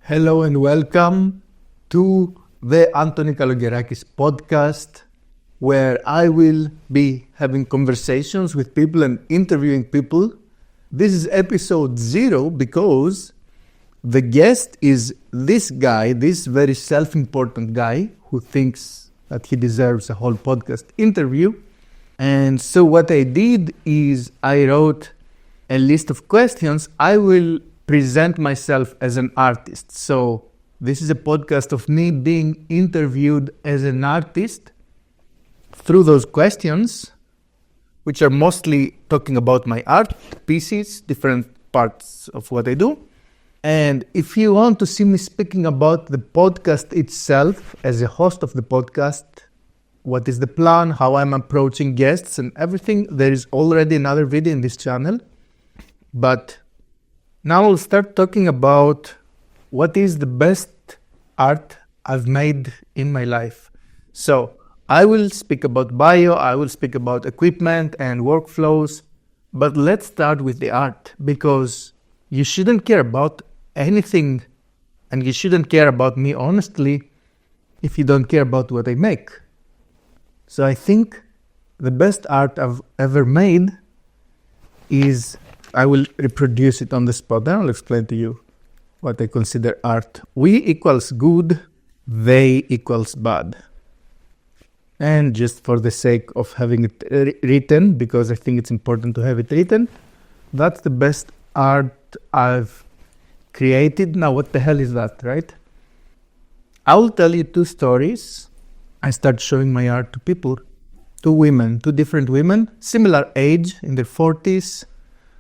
Hello and welcome to the Antony Kalogerakis podcast, where I will be having conversations with people and interviewing people. This is episode 0 because the guest is this guy, this very self-important guy who thinks that he deserves a whole podcast interview. And so what I did is I wrote a list of questions. I will present myself as an artist. So this is a podcast of me being interviewed as an artist through those questions, which are mostly talking about my art pieces, different parts of what I do. And if you want to see me speaking about the podcast itself as a host of the podcast, what is the plan, how I'm approaching guests and everything, there is already another video in this channel. But now I'll start talking about what is the best art I've made in my life. So I will speak about bio, I will speak about equipment and workflows, but let's start with the art, because you shouldn't care about anything and you shouldn't care about me honestly if you don't care about what I make. So I think the best art I've ever made is, I will reproduce it on the spot, then I'll explain to you what I consider art. We equals good, they equals bad. And just for the sake of having it written, because I think it's important to have it written, that's the best art I've created. Now, what the hell is that, right? I will tell you 2 stories. I start showing my art to people, 2 women, 2 different women, similar age, in their 40s.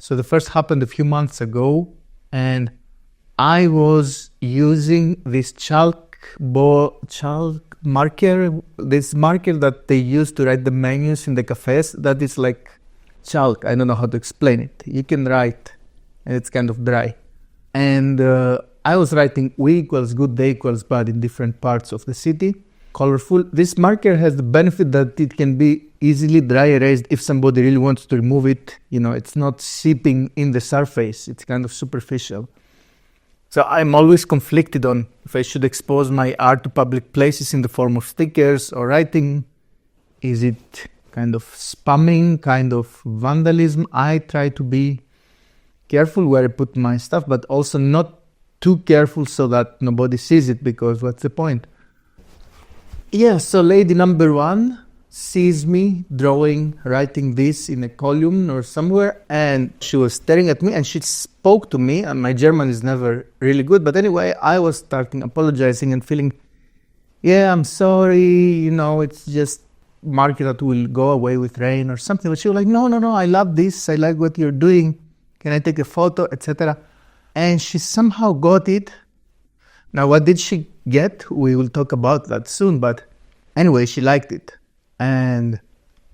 So the first happened a few months ago, and I was using this chalk marker, this marker that they use to write the menus in the cafes, that is like chalk. I don't know how to explain it. You can write, and it's kind of dry. And I was writing we equals good, they equals bad in different parts of the city. Colorful. This marker has the benefit that it can be easily dry erased if somebody really wants to remove it. You know, it's not seeping in the surface. It's kind of superficial. So I'm always conflicted on if I should expose my art to public places in the form of stickers or writing. Is it kind of spamming, kind of vandalism? I try to be careful where I put my stuff, but also not too careful so that nobody sees it, because what's the point? Yeah, so lady number 1 sees me drawing, writing this in a column or somewhere, and she was staring at me and she spoke to me, and my German is never really good, but anyway, I was starting apologizing and feeling, yeah, I'm sorry, it's just marker that will go away with rain or something. But she was like, no, I love this, I like what you're doing, can I take a photo, etc. And she somehow got it. Now, what did she get? We will talk about that soon, but anyway, she liked it. And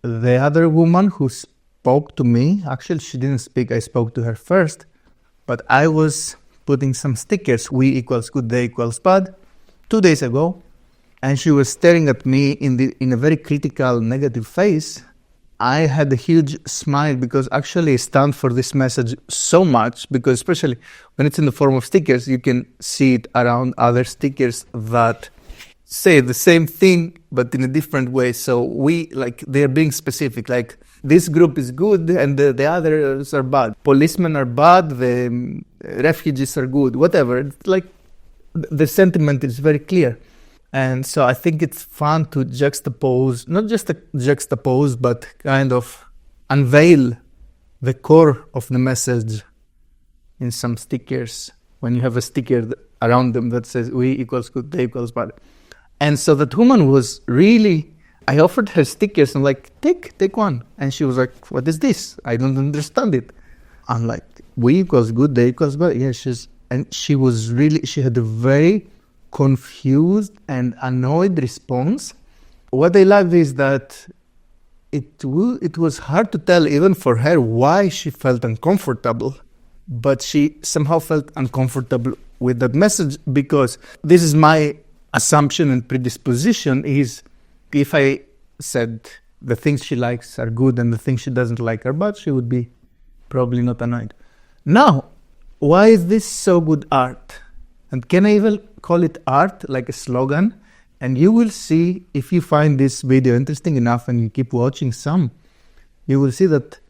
the other woman who spoke to me, actually she didn't speak, I spoke to her first, but I was putting some stickers, we equals good, they equals bad, 2 days ago, and she was staring at me in a very critical, negative face. I had a huge smile because actually I stand for this message so much, because especially when it's in the form of stickers, you can see it around other stickers that say the same thing but in a different way. So they're being specific, like this group is good and the others are bad. Policemen are bad, the refugees are good, whatever. It's like the sentiment is very clear. And so I think it's fun to juxtapose, not just juxtapose, but kind of unveil the core of the message in some stickers. When you have a sticker around them that says we equals good, they equals bad. And so that woman was really, I offered her stickers and like, take one. And she was like, what is this? I don't understand it. I'm like, we equals good, they equals bad. Yeah, she had a very confused and annoyed response. What I love is that it was hard to tell even for her why she felt uncomfortable, but she somehow felt uncomfortable with that message, because this is my assumption and predisposition is if I said the things she likes are good and the things she doesn't like are bad, she would be probably not annoyed. Now, why is this so good art? And can I even call it art, like a slogan? And you will see, if you find this video interesting enough and you keep watching some, you will see that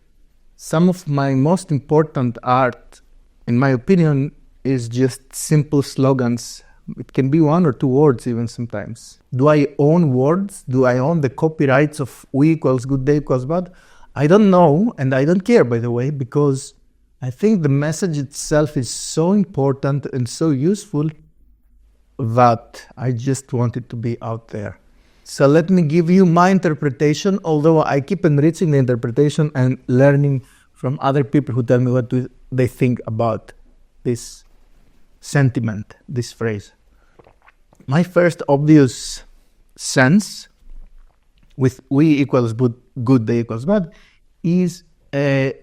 some of my most important art, in my opinion, is just simple slogans. It can be 1 or 2 words even sometimes. Do I own words? Do I own the copyrights of we equals good, they equals bad? I don't know, and I don't care, by the way, because I think the message itself is so important and so useful that I just want it to be out there. So let me give you my interpretation, although I keep enriching the interpretation and learning from other people who tell me what they think about this sentiment, this phrase. My first obvious sense with we equals good, they equals bad is a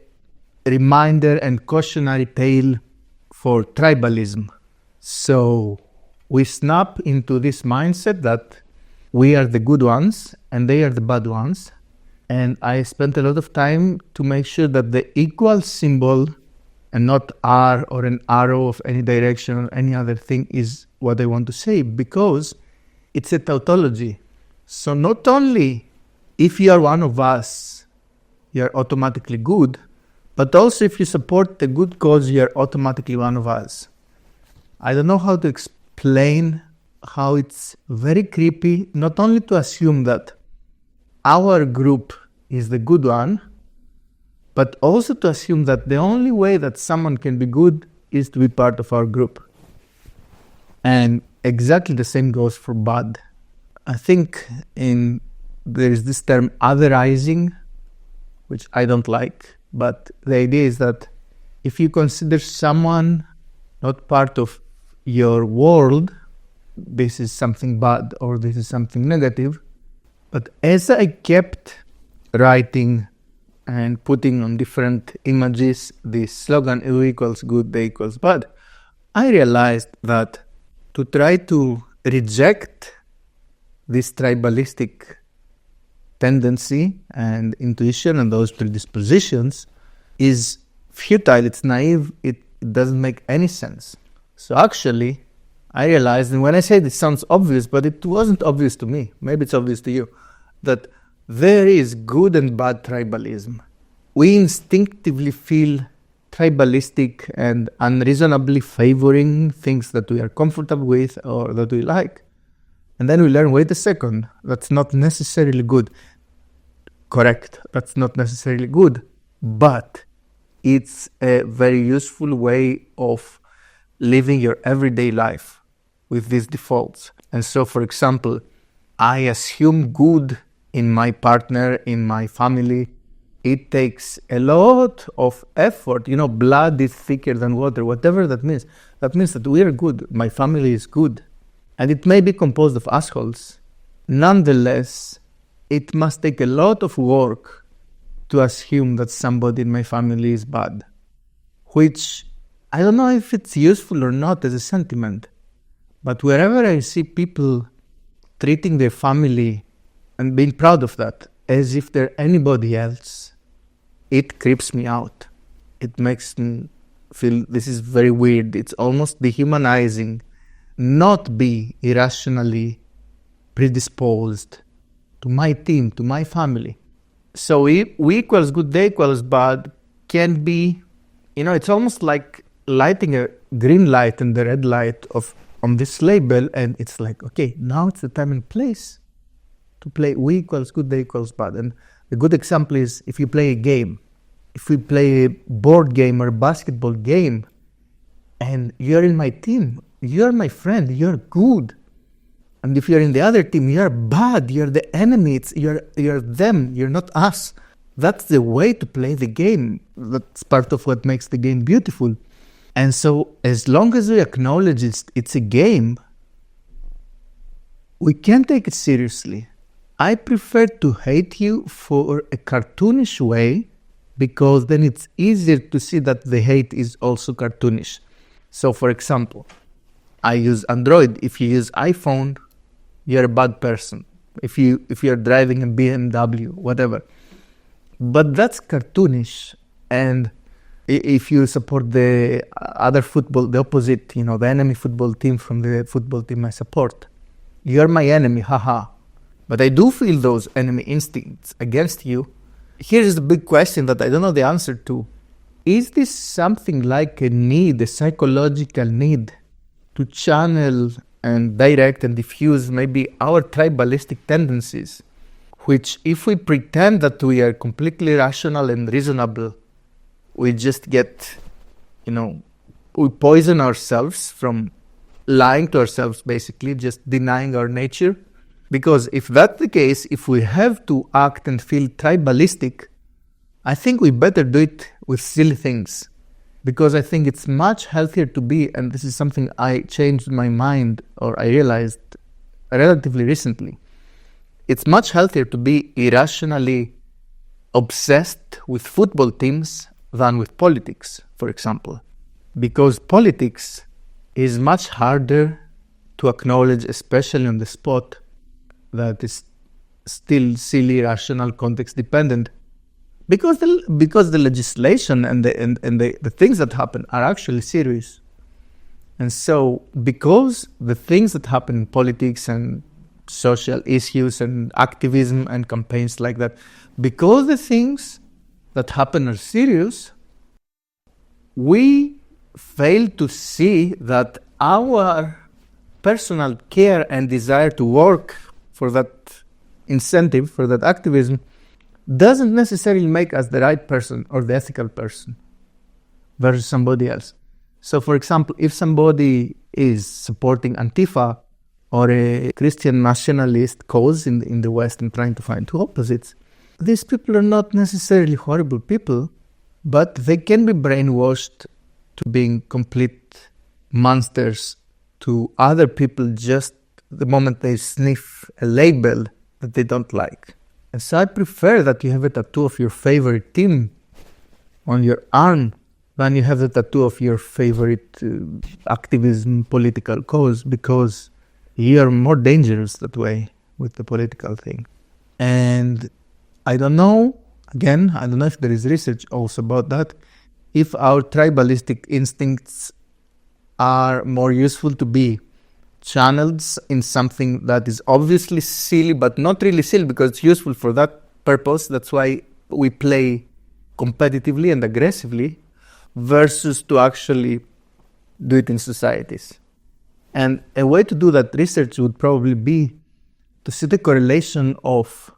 reminder and cautionary tale for tribalism. So we snap into this mindset that we are the good ones and they are the bad ones. And I spent a lot of time to make sure that the equal symbol and not R or an arrow of any direction or any other thing is what I want to say, because it's a tautology. So not only if you are one of us, you're automatically good, but also if you support the good cause, you're automatically one of us. I don't know how to explain how it's very creepy, not only to assume that our group is the good one, but also to assume that the only way that someone can be good is to be part of our group. And exactly the same goes for bad. I think there is this term otherizing, which I don't like, but the idea is that if you consider someone not part of your world, this is something bad or this is something negative. But as I kept writing and putting on different images this slogan, U equals good, they equals bad, I realized that to try to reject this tribalistic tendency and intuition and those predispositions is futile, it's naive, it doesn't make any sense. So actually, I realized, and when I say this sounds obvious, but it wasn't obvious to me, maybe it's obvious to you, that there is good and bad tribalism. We instinctively feel tribalistic and unreasonably favoring things that we are comfortable with or that we like. And then we learn, wait a second, that's not necessarily good. Correct, that's not necessarily good, but it's a very useful way of living your everyday life with these defaults. And so, for example, I assume good in my partner, in my family. It takes a lot of effort. You know, blood is thicker than water, whatever that means. That means that we are good. My family is good. And it may be composed of assholes. Nonetheless, it must take a lot of work to assume that somebody in my family is bad, which I don't know if it's useful or not as a sentiment. But wherever I see people treating their family and being proud of that as if they're anybody else, it creeps me out. It makes me feel this is very weird. It's almost dehumanizing. Not be irrationally predisposed to my team, to my family. So we equals good, they equals bad can be, it's almost like lighting a green light and the red light on this label, and it's like, okay, now it's the time and place to play we equals good, they equals bad. And a good example is if you play a game. If we play a board game or a basketball game, and you're in my team, you're my friend, you're good. And if you're in the other team, you're bad, you're the enemy, you're them, you're not us. That's the way to play the game. That's part of what makes the game beautiful. And so as long as we acknowledge it's a game, we can't take it seriously. I prefer to hate you for a cartoonish way, because then it's easier to see that the hate is also cartoonish. So for example, I use Android. If you use iPhone, you're a bad person. If you're driving a BMW, whatever. But that's cartoonish. And if you support the other football, the opposite, the enemy football team from the football team I support, you're my enemy, haha. But I do feel those enemy instincts against you. Here's the big question that I don't know the answer to. Is this something like a need, a psychological need to channel and direct and diffuse maybe our tribalistic tendencies, which if we pretend that we are completely rational and reasonable, we just get, we poison ourselves from lying to ourselves, basically, just denying our nature. Because if that's the case, if we have to act and feel tribalistic, I think we better do it with silly things. Because I think it's much healthier to be, and this is something I changed my mind, or I realized relatively recently, it's much healthier to be irrationally obsessed with football teams than with politics, for example. Because politics is much harder to acknowledge, especially on the spot, that is still silly, rational, context dependent. Because the legislation and the things that happen are actually serious. And so because the things that happen in politics and social issues and activism and campaigns like that, because the things that happen are serious, we fail to see that our personal care and desire to work for that incentive, for that activism, doesn't necessarily make us the right person or the ethical person versus somebody else. So, for example, if somebody is supporting Antifa or a Christian nationalist cause in the West and trying to find two opposites, these people are not necessarily horrible people, but they can be brainwashed to being complete monsters to other people just the moment they sniff a label that they don't like. And so I prefer that you have a tattoo of your favorite team on your arm than you have the tattoo of your favorite activism, political cause, because you are more dangerous that way with the political thing. And I don't know if there is research also about that, if our tribalistic instincts are more useful to be channeled in something that is obviously silly, but not really silly because it's useful for that purpose. That's why we play competitively and aggressively, versus to actually do it in societies. And a way to do that research would probably be to see the correlation of,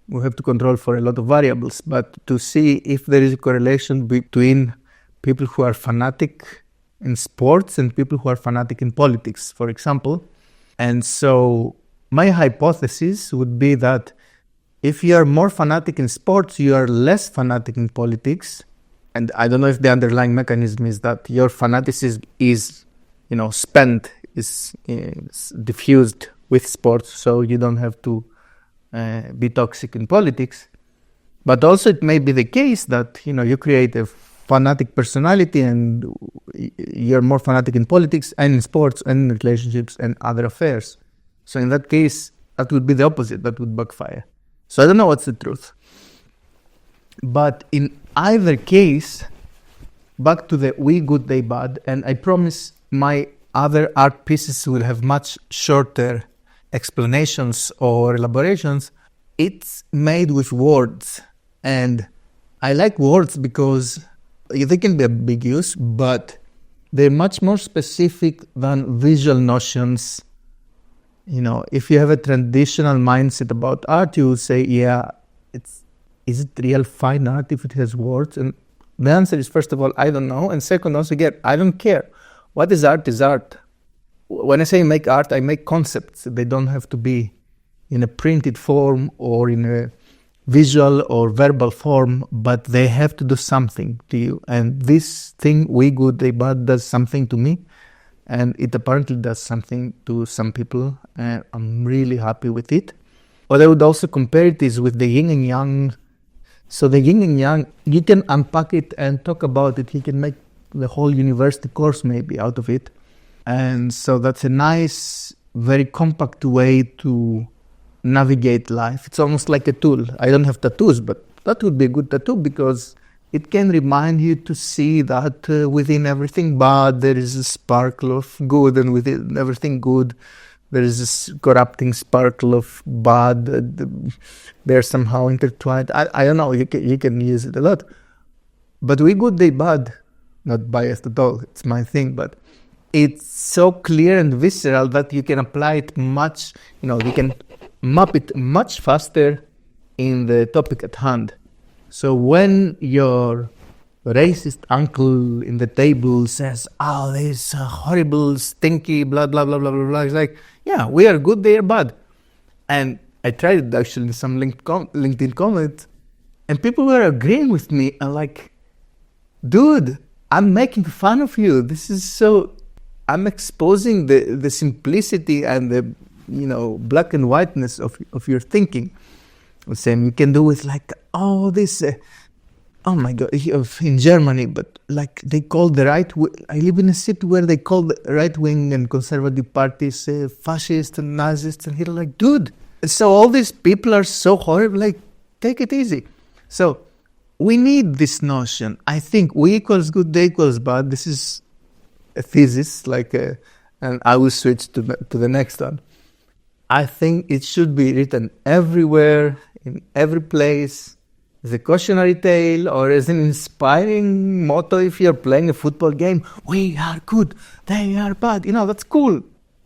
we have to control for a lot of variables, but to see if there is a correlation between people who are fanatic in sports and people who are fanatic in politics, for example. And so my hypothesis would be that if you are more fanatic in sports, you are less fanatic in politics. And I don't know if the underlying mechanism is that your fanaticism is, spent, is diffused with sports, so you don't have to be toxic in politics. But also it may be the case that, you create a fanatic personality and you're more fanatic in politics and in sports and in relationships and other affairs. So in that case, that would be the opposite. That would backfire. So I don't know what's the truth. But in either case, back to the we good, they bad, and I promise my other art pieces will have much shorter explanations or elaborations. It's made with words. And I like words because they can be ambiguous, but they're much more specific than visual notions. If you have a traditional mindset about art, you will say, is it real fine art if it has words? And the answer is, first of all, I don't know. And second, also, again, I don't care. What is art is art. When I say make art, I make concepts. They don't have to be in a printed form or in a visual or verbal form, but they have to do something to you. And this thing, we good, they bad, does something to me. And it apparently does something to some people. And I'm really happy with it. What I would also compare it is with the yin and yang. So the yin and yang, you can unpack it and talk about it. You can make the whole university course maybe out of it. And so that's a nice, very compact way to navigate life. It's almost like a tool. I don't have tattoos, but that would be a good tattoo because it can remind you to see that within everything bad there is a sparkle of good, and within everything good there is this corrupting sparkle of bad. They're somehow intertwined. I don't know, you can use it a lot. But we good, they bad. Not biased at all, it's my thing, but it's so clear and visceral that you can apply it much, you can map it much faster in the topic at hand. So when your racist uncle in the table says, oh, this horrible, stinky, blah, blah, blah, blah, blah, blah, it's like, yeah, we are good, they are bad. And I tried it actually in some LinkedIn comments, and people were agreeing with me, and like, dude, I'm making fun of you. This is so, I'm exposing the simplicity and the, black and whiteness of your thinking. The same you can do with like, oh, this, oh my God, in Germany, but like they call the right, I live in a city where they call the right wing and conservative parties fascist and Nazis, and you're like, dude, so all these people are so horrible, like, take it easy. So we need this notion. I think we equals good, they equals bad. This is a thesis, and I will switch to the next one. I think it should be written everywhere, in every place, as a cautionary tale or as an inspiring motto if you're playing a football game. We are good, they are bad. That's cool.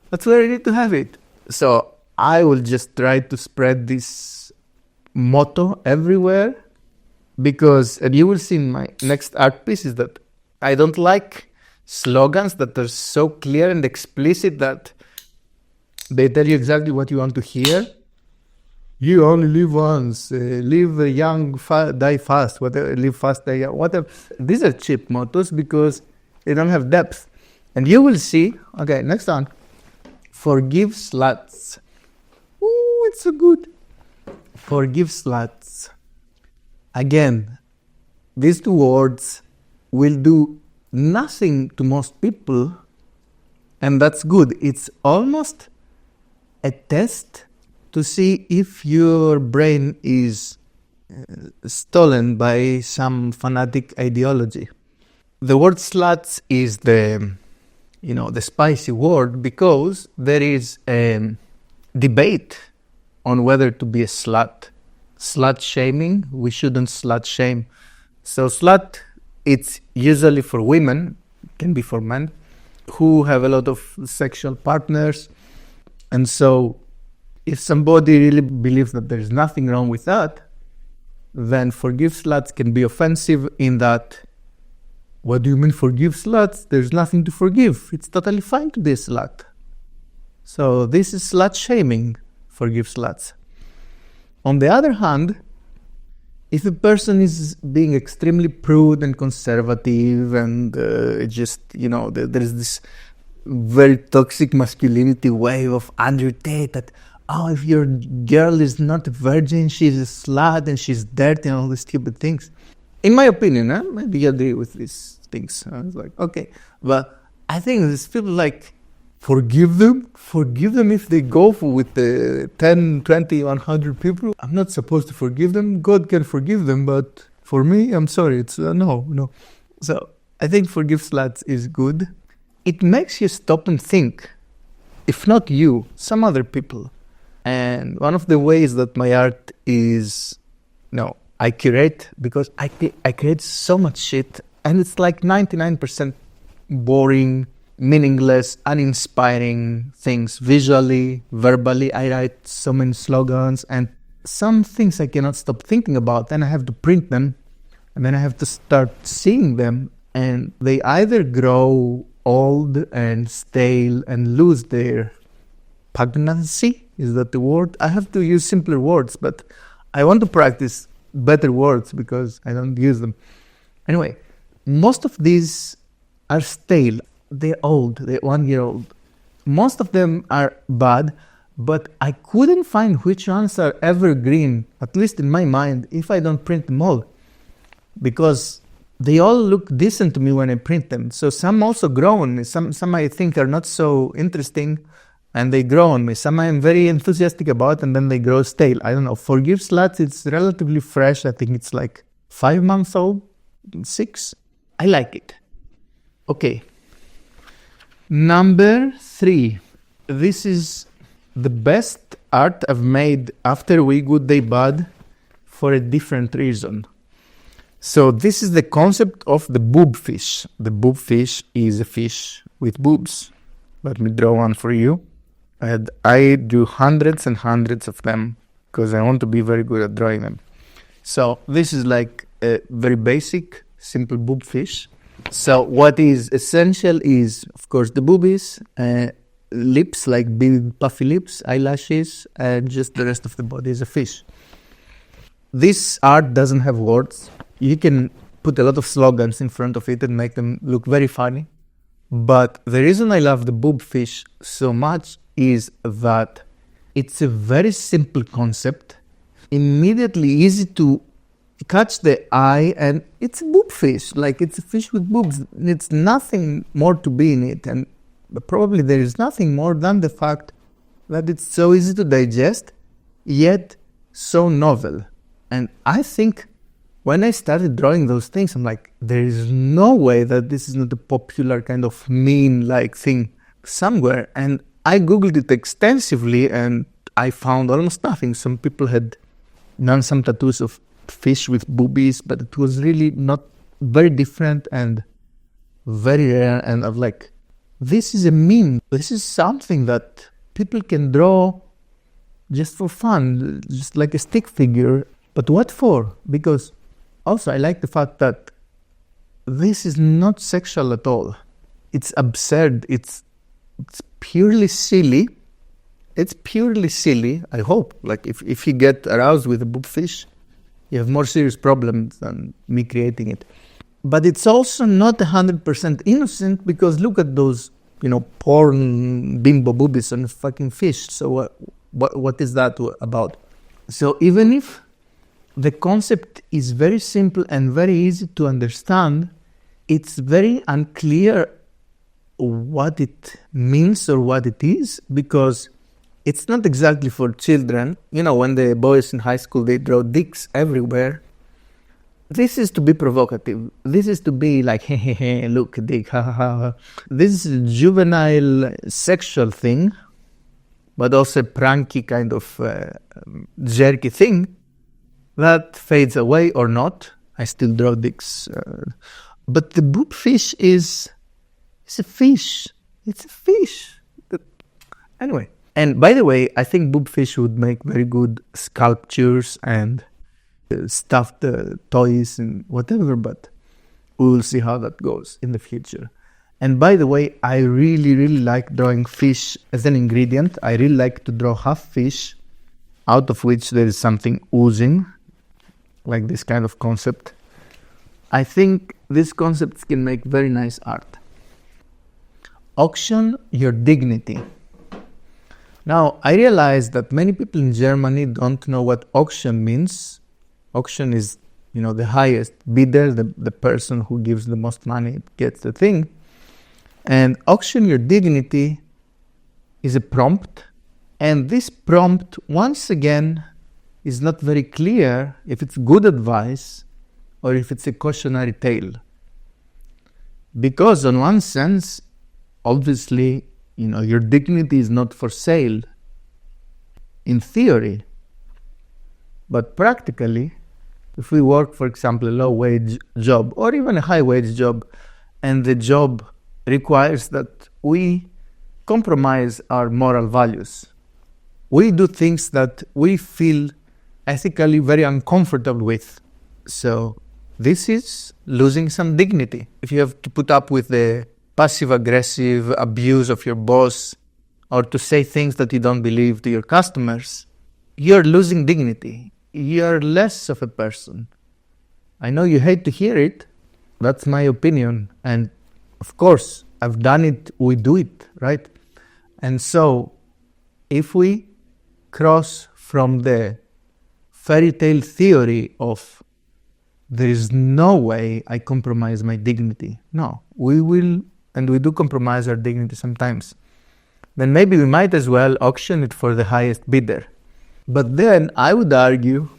That's where you need to have it. So I will just try to spread this motto everywhere, because, and you will see in my next art piece, is that I don't like slogans that are so clear and explicit that they tell you exactly what you want to hear. You only live once, live young, die fast, whatever, live fast, die young, whatever. These are cheap mottos because they don't have depth. And you will see, okay, next one, forgive sluts. Ooh, it's so good. Forgive sluts. Again, these two words will do nothing to most people, and that's good. It's almost a test to see if your brain is stolen by some fanatic ideology. The word sluts is the spicy word, because there is a debate on whether to be a slut. Slut shaming, we shouldn't slut shame. So slut, it's usually for women, can be for men, who have a lot of sexual partners. And so if somebody really believes that there's nothing wrong with that, then forgive sluts can be offensive in that, what do you mean forgive sluts? There's nothing to forgive. It's totally fine to be a slut. So this is slut shaming, forgive sluts. On the other hand, if a person is being extremely prude and conservative and there's this very toxic masculinity wave of Andrew Tate that, oh, if your girl is not a virgin, she's a slut and she's dirty and all these stupid things. In my opinion, maybe you agree with these things. I was like, okay. But I think these people like, forgive them if they go with the 10, 20, 100 people. I'm not supposed to forgive them. God can forgive them, but for me, I'm sorry. It's no. So I think forgive sluts is good. It makes you stop and think, if not you, some other people. And one of the ways that my art is, I curate, because I create so much shit, and it's like 99% boring, meaningless, uninspiring things. Visually, verbally, I write so many slogans, and some things I cannot stop thinking about. Then I have to print them, and then I have to start seeing them, and they either grow old and stale and lose their pugnancy. Is that the word? I have to use simpler words, but I want to practice better words because I don't use them. Anyway, most of these are stale. They're old. They're 1 year old. Most of them are bad, but I couldn't find which ones are evergreen, at least in my mind, if I don't print them all. Because they all look decent to me when I print them. So some also grow on me. Some I think are not so interesting, and they grow on me. Some I am very enthusiastic about, and then they grow stale. I don't know. Forgive Sluts, it's relatively fresh. I think it's like 5 months old. 6. I like it. Okay. Number 3. This is the best art I've made after We Good Day Bad for a different reason. So this is the concept of the boob fish. The boob fish is a fish with boobs. Let me draw one for you. And I do hundreds and hundreds of them because I want to be very good at drawing them. So this is like a very basic, simple boob fish. So what is essential is, of course, the boobies, lips, like big puffy lips, eyelashes, and just the rest of the body is a fish. This art doesn't have words. You can put a lot of slogans in front of it and make them look very funny. But the reason I love the boob fish so much is that it's a very simple concept, immediately easy to catch the eye, and it's a boob fish. Like, it's a fish with boobs. It's nothing more to be in it. And probably there is nothing more than the fact that it's so easy to digest, yet so novel. And I think when I started drawing those things, I'm like, there is no way that this is not a popular kind of meme-like thing somewhere. And I Googled it extensively and I found almost nothing. Some people had done some tattoos of fish with boobies, but it was really not very different and very rare. And I'm like, this is a meme. This is something that people can draw just for fun, just like a stick figure. But what for? Because also I like the fact that this is not sexual at all. It's absurd. It's purely silly. It's purely silly, I hope. Like, if you get aroused with a boob fish, you have more serious problems than me creating it. But it's also not 100% innocent, because look at those, porn bimbo boobies on a fucking fish. So what is that about? So even if the concept is very simple and very easy to understand, it's very unclear what it means or what it is, because it's not exactly for children. When the boys in high school, they draw dicks everywhere. This is to be provocative. This is to be like, hey, look, dick, ha, ha, ha. This is a juvenile sexual thing, but also a pranky kind of jerky thing that fades away or not. I still draw dicks. But the boob fish is a fish. It's a fish. Anyway. And by the way, I think boob fish would make very good sculptures and stuffed toys and whatever, but we will see how that goes in the future. And by the way, I really, really like drawing fish as an ingredient. I really like to draw half fish, out of which there is something oozing, like this kind of concept. I think these concepts can make very nice art. Auction your dignity. Now, I realize that many people in Germany don't know what auction means. Auction is, the highest bidder, the person who gives the most money gets the thing. And auction your dignity is a prompt. And this prompt, once again, is not very clear if it's good advice or if it's a cautionary tale. Because on one sense, obviously, your dignity is not for sale in theory, but practically, if we work, for example, a low-wage job or even a high-wage job, and the job requires that we compromise our moral values, we do things that we feel ethically very uncomfortable with. So this is losing some dignity. If you have to put up with the passive-aggressive abuse of your boss, or to say things that you don't believe to your customers, you're losing dignity. You're less of a person. I know you hate to hear it. That's my opinion. And of course, I've done it. We do it, right? And so, if we cross from the fairy tale theory of there is no way I compromise my dignity. No, we will. And we do compromise our dignity sometimes, then maybe we might as well auction it for the highest bidder. But then I would argue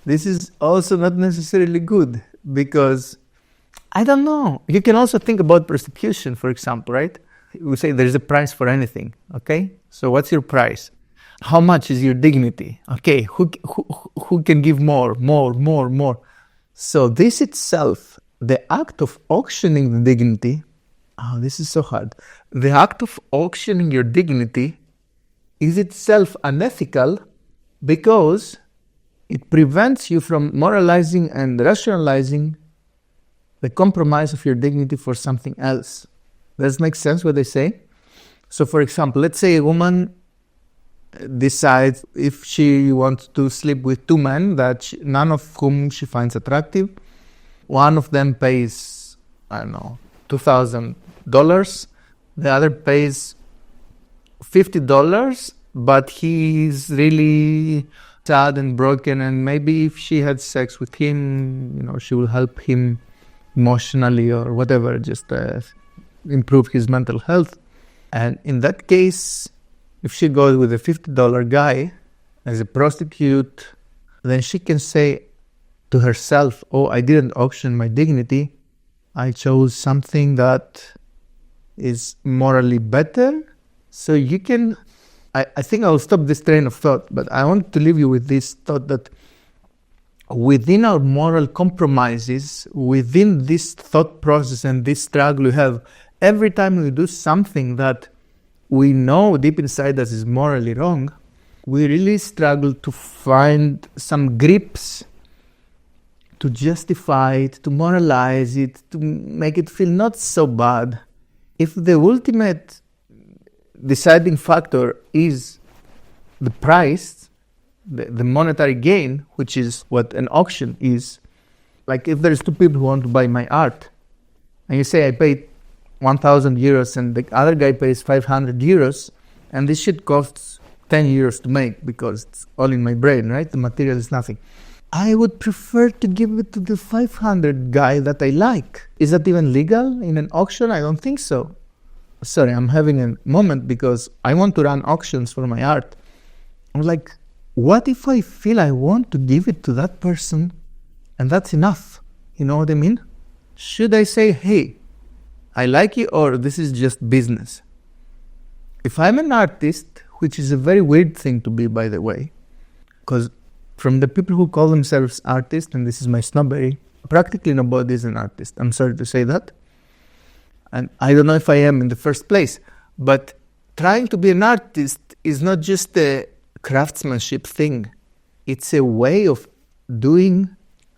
this is also not necessarily good, because I don't know. You can also think about prostitution, for example, right? We say there's a price for anything, okay? So what's your price? How much is your dignity? Okay, who can give more? So this itself, the act of auctioning the dignity, this is so hard. The act of auctioning your dignity is itself unethical because it prevents you from moralizing and rationalizing the compromise of your dignity for something else. Does it make sense what I say? So for example, let's say a woman decides if she wants to sleep with two men none of whom she finds attractive. One of them pays, I don't know, $2,000. The other pays $50, but he's really sad and broken, and maybe if she had sex with him, she will help him emotionally or whatever, just improve his mental health. And in that case, if she goes with a $50 guy as a prostitute, then she can say to herself, oh, I didn't auction my dignity. I chose something that is morally better. So you can, I think I'll stop this train of thought, but I want to leave you with this thought that within our moral compromises, within this thought process and this struggle we have, every time we do something that we know deep inside us is morally wrong, we really struggle to find some grips to justify it, to moralize it, to make it feel not so bad. If the ultimate deciding factor is the price, the monetary gain, which is what an auction is, like if there's two people who want to buy my art, and you say I paid 1,000 euros and the other guy pays 500 euros, and this shit costs 10 euros to make because it's all in my brain, right? The material is nothing. I would prefer to give it to the 500 guy that I like. Is that even legal in an auction? I don't think so. Sorry, I'm having a moment because I want to run auctions for my art. I'm like, what if I feel I want to give it to that person and that's enough? You know what I mean? Should I say, hey, I like you, or this is just business? If I'm an artist, which is a very weird thing to be, by the way, because from the people who call themselves artists, and this is my snobbery, practically nobody is an artist. I'm sorry to say that. And I don't know if I am in the first place, but trying to be an artist is not just a craftsmanship thing. It's a way of doing.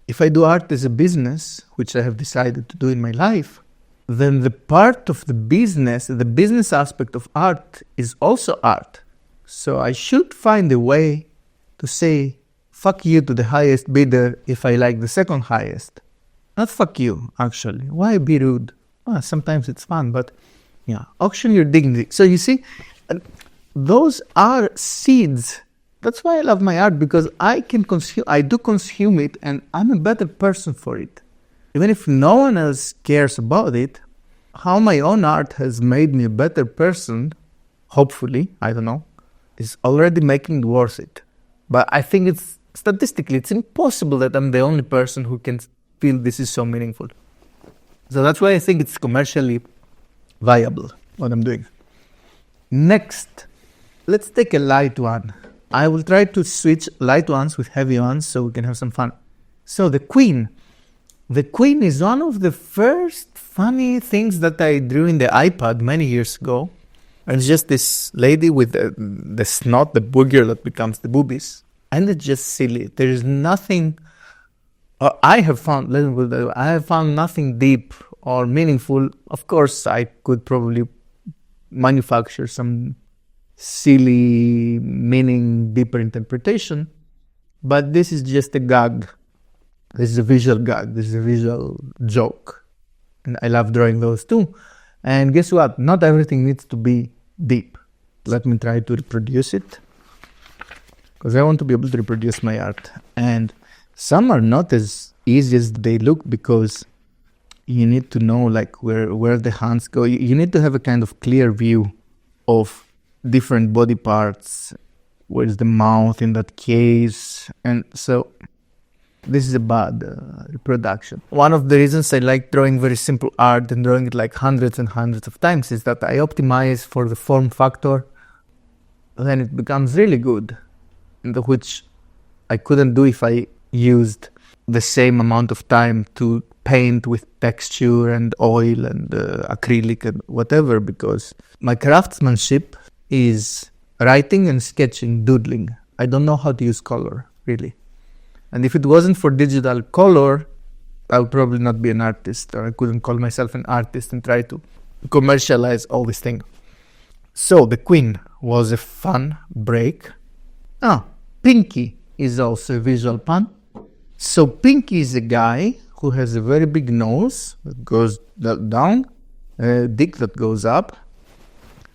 If I do art as a business, which I have decided to do in my life, then the part of the business aspect of art is also art. So I should find a way to say, fuck you to the highest bidder if I like the second highest. Not fuck you, actually. Why be rude? Well, sometimes it's fun, but yeah, auction your dignity. So you see, those are seeds. That's why I love my art, because I do consume it, and I'm a better person for it. Even if no one else cares about it, how my own art has made me a better person, hopefully, I don't know, is already making it worth it. But I think statistically, it's impossible that I'm the only person who can feel this is so meaningful. So that's why I think it's commercially viable, what I'm doing. Next, let's take a light one. I will try to switch light ones with heavy ones so we can have some fun. So the Queen. The Queen is one of the first funny things that I drew in the iPad many years ago. And it's just this lady with the snot, the booger that becomes the boobies. And it's just silly. There is nothing... I have found nothing deep or meaningful. Of course, I could probably manufacture some silly meaning, deeper interpretation. But this is just a gag. This is a visual gag. This is a visual joke. And I love drawing those too. And guess what? Not everything needs to be deep. Let me try to reproduce it, because I want to be able to reproduce my art. And some are not as easy as they look, because you need to know like where the hands go. You need to have a kind of clear view of different body parts. Where's the mouth in that case? And so This is a bad reproduction. One of the reasons I like drawing very simple art and drawing it like hundreds and hundreds of times is that I optimize for the form factor. Then it becomes really good, which I couldn't do if I used the same amount of time to paint with texture and oil and acrylic and whatever, because my craftsmanship is writing and sketching, doodling. I don't know how to use color, really. And if it wasn't for digital color, I would probably not be an artist, or I couldn't call myself an artist and try to commercialize all these things. So the Queen was a fun break. Pinky is also a visual pun. So Pinky is a guy who has a very big nose that goes down, a dick that goes up,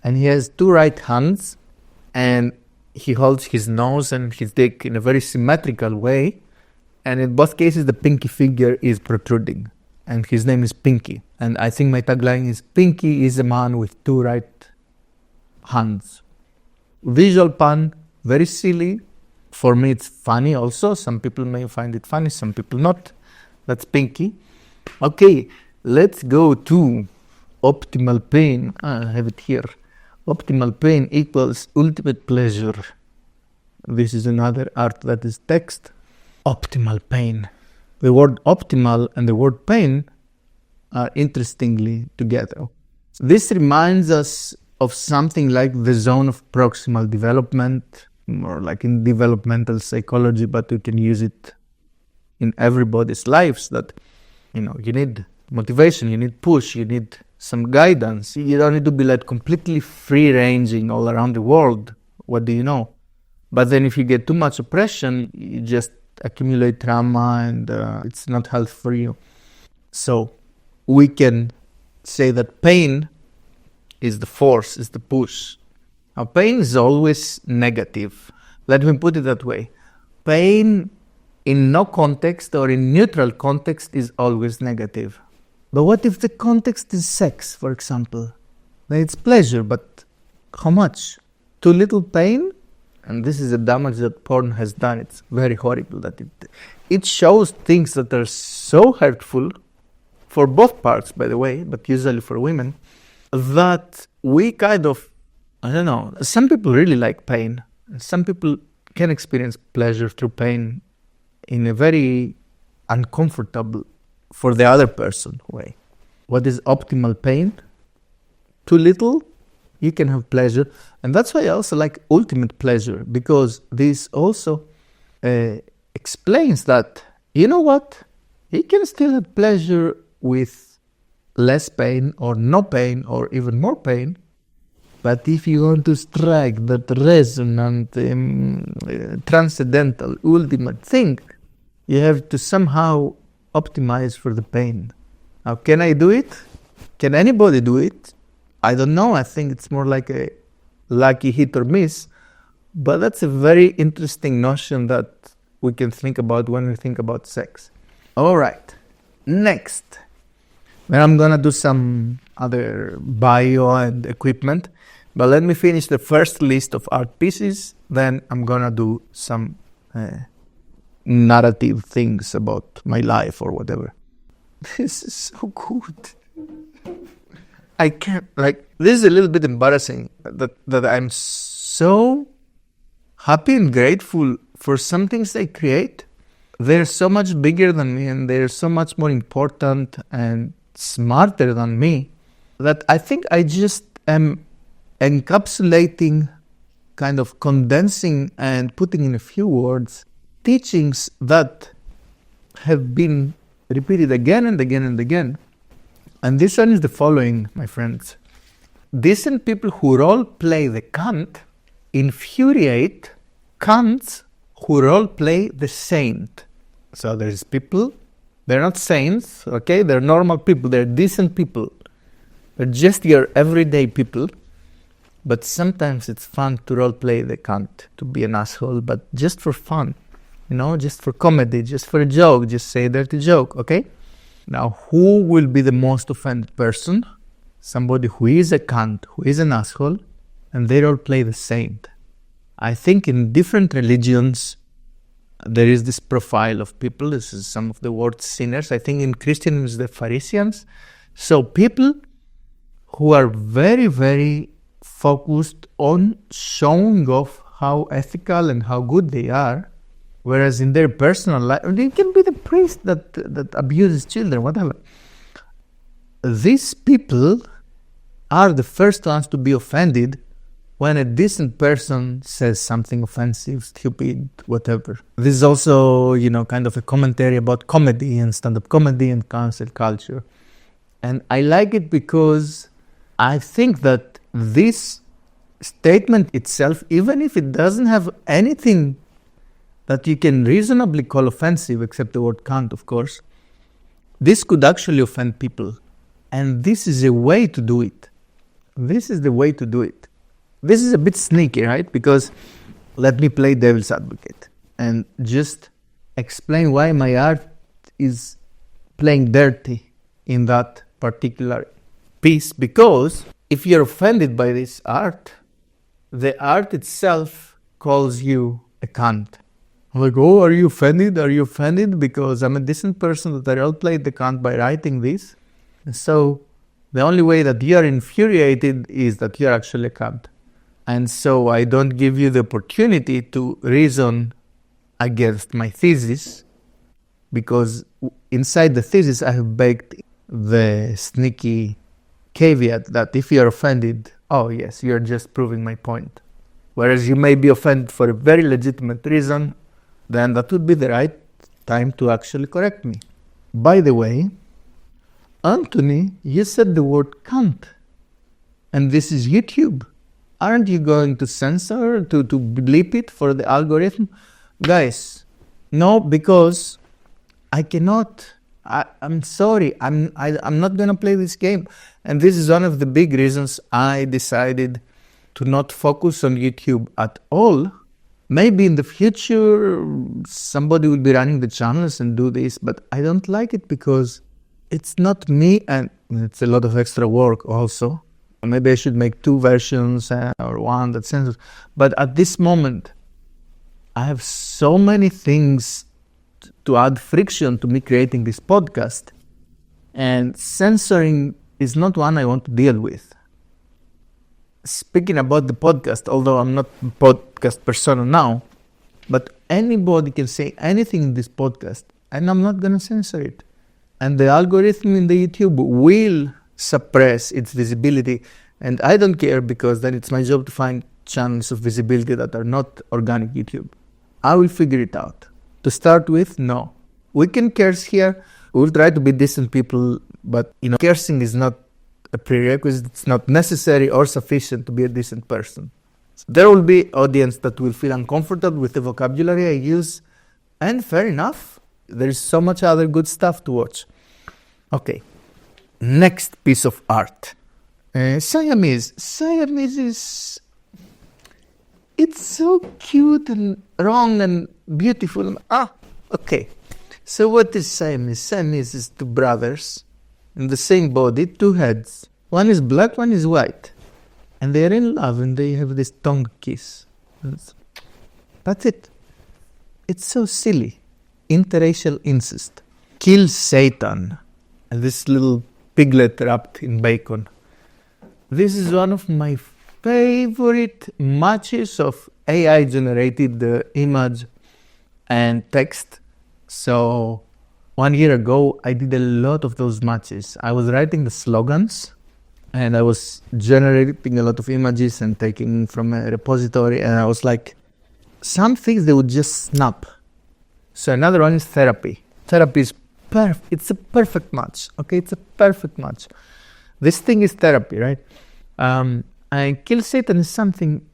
and he has two right hands, and he holds his nose and his dick in a very symmetrical way, and in both cases the pinky finger is protruding, and his name is Pinky. And I think my tagline is Pinky is a man with two right hands. Visual pun, very silly. For me it's funny also. Some people may find it funny, some people not. That's Pinky. Okay, let's go to optimal pain. I have it here. Optimal pain equals ultimate pleasure. This is another art that is text. Optimal pain. The word optimal and the word pain are interestingly together. This reminds us of something like the zone of proximal development, more like in developmental psychology, but you can use it in everybody's lives, that you need motivation, you need push, you need some guidance. You don't need to be like completely free-ranging all around the world. What do you know? But then if you get too much oppression, you just accumulate trauma, and it's not healthy for you. So we can say that pain is the force, is the push. Now pain is always negative. Let me put it that way. Pain in no context or in neutral context is always negative. But what if the context is sex, for example? Then it's pleasure, but how much? Too little pain? And this is the damage that porn has done. It's very horrible that it shows things that are so hurtful, for both parts, by the way, but usually for women, that we kind of, I don't know, some people really like pain. Some people can experience pleasure through pain in a very uncomfortable for the other person way. What is optimal pain? Too little, you can have pleasure. And that's why I also like ultimate pleasure, because this also explains that, you know what? You can still have pleasure with less pain or no pain or even more pain. But if you want to strike that resonant, transcendental, ultimate thing, you have to somehow optimize for the pain. Now, can I do it? Can anybody do it? I don't know. I think it's more like a lucky hit or miss. But that's a very interesting notion that we can think about when we think about sex. All right. Next. Then I'm going to do some other bio and equipment. But let me finish the first list of art pieces. Then I'm going to do some narrative things about my life or whatever. This is so good. I can't, this is a little bit embarrassing that I'm so happy and grateful for some things I create. They're so much bigger than me, and they're so much more important and smarter than me, that I think I just am encapsulating, kind of condensing and putting in a few words teachings that have been repeated again and again and again. And this one is the following, my friends. Decent people who role play the Kant infuriate Kants who role play the saint. So there's people, they're not saints, okay? They're normal people, they're decent people. They're just your everyday people. But sometimes it's fun to role play the Kant, to be an asshole, but just for fun. Just for comedy, just for a joke, just say a dirty joke, okay? Now, who will be the most offended person? Somebody who is a cunt, who is an asshole, and they all play the saint. I think in different religions, there is this profile of people. This is some of the word sinners. I think in Christianism it's the Pharisees. So people who are very, very focused on showing off how ethical and how good they are, whereas in their personal life, they can be the priest that abuses children, whatever. These people are the first ones to be offended when a decent person says something offensive, stupid, whatever. This is also, kind of a commentary about comedy and stand-up comedy and cancel culture. And I like it because I think that this statement itself, even if it doesn't have anything that you can reasonably call offensive, except the word can't, of course, this could actually offend people. And this is a way to do it. This is the way to do it. This is a bit sneaky, right? Because let me play devil's advocate and just explain why my art is playing dirty in that particular piece. Because if you're offended by this art, the art itself calls you a cunt. I'm like, oh, are you offended? Are you offended because I'm a decent person that I outplayed the cunt by writing this? And so the only way that you are infuriated is that you're actually a cunt. And so I don't give you the opportunity to reason against my thesis, because inside the thesis I have baked the sneaky caveat that if you're offended, oh yes, you're just proving my point. Whereas you may be offended for a very legitimate reason, then that would be the right time to actually correct me. By the way, Antony, you said the word cunt, and this is YouTube. Aren't you going to censor, to bleep it for the algorithm? Guys, no, because I cannot. I'm sorry. I'm not going to play this game. And this is one of the big reasons I decided to not focus on YouTube at all. Maybe in the future, somebody will be running the channels and do this, but I don't like it because it's not me, and it's a lot of extra work also. Maybe I should make 2 versions or one that censors. But at this moment, I have so many things to add friction to me creating this podcast. And censoring is not one I want to deal with. Speaking about the podcast, although I'm not a podcast persona now, but anybody can say anything in this podcast, and I'm not going to censor it. And the algorithm in the YouTube will suppress its visibility, and I don't care, because then it's my job to find channels of visibility that are not organic YouTube. I will figure it out. To start with, no. We can curse here. We'll try to be decent people, but cursing is not a prerequisite. It's not necessary or sufficient to be a decent person. So there will be audience that will feel uncomfortable with the vocabulary I use, and fair enough. There is so much other good stuff to watch. Okay, next piece of art. Siamese. Siamese is... it's so cute and wrong and beautiful. Okay. So what is Siamese? Siamese is 2 brothers in the same body, 2 heads. One is black, one is white. And they are in love and they have this tongue kiss. That's it. It's so silly. Interracial incest. Kill Satan. And this little piglet wrapped in bacon. This is one of my favorite matches of AI-generated image and text. So 1 year ago, I did a lot of those matches. I was writing the slogans, and I was generating a lot of images and taking from a repository, and I was like, some things they would just snap. So another one is therapy. Therapy is it's a perfect match. Okay, it's a perfect match. This thing is therapy, right? And Kill Satan is something...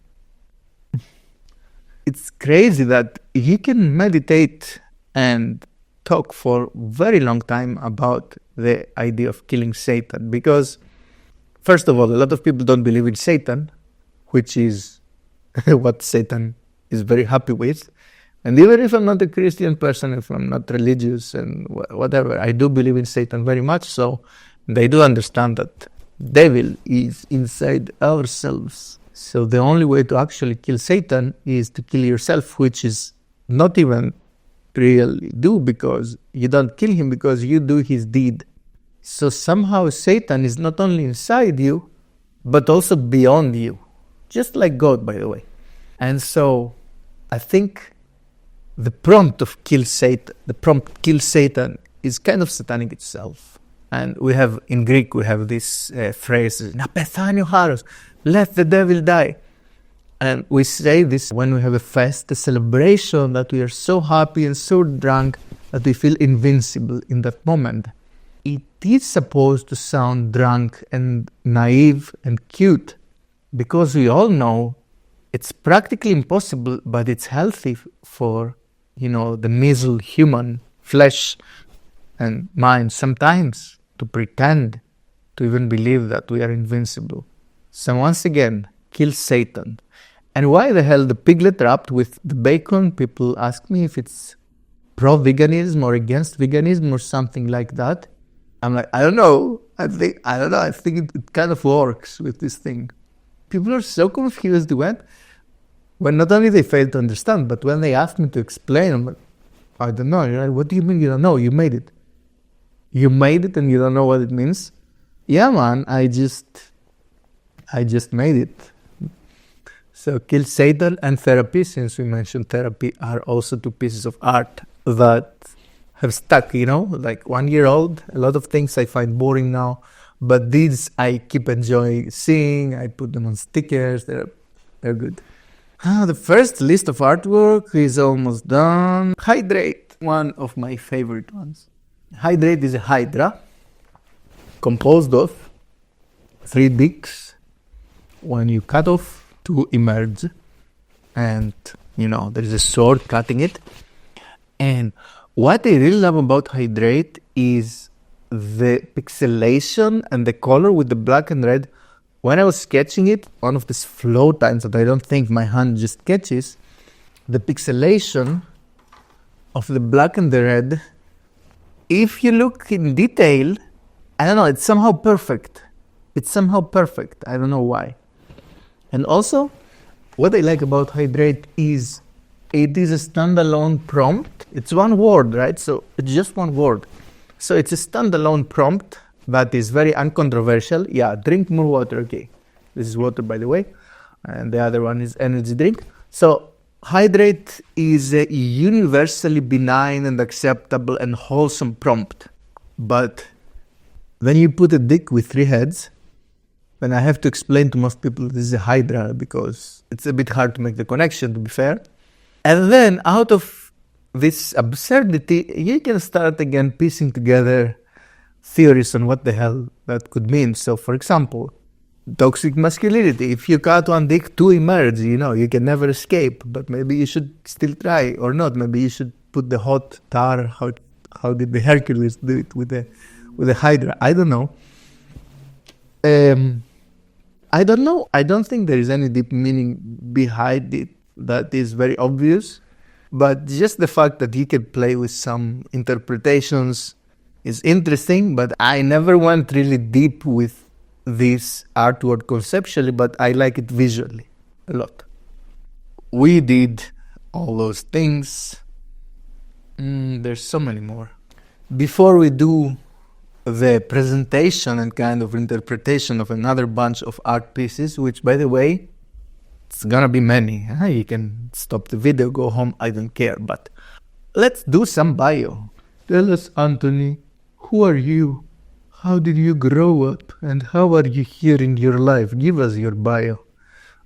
It's crazy that you can meditate and talk for a very long time about the idea of killing Satan, because, first of all, a lot of people don't believe in Satan, which is what Satan is very happy with. And even if I'm not a Christian person, if I'm not religious and whatever, I do believe in Satan very much so. They do understand that devil is inside ourselves. So the only way to actually kill Satan is to kill yourself, which is not even really do, because you don't kill him because you do his deed. So somehow Satan is not only inside you, but also beyond you. Just like God, by the way. And so I think the prompt of kill Satan is kind of satanic itself. And we have, in Greek, we have this phrase, "Na pethani o haros," let the devil die. And we say this when we have a fest, a celebration, that we are so happy and so drunk that we feel invincible in that moment. It is supposed to sound drunk and naive and cute, because we all know it's practically impossible, but it's healthy for, the miserable human flesh and mind sometimes to pretend, to even believe that we are invincible. So once again, kill Satan. And why the hell the piglet wrapped with the bacon? People ask me if it's pro-veganism or against veganism or something like that. I'm like, I don't know. I think it kind of works with this thing. People are so confused when not only they fail to understand, but when they ask me to explain, I'm like, I don't know. You're like, what do you mean you don't know? You made it. You made it and you don't know what it means? Yeah, man, I just made it. So kill Satan and therapy, since we mentioned therapy, are also two pieces of art that have stuck, like 1 year old. A lot of things I find boring now, but these I keep enjoying seeing. I put them on stickers. They're good. The first list of artwork is almost done. Hydrate, one of my favorite ones. Hydrate is a hydra composed of 3 dicks. When you cut off, 2 emerge, and there is a sword cutting it. And what I really love about Hydrate is the pixelation and the color with the black and red. When I was sketching it, one of these flow times that I don't think my hand just catches, the pixelation of the black and the red, if you look in detail, I don't know, it's somehow perfect. I don't know why. And also, what I like about Hydrate is it is a standalone prompt. It's one word, right? So it's just one word. So it's a standalone prompt that is very uncontroversial. Yeah, drink more water. Okay, this is water, by the way. And the other one is energy drink. So Hydrate is a universally benign and acceptable and wholesome prompt. But when you put a dick with 3 heads, then I have to explain to most people this is a hydra, because it's a bit hard to make the connection, to be fair. And then out of this absurdity, you can start again piecing together theories on what the hell that could mean. So, for example, toxic masculinity. If you cut one dick, 2 emerge, you can never escape. But maybe you should still try, or not. Maybe you should put the hot tar. How did the Hercules do it with the hydra? I don't know. I don't know. I don't think there is any deep meaning behind it that is very obvious. But just the fact that you can play with some interpretations is interesting. But I never went really deep with this artwork conceptually, but I like it visually a lot. We did all those things. There's so many more. Before we do the presentation and kind of interpretation of another bunch of art pieces, which, by the way, it's gonna be many. You can stop the video, go home, I don't care. But let's do some bio. Tell us, Antony, who are you? How did you grow up? And how are you here in your life? Give us your bio.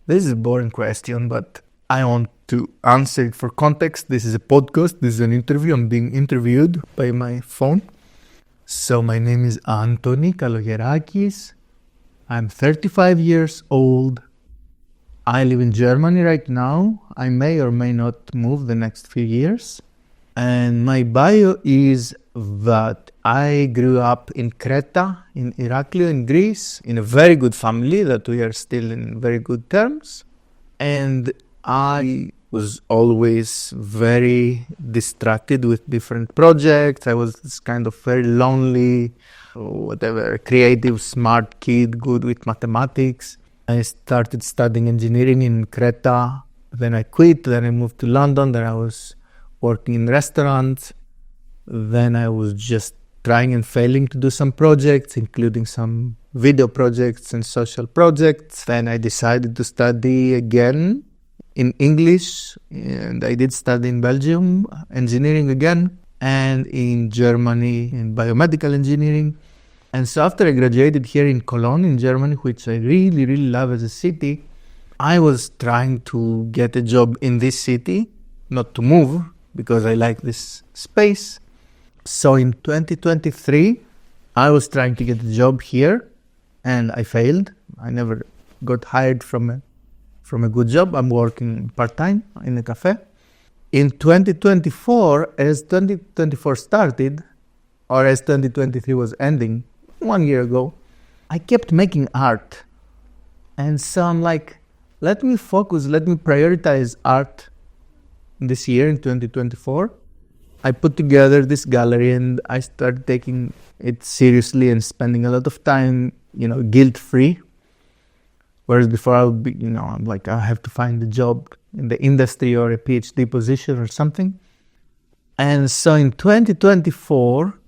This is a boring question, but I want to answer it for context. This is a podcast. This is an interview. I'm being interviewed by my phone. So my name is Antony Kalogerakis. I'm 35 years old. I live in Germany right now. I may or may not move the next few years. And my bio is that I grew up in Creta, in Iraklion, in Greece, in a very good family that we are still in very good terms. And I was always very distracted with different projects. I was this kind of very lonely, creative, smart kid, good with mathematics. I started studying engineering in Creta. Then I quit. Then I moved to London. Then I was working in restaurants. Then I was just trying and failing to do some projects, including some video projects and social projects. Then I decided to study again in English, and I did study in Belgium, engineering again, and in Germany in biomedical engineering. And so after I graduated here in Cologne in Germany, which I really, really love as a city, I was trying to get a job in this city, not to move, because I like this space. So in 2023, I was trying to get a job here, and I failed. I never got hired from a good job. I'm working part-time in a cafe. In 2024, as 2024 started, or as 2023 was ending, 1 year ago, I kept making art. And so I'm like, let me prioritize art this year in 2024. I put together this gallery and I started taking it seriously and spending a lot of time, guilt-free. Whereas before I would be, I'm like, I have to find a job in the industry or a PhD position or something. And so in 2024,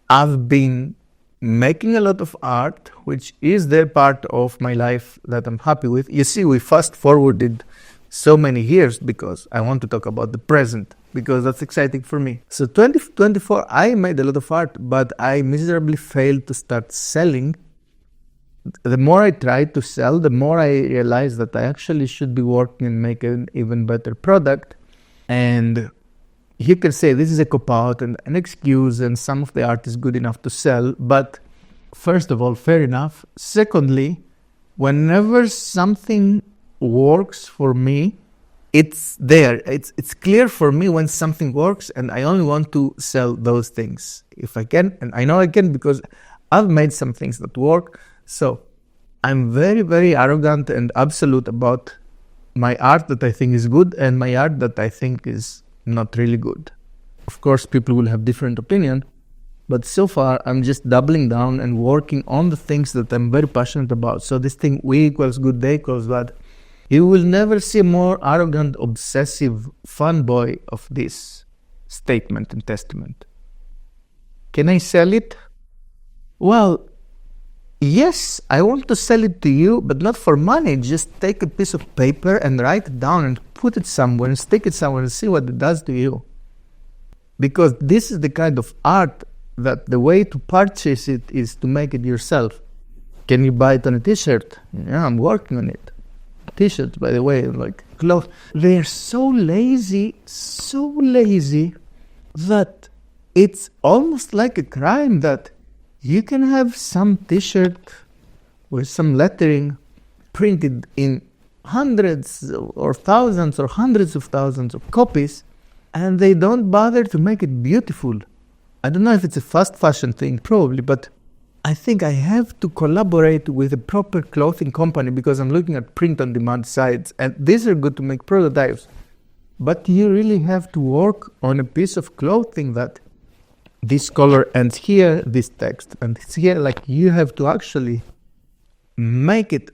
I've been making a lot of art, which is the part of my life that I'm happy with. You see, we fast forwarded so many years because I want to talk about the present, because that's exciting for me. So 2024, I made a lot of art, but I miserably failed to start selling. The more I tried to sell, the more I realized that I actually should be working and make an even better product. And you can say this is a cop-out and an excuse, and some of the art is good enough to sell. But first of all, fair enough. Secondly, whenever something works for me, it's there. It's clear for me when something works, and I only want to sell those things if I can. And I know I can because I've made some things that work. So I'm very, very arrogant and absolute about my art that I think is good and my art that I think is not really good. Of course, people will have different opinion, but so far I'm just doubling down and working on the things that I'm very passionate about. So this thing, we equals good, they equals bad. You will never see a more arrogant, obsessive fanboy of this statement and testament. Can I sell it? Well, yes, I want to sell it to you, but not for money. Just take a piece of paper and write it down and put it somewhere and stick it somewhere and see what it does to you. Because this is the kind of art that the way to purchase it is to make it yourself. Can you buy it on a t-shirt? Yeah, I'm working on it. T-shirts, by the way, like clothes. They're so lazy that it's almost like a crime that you can have some t-shirt with some lettering printed in hundreds or thousands or hundreds of thousands of copies, and they don't bother to make it beautiful. I don't know if it's a fast fashion thing, probably, but I think I have to collaborate with a proper clothing company because I'm looking at print-on-demand sites, and these are good to make prototypes. But you really have to work on a piece of clothing that this color ends here, this text ends here. Like, you have to actually make it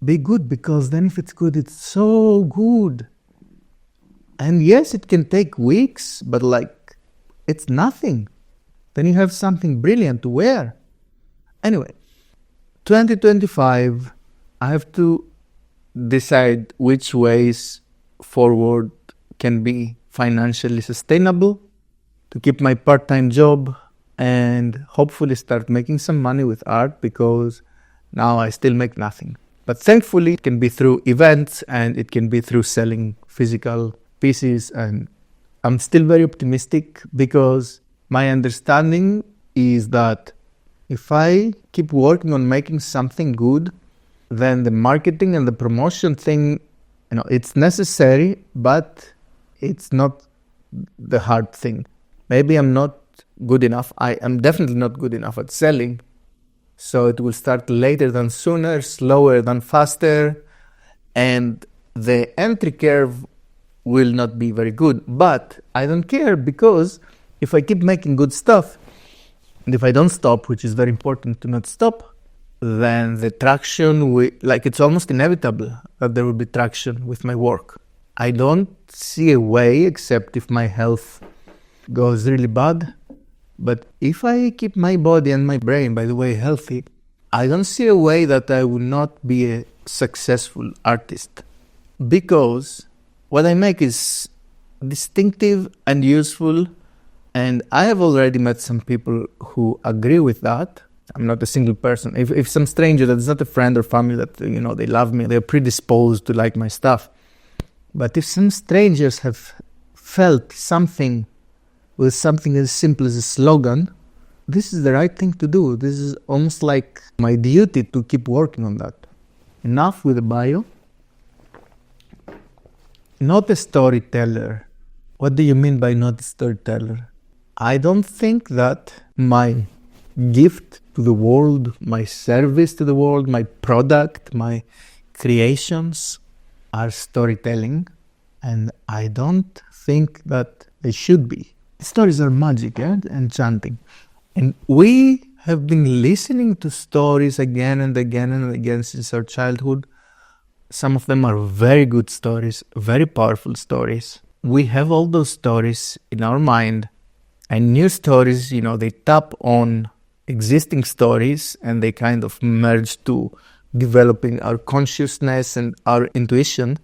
be good, because then if it's good, it's so good. And yes, it can take weeks, but like, it's nothing. Then you have something brilliant to wear. Anyway, 2025, I have to decide which ways forward can be financially sustainable, to keep my part-time job and hopefully start making some money with art, because now I still make nothing. But thankfully, it can be through events and it can be through selling physical pieces. And I'm still very optimistic, because my understanding is that if I keep working on making something good, then the marketing and the promotion thing, it's necessary, but it's not the hard thing. Maybe I'm not good enough. I am definitely not good enough at selling. So it will start later than sooner, slower than faster, and the entry curve will not be very good. But I don't care, because if I keep making good stuff, and if I don't stop, which is very important to not stop, then the traction, it's almost inevitable that there will be traction with my work. I don't see a way, except if my health goes really bad. But if I keep my body and my brain, by the way, healthy, I don't see a way that I will not be a successful artist. Because what I make is distinctive and useful, and I have already met some people who agree with that. I'm not a single person. If some stranger that is not a friend or family that, they love me, they're predisposed to like my stuff. But if some strangers have felt something with something as simple as a slogan, this is the right thing to do. This is almost like my duty to keep working on that. Enough with the bio. Not a storyteller. What do you mean by not a storyteller? I don't think that my gift to the world, my service to the world, my product, my creations are storytelling, and I don't think that they should be. Stories are magic, enchanting. And we have been listening to stories again and again and again since our childhood. Some of them are very good stories, very powerful stories. We have all those stories in our mind, and new stories, they tap on existing stories and they kind of merge to developing our consciousness and our intuition.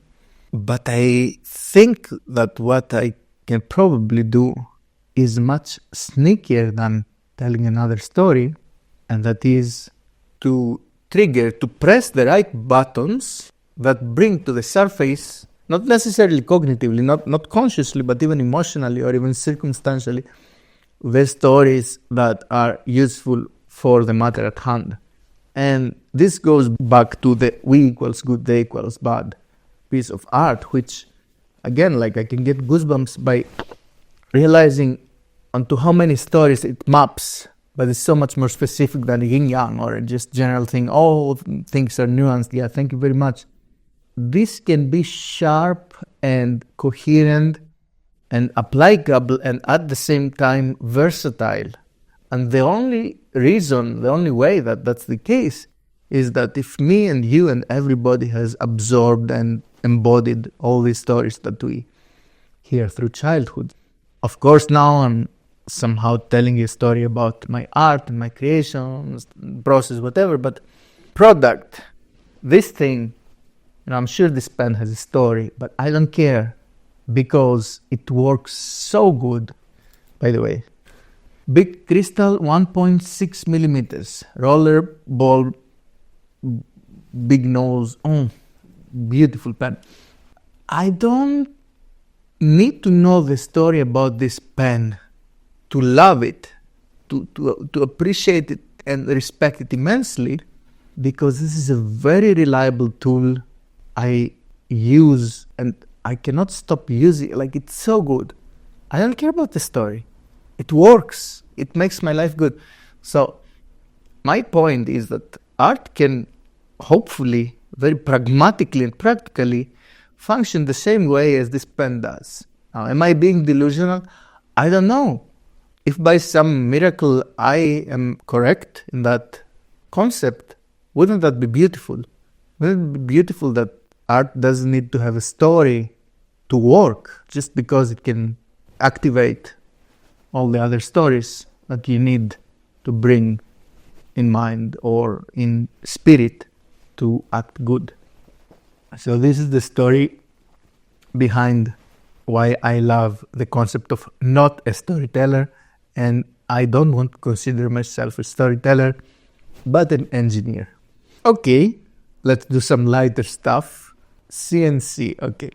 But I think that what I can probably do is much sneakier than telling another story, and that is to press the right buttons that bring to the surface, not necessarily cognitively, not consciously, but even emotionally or even circumstantially, the stories that are useful for the matter at hand. And this goes back to the we equals good, they equals bad piece of art, which, again, I can get goosebumps by realizing onto how many stories it maps, but it's so much more specific than yin-yang or just general thing. All things are nuanced. Yeah, thank you very much. This can be sharp and coherent and applicable and at the same time versatile. And the only way that that's the case is that if me and you and everybody has absorbed and embodied all these stories that we hear through childhood. Of course, now I'm somehow telling you a story about my art and my creations, process, whatever, but product, this thing, I'm sure this pen has a story, but I don't care because it works so good. By the way, big crystal, 1.6 millimeters, roller ball, big nose, beautiful pen. I don't need to know the story about this pen to love it, to appreciate it and respect it immensely, because this is a very reliable tool I use and I cannot stop using it. It's so good. I don't care about the story. It works. It makes my life good. So my point is that art can hopefully very pragmatically and practically function the same way as this pen does. Now, am I being delusional? I don't know. If by some miracle I am correct in that concept, wouldn't that be beautiful? Wouldn't it be beautiful that art doesn't need to have a story to work just because it can activate all the other stories that you need to bring in mind or in spirit to act good. So this is the story behind why I love the concept of not a storyteller, and I don't want to consider myself a storyteller, but an engineer. Okay, let's do some lighter stuff. CNC, okay.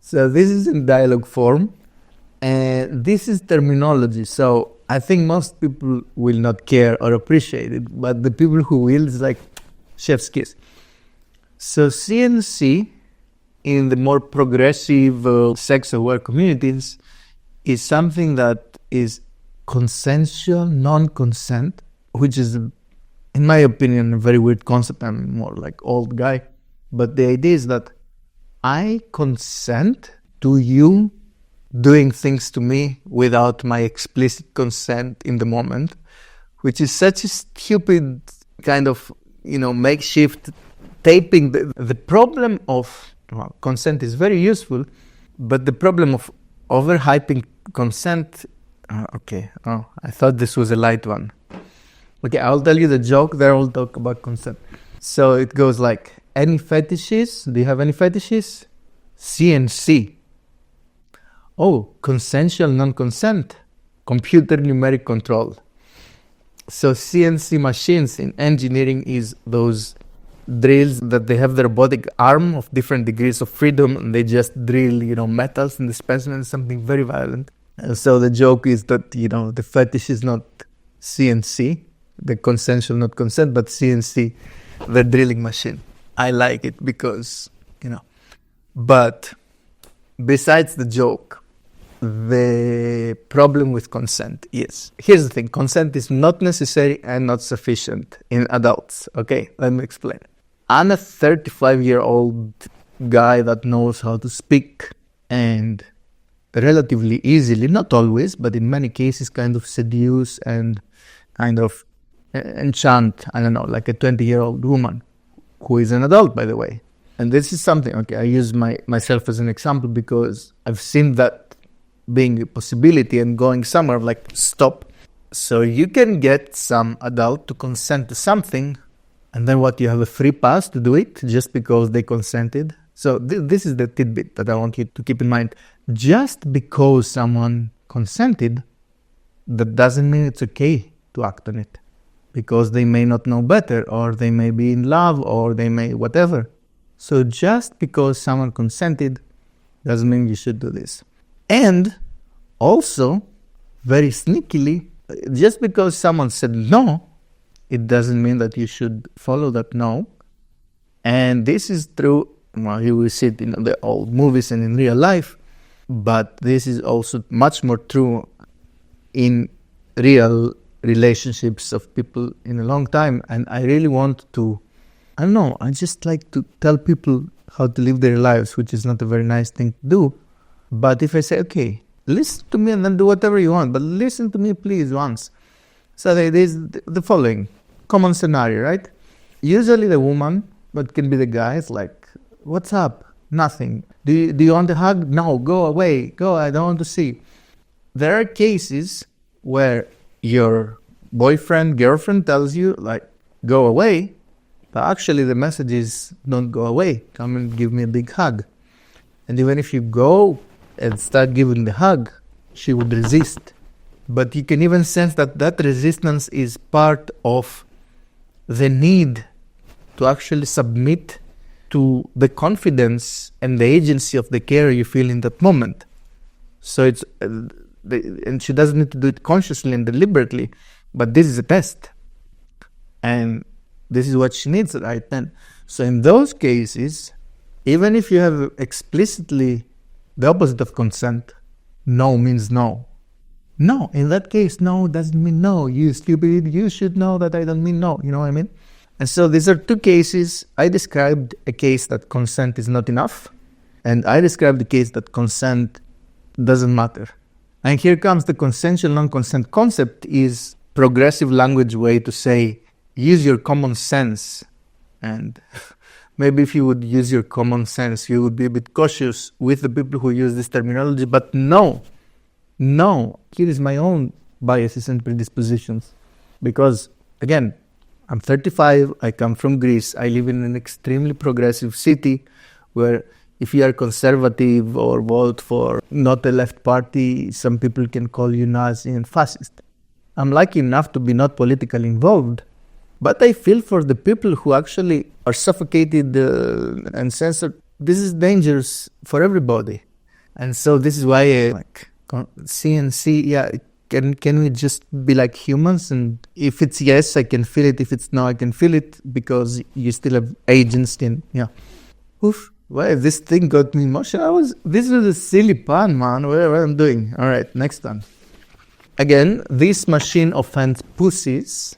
So this is in dialogue form, and this is terminology. So I think most people will not care or appreciate it, but the people who will, is like chef's kiss. So CNC, in the more progressive, sex-aware communities, is something that is consensual, non-consent, which is, in my opinion, a very weird concept. I'm more like old guy. But the idea is that I consent to you doing things to me without my explicit consent in the moment, which is such a stupid kind of, makeshift taping. The problem of well, consent is very useful, but the problem of overhyping consent, I thought this was a light one. Okay, I'll tell you the joke, then I'll talk about consent. So it goes like, any fetishes? Do you have any fetishes? CNC. Oh, consensual non-consent. Computer numeric control. So CNC machines in engineering is those drills that they have the robotic arm of different degrees of freedom, and they just drill, metals in the specimen, something very violent. And so the joke is that, the fetish is not CNC, the consensual not consent, but CNC, the drilling machine. I like it because, But besides the joke, the problem with consent is, here's the thing, consent is not necessary and not sufficient in adults. Okay, let me explain. I'm a 35-year-old guy that knows how to speak and relatively easily, not always, but in many cases kind of seduce and kind of enchant, like a 20-year-old woman who is an adult, by the way. And this is something, I use myself as an example because I've seen that being a possibility and going somewhere like, stop. So you can get some adult to consent to something, and then you have a free pass to do it just because they consented. So this is the tidbit that I want you to keep in mind. Just because someone consented, that doesn't mean it's okay to act on it. Because they may not know better, or they may be in love, or they may whatever. So just because someone consented doesn't mean you should do this. And also, very sneakily, just because someone said no, it doesn't mean that you should follow that no. And this is true, you will see it in the old movies and in real life, but this is also much more true in real relationships of people in a long time. And I really want to, I just like to tell people how to live their lives, which is not a very nice thing to do. But if I say, okay, listen to me and then do whatever you want, but listen to me please once. So there is the following common scenario, right? Usually the woman, but can be the guy, is like, what's up? Nothing. Do you want a hug? No, go away. Go, I don't want to see. There are cases where your boyfriend, girlfriend tells you, like, go away, but actually the message is, don't go away. Come and give me a big hug. And even if you go and start giving the hug, she would resist. But you can even sense that resistance is part of the need to actually submit to the confidence and the agency of the care you feel in that moment. So it's, and she doesn't need to do it consciously and deliberately, but this is a test. And this is what she needs right then. So in those cases, even if you have explicitly the opposite of consent, no means no. No, in that case, no doesn't mean no. You stupid, you should know that I don't mean no. You know what I mean? And so these are two cases. I described a case that consent is not enough, and I described the case that consent doesn't matter. And here comes the consensual non-consent concept is progressive language way to say, use your common sense. And maybe if you would use your common sense, you would be a bit cautious with the people who use this terminology. But no, here is my own biases and predispositions. Because, again, I'm 35, I come from Greece, I live in an extremely progressive city where if you are conservative or vote for not a left party, some people can call you Nazi and fascist. I'm lucky enough to be not politically involved, but I feel for the people who actually are suffocated and censored. This is dangerous for everybody. And so this is why CNC, can we just be like humans? And if it's yes, I can feel it. If it's no, I can feel it, because you still have agency. And oof. Well, this thing got me emotional. This was a silly pun, man. What I'm doing? All right, next one. Again, this machine offends pussies.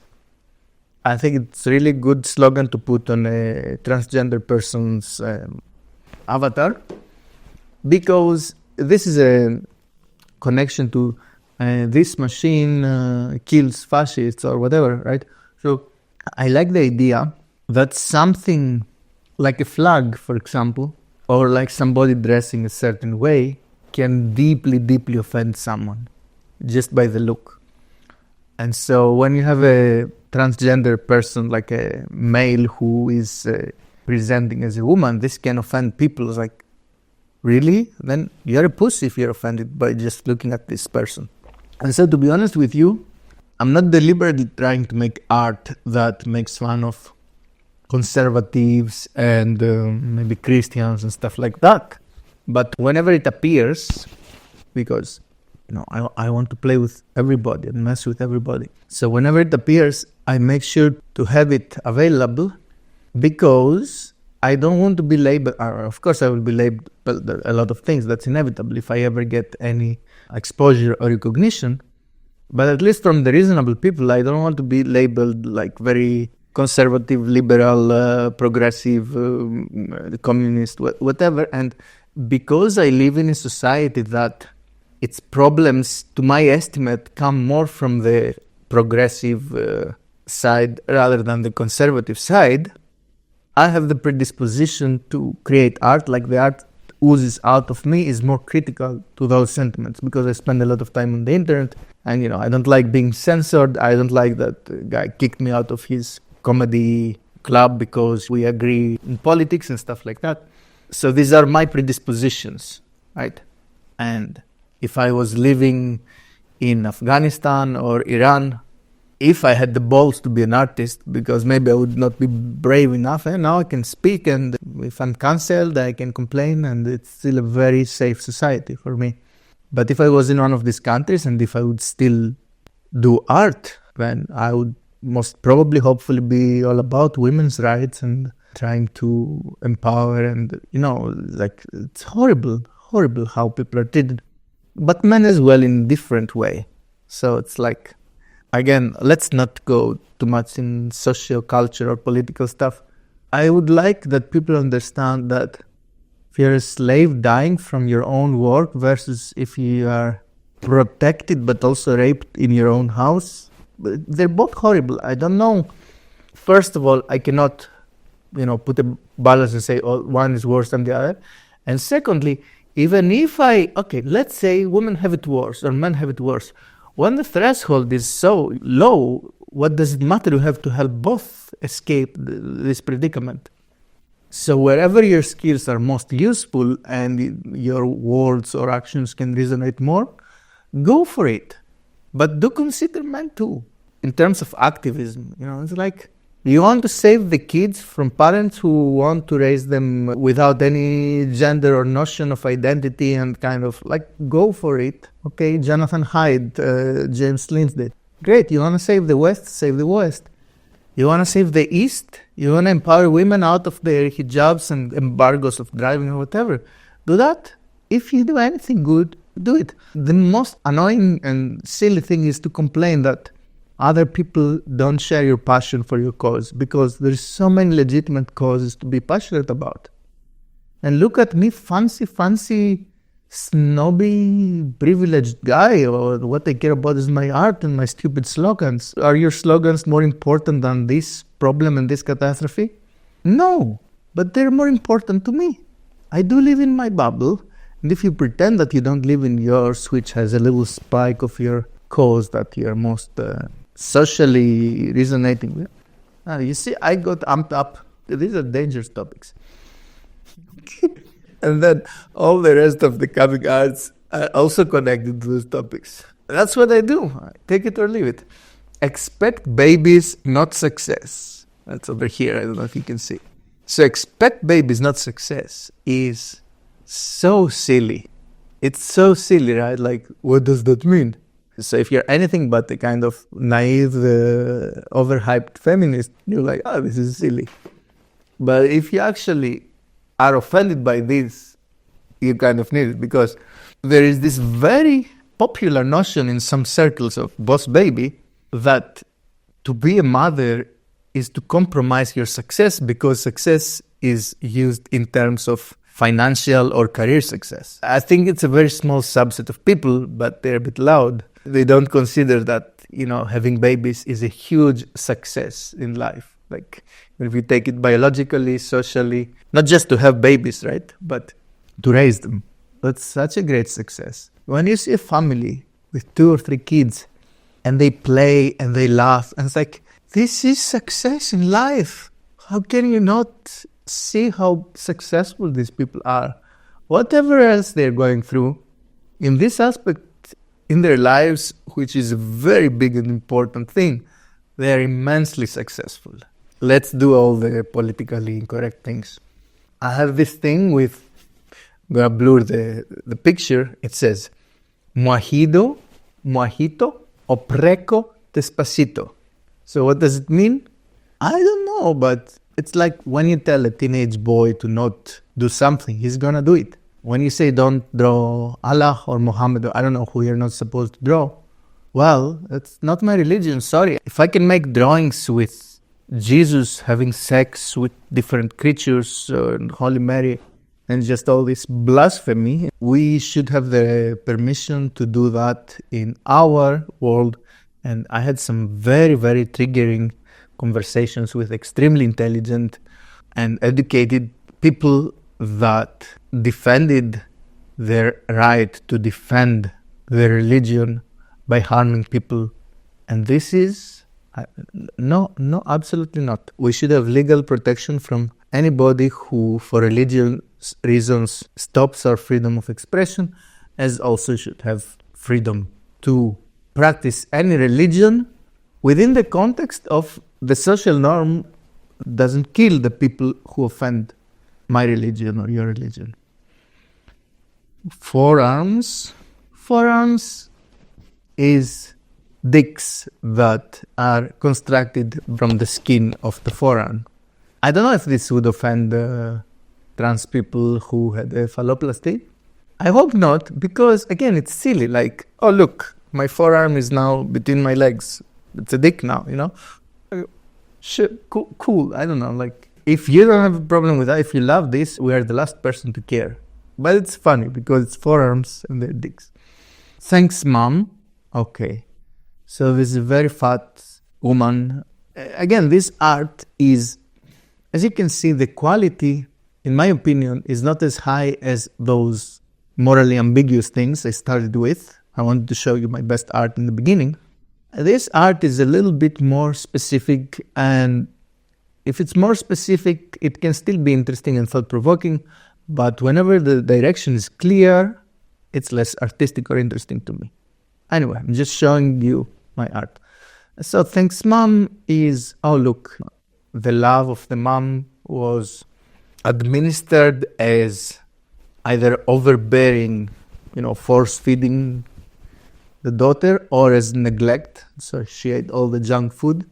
I think it's really good slogan to put on a transgender person's avatar, because this is a connection to this machine kills fascists or whatever, right? So I like the idea that something like a flag, for example, or like somebody dressing a certain way can deeply, deeply offend someone just by the look. And so when you have a transgender person, like a male who is presenting as a woman, this can offend people. It's like, really? Then you're a pussy if you're offended by just looking at this person. And so to be honest with you, I'm not deliberately trying to make art that makes fun of conservatives and maybe Christians and stuff like that. But whenever it appears, because I want to play with everybody and mess with everybody. So whenever it appears, I make sure to have it available because I don't want to be labeled. Of course, I will be labeled a lot of things. That's inevitable if I ever get any exposure or recognition. But at least from the reasonable people, I don't want to be labeled like very conservative, liberal, progressive, communist, whatever. And because I live in a society that its problems, to my estimate, come more from the progressive side rather than the conservative side, I have the predisposition to create art. Like the art oozes out of me is more critical to those sentiments because I spend a lot of time on the internet and, I don't like being censored. I don't like that the guy kicked me out of his comedy club because we agree in politics and stuff like that. So these are my predispositions, right? And if I was living in Afghanistan or Iran, if I had the balls to be an artist, because maybe I would not be brave enough, and now I can speak, and if I'm cancelled, I can complain, and it's still a very safe society for me. But if I was in one of these countries, and if I would still do art, then I would most probably, hopefully, be all about women's rights and trying to empower, and, like, it's horrible how people are treated. But men as well in a different way. So it's like, again, let's not go too much in socio-culture or political stuff. I would like that people understand that if you're a slave dying from your own work versus if you are protected but also raped in your own house, they're both horrible. I don't know. First of all, I cannot, put a balance and say, oh, one is worse than the other. And secondly, even if let's say women have it worse or men have it worse. When the threshold is so low, what does it matter? You have to help both escape this predicament. So wherever your skills are most useful and your words or actions can resonate more, go for it. But do consider men too. In terms of activism, it's like, you want to save the kids from parents who want to raise them without any gender or notion of identity and kind of like, go for it. Okay, Jonathan Hyde, James Lindsay. Great, you want to save the West? Save the West. You want to save the East? You want to empower women out of their hijabs and embargoes of driving or whatever? Do that. If you do anything good, do it. The most annoying and silly thing is to complain that other people don't share your passion for your cause, because there's so many legitimate causes to be passionate about. And look at me, fancy, snobby, privileged guy, or what I care about is my art and my stupid slogans. Are your slogans more important than this problem and this catastrophe? No, but they're more important to me. I do live in my bubble, and if you pretend that you don't live in yours, which has a little spike of your cause that you're most socially resonating with. You see, I got amped up. These are dangerous topics. And then all the rest of the coming arts are also connected to those topics. That's what I do. Take it or leave it. Expect babies, not success. That's over here. I don't know if you can see. So expect babies, not success is so silly. It's so silly, right? Like, what does that mean? So if you're anything but a kind of naive, overhyped feminist, you're like, oh, this is silly. But if you actually are offended by this, you kind of need it, because there is this very popular notion in some circles of boss baby that to be a mother is to compromise your success, because success is used in terms of financial or career success. I think it's a very small subset of people, but they're a bit loud. They don't consider that, having babies is a huge success in life. Like, If you take it biologically, socially, not just to have babies, right? But to raise them. That's such a great success. When you see a family with 2 or 3 kids and they play and they laugh, and it's like, this is success in life. How can you not see how successful these people are? Whatever else they're going through, in this aspect in their lives, which is a very big and important thing, they are immensely successful. Let's do all the politically incorrect things. I have this thing with, I'm going to blur the picture. It says, mojito, o preco despacito. So what does it mean? I don't know, but it's like when you tell a teenage boy to not do something, he's going to do it. When you say don't draw Allah or Muhammad, or I don't know who you're not supposed to draw, well, that's not my religion, sorry. If I can make drawings with Jesus having sex with different creatures, Holy Mary, and just all this blasphemy, we should have the permission to do that in our world. And I had some very, very triggering conversations with extremely intelligent and educated people that defended their right to defend their religion by harming people. And this is, no, absolutely not. We should have legal protection from anybody who, for religious reasons, stops our freedom of expression, as also should have freedom to practice any religion within the context of the social norm doesn't kill the people who offend my religion or your religion. Forearms is dicks that are constructed from the skin of the forearm. I don't know if this would offend trans people who had a phalloplasty. I hope not, because again, it's silly. Like, oh look, my forearm is now between my legs. It's a dick now, you know? Cool. I don't know, like, if you don't have a problem with that, if you love this, we are the last person to care. But it's funny because it's forearms and they're dicks. Thanks, Mom. Okay. So this is a very fat woman. Again, this art is, as you can see, the quality, in my opinion, is not as high as those morally ambiguous things I started with. I wanted to show you my best art in the beginning. This art is a little bit more specific, and if it's more specific, it can still be interesting and thought-provoking, but whenever the direction is clear, it's less artistic or interesting to me. Anyway, I'm just showing you my art. So Thanks Mom is, oh look, the love of the mom was administered as either overbearing, force-feeding the daughter, or as neglect. So she ate all the junk food.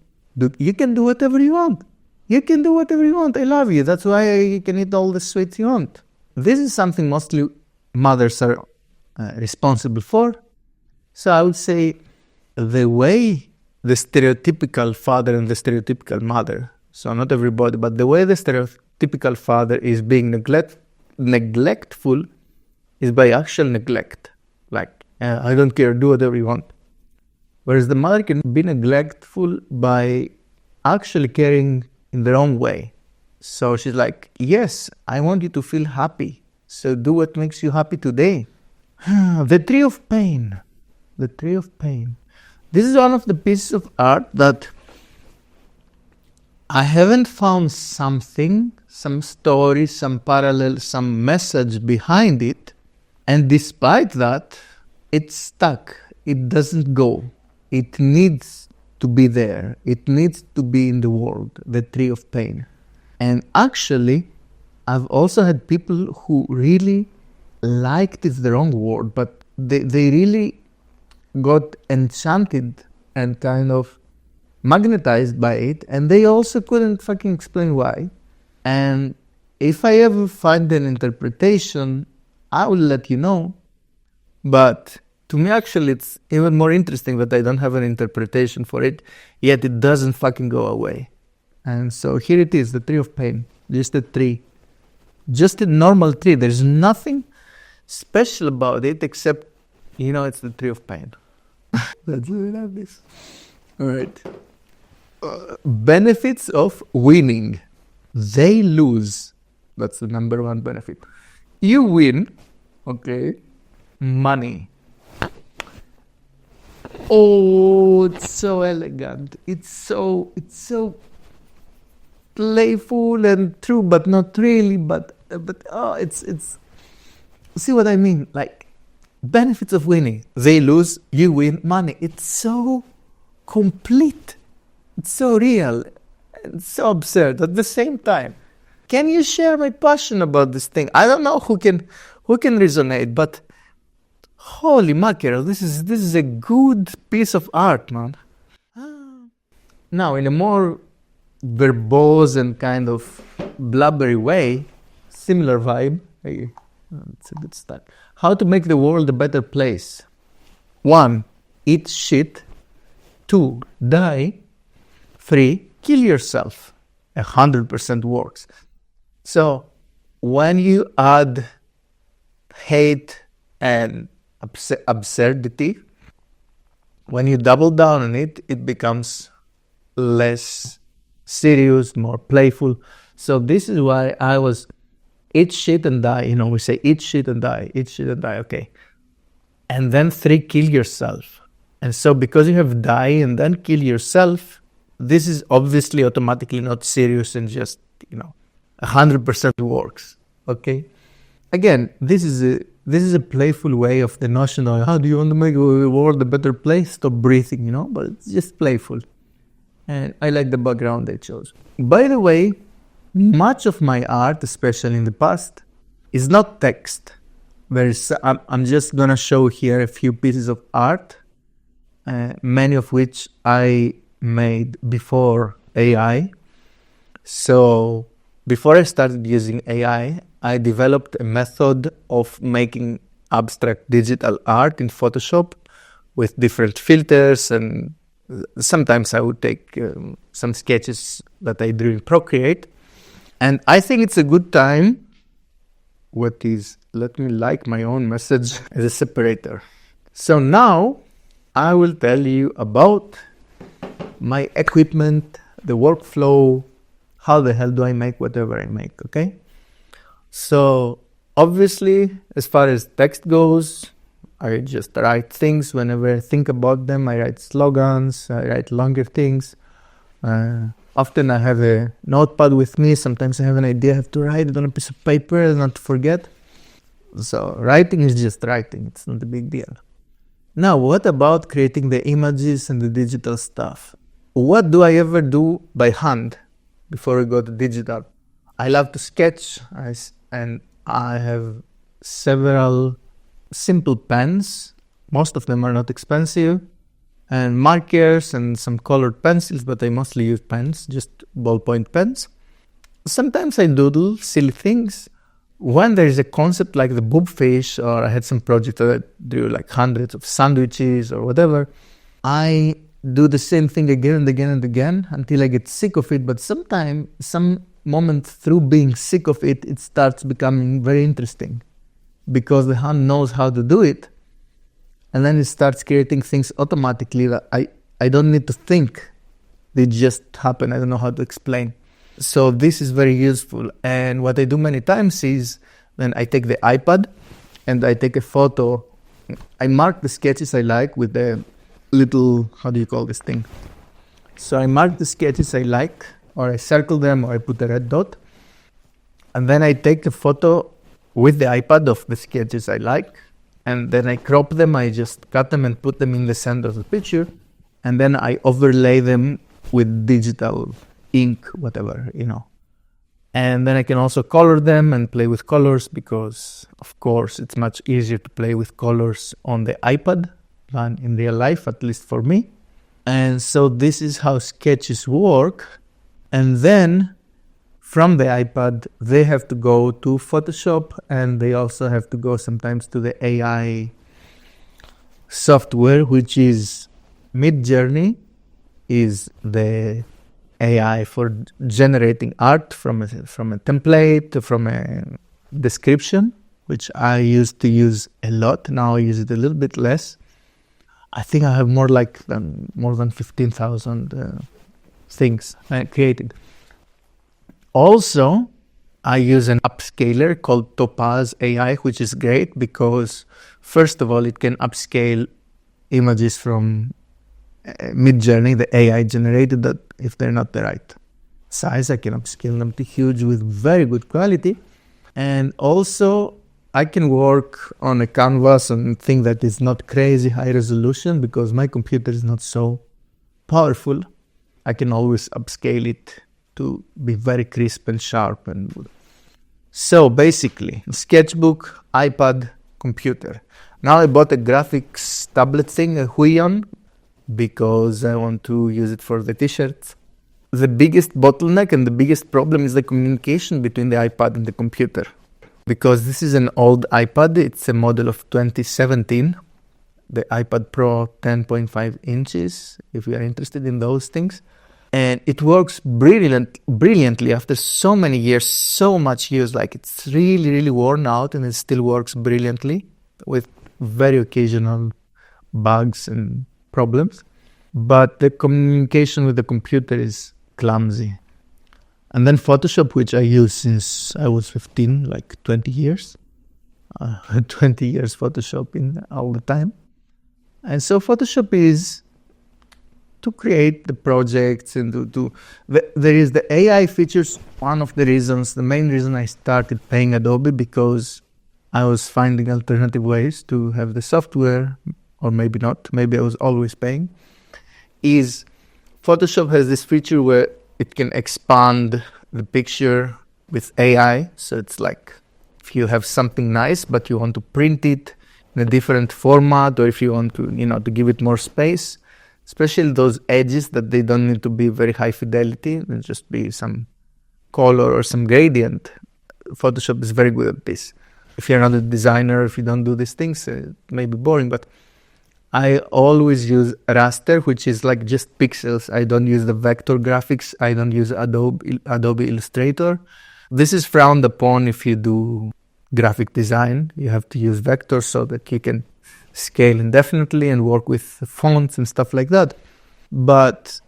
You can do whatever you want. You can do whatever you want. I love you. That's why you can eat all the sweets you want. This is something mostly mothers are responsible for. So I would say the way the stereotypical father and the stereotypical mother, so not everybody, but the way the stereotypical father is being neglectful is by actual neglect. Like, I don't care, do whatever you want. Whereas the mother can be neglectful by actually caring in the wrong way. So she's like, yes, I want you to feel happy. So do what makes you happy today. The tree of pain. The tree of pain. This is one of the pieces of art that I haven't found something, some story, some parallel, some message behind it. And despite that, it's stuck. It doesn't go. It needs to be there. It needs to be in the world, the tree of pain. And actually, I've also had people who really liked, it's the wrong word, but they really got enchanted and kind of magnetized by it, and they also couldn't fucking explain why. And if I ever find an interpretation, I will let you know. But to me, actually, it's even more interesting that I don't have an interpretation for it, yet it doesn't fucking go away. And so here it is, the tree of pain. Just a tree. Just a normal tree. There's nothing special about it except, it's the tree of pain. That's why I love this. All right. benefits of winning. They lose. That's the number one benefit. You win, okay, money. Oh, it's so elegant. It's so playful and true, but not really. But it's. See what I mean? Like, benefits of winning. They lose, you win, money. It's so complete. It's so real. It's so absurd at the same time. Can you share my passion about this thing? I don't know who can resonate, but holy mackerel, this is a good piece of art, man. Now, in a more verbose and kind of blubbery way, similar vibe. It's a good start. How to make the world a better place. 1. Eat shit. 2. Die. 3. Kill yourself. 100% works. So, when you add hate and absurdity, when you double down on it, it becomes less serious, more playful. So this is why I was eat shit and die. We say eat shit and die, okay. And then 3, kill yourself. And so because you have die and then kill yourself, this is obviously automatically not serious and just, 100% works, okay? Again, this is a playful way of the notion of how do you want to make the world a better place? Stop breathing, but it's just playful. And I like the background they chose. By the way, much of my art, especially in the past, is not text. I'm just going to show here a few pieces of art, many of which I made before AI. So before I started using AI, I developed a method of making abstract digital art in Photoshop with different filters, and sometimes I would take some sketches that I drew in Procreate. And I think it's a good time. Let me like my own message as a separator. So now I will tell you about my equipment, the workflow, how the hell do I make whatever I make, okay? So obviously, as far as text goes, I just write things whenever I think about them. I write slogans, I write longer things. Often I have a notepad with me. Sometimes I have an idea, I have to write it on a piece of paper and not to forget. So writing is just writing. It's not a big deal. Now, what about creating the images and the digital stuff? What do I ever do by hand before we go to digital? I love to sketch, and I have several simple pens. Most of them are not expensive. And markers and some colored pencils, but I mostly use pens, just ballpoint pens. Sometimes I doodle silly things. When there is a concept like the boob fish, or I had some project that I drew like hundreds of sandwiches or whatever, I do the same thing again and again and again until I get sick of it. But sometimes, some moment through being sick of it, it starts becoming very interesting because the hand knows how to do it. And then it starts creating things automatically that I don't need to think. They just happen. I don't know how to explain. So this is very useful. And what I do many times is then I take the iPad and I take a photo. I mark the sketches I like with the little, how do you call this thing? So I mark the sketches I like, or I circle them, or I put a red dot. And then I take a photo with the iPad of the sketches I like. And then I crop them, I just cut them and put them in the center of the picture. And then I overlay them with digital ink, whatever, And then I can also color them and play with colors because, of course, it's much easier to play with colors on the iPad than in real life, at least for me. And so this is how sketches work. And then from the iPad, they have to go to Photoshop, and they also have to go sometimes to the AI software, which is Midjourney, is the AI for generating art from a template, from a description, which I used to use a lot. Now I use it a little bit less. I think I have more than 15,000 things I created. Also, I use an upscaler called Topaz AI, which is great because, first of all, it can upscale images from Mid-Journey, the AI generated, that if they're not the right size, I can upscale them to huge with very good quality. And also, I can work on a canvas and thing that is not crazy high resolution because my computer is not so powerful. I can always upscale it to be very crisp and sharp. And so basically, sketchbook, iPad, computer. Now I bought a graphics tablet thing, a Huion, because I want to use it for the t-shirts. The biggest bottleneck and the biggest problem is the communication between the iPad and the computer. Because this is an old iPad, it's a model of 2017, the iPad Pro 10.5 inches, if you are interested in those things. And it works brilliantly after so many years, so much use. Like, it's really, really worn out, and it still works brilliantly with very occasional bugs and problems. But the communication with the computer is clumsy. And then Photoshop, which I use since I was 15, like 20 years. 20 years Photoshopping all the time. And so Photoshop is to create the projects and there is the AI features. One of the reasons, the main reason I started paying Adobe, because I was finding alternative ways to have the software, or maybe not, maybe I was always paying, is Photoshop has this feature where it can expand the picture with AI. So it's like if you have something nice, but you want to print it in a different format, or if you want to, to give it more space, especially those edges that they don't need to be very high fidelity, and just be some color or some gradient. Photoshop is very good at this. If you're not a designer, if you don't do these things, it may be boring, but I always use raster, which is like just pixels. I don't use the vector graphics. I don't use Adobe Illustrator. This is frowned upon if you do graphic design. You have to use vectors so that you can scale indefinitely and work with fonts and stuff like that. But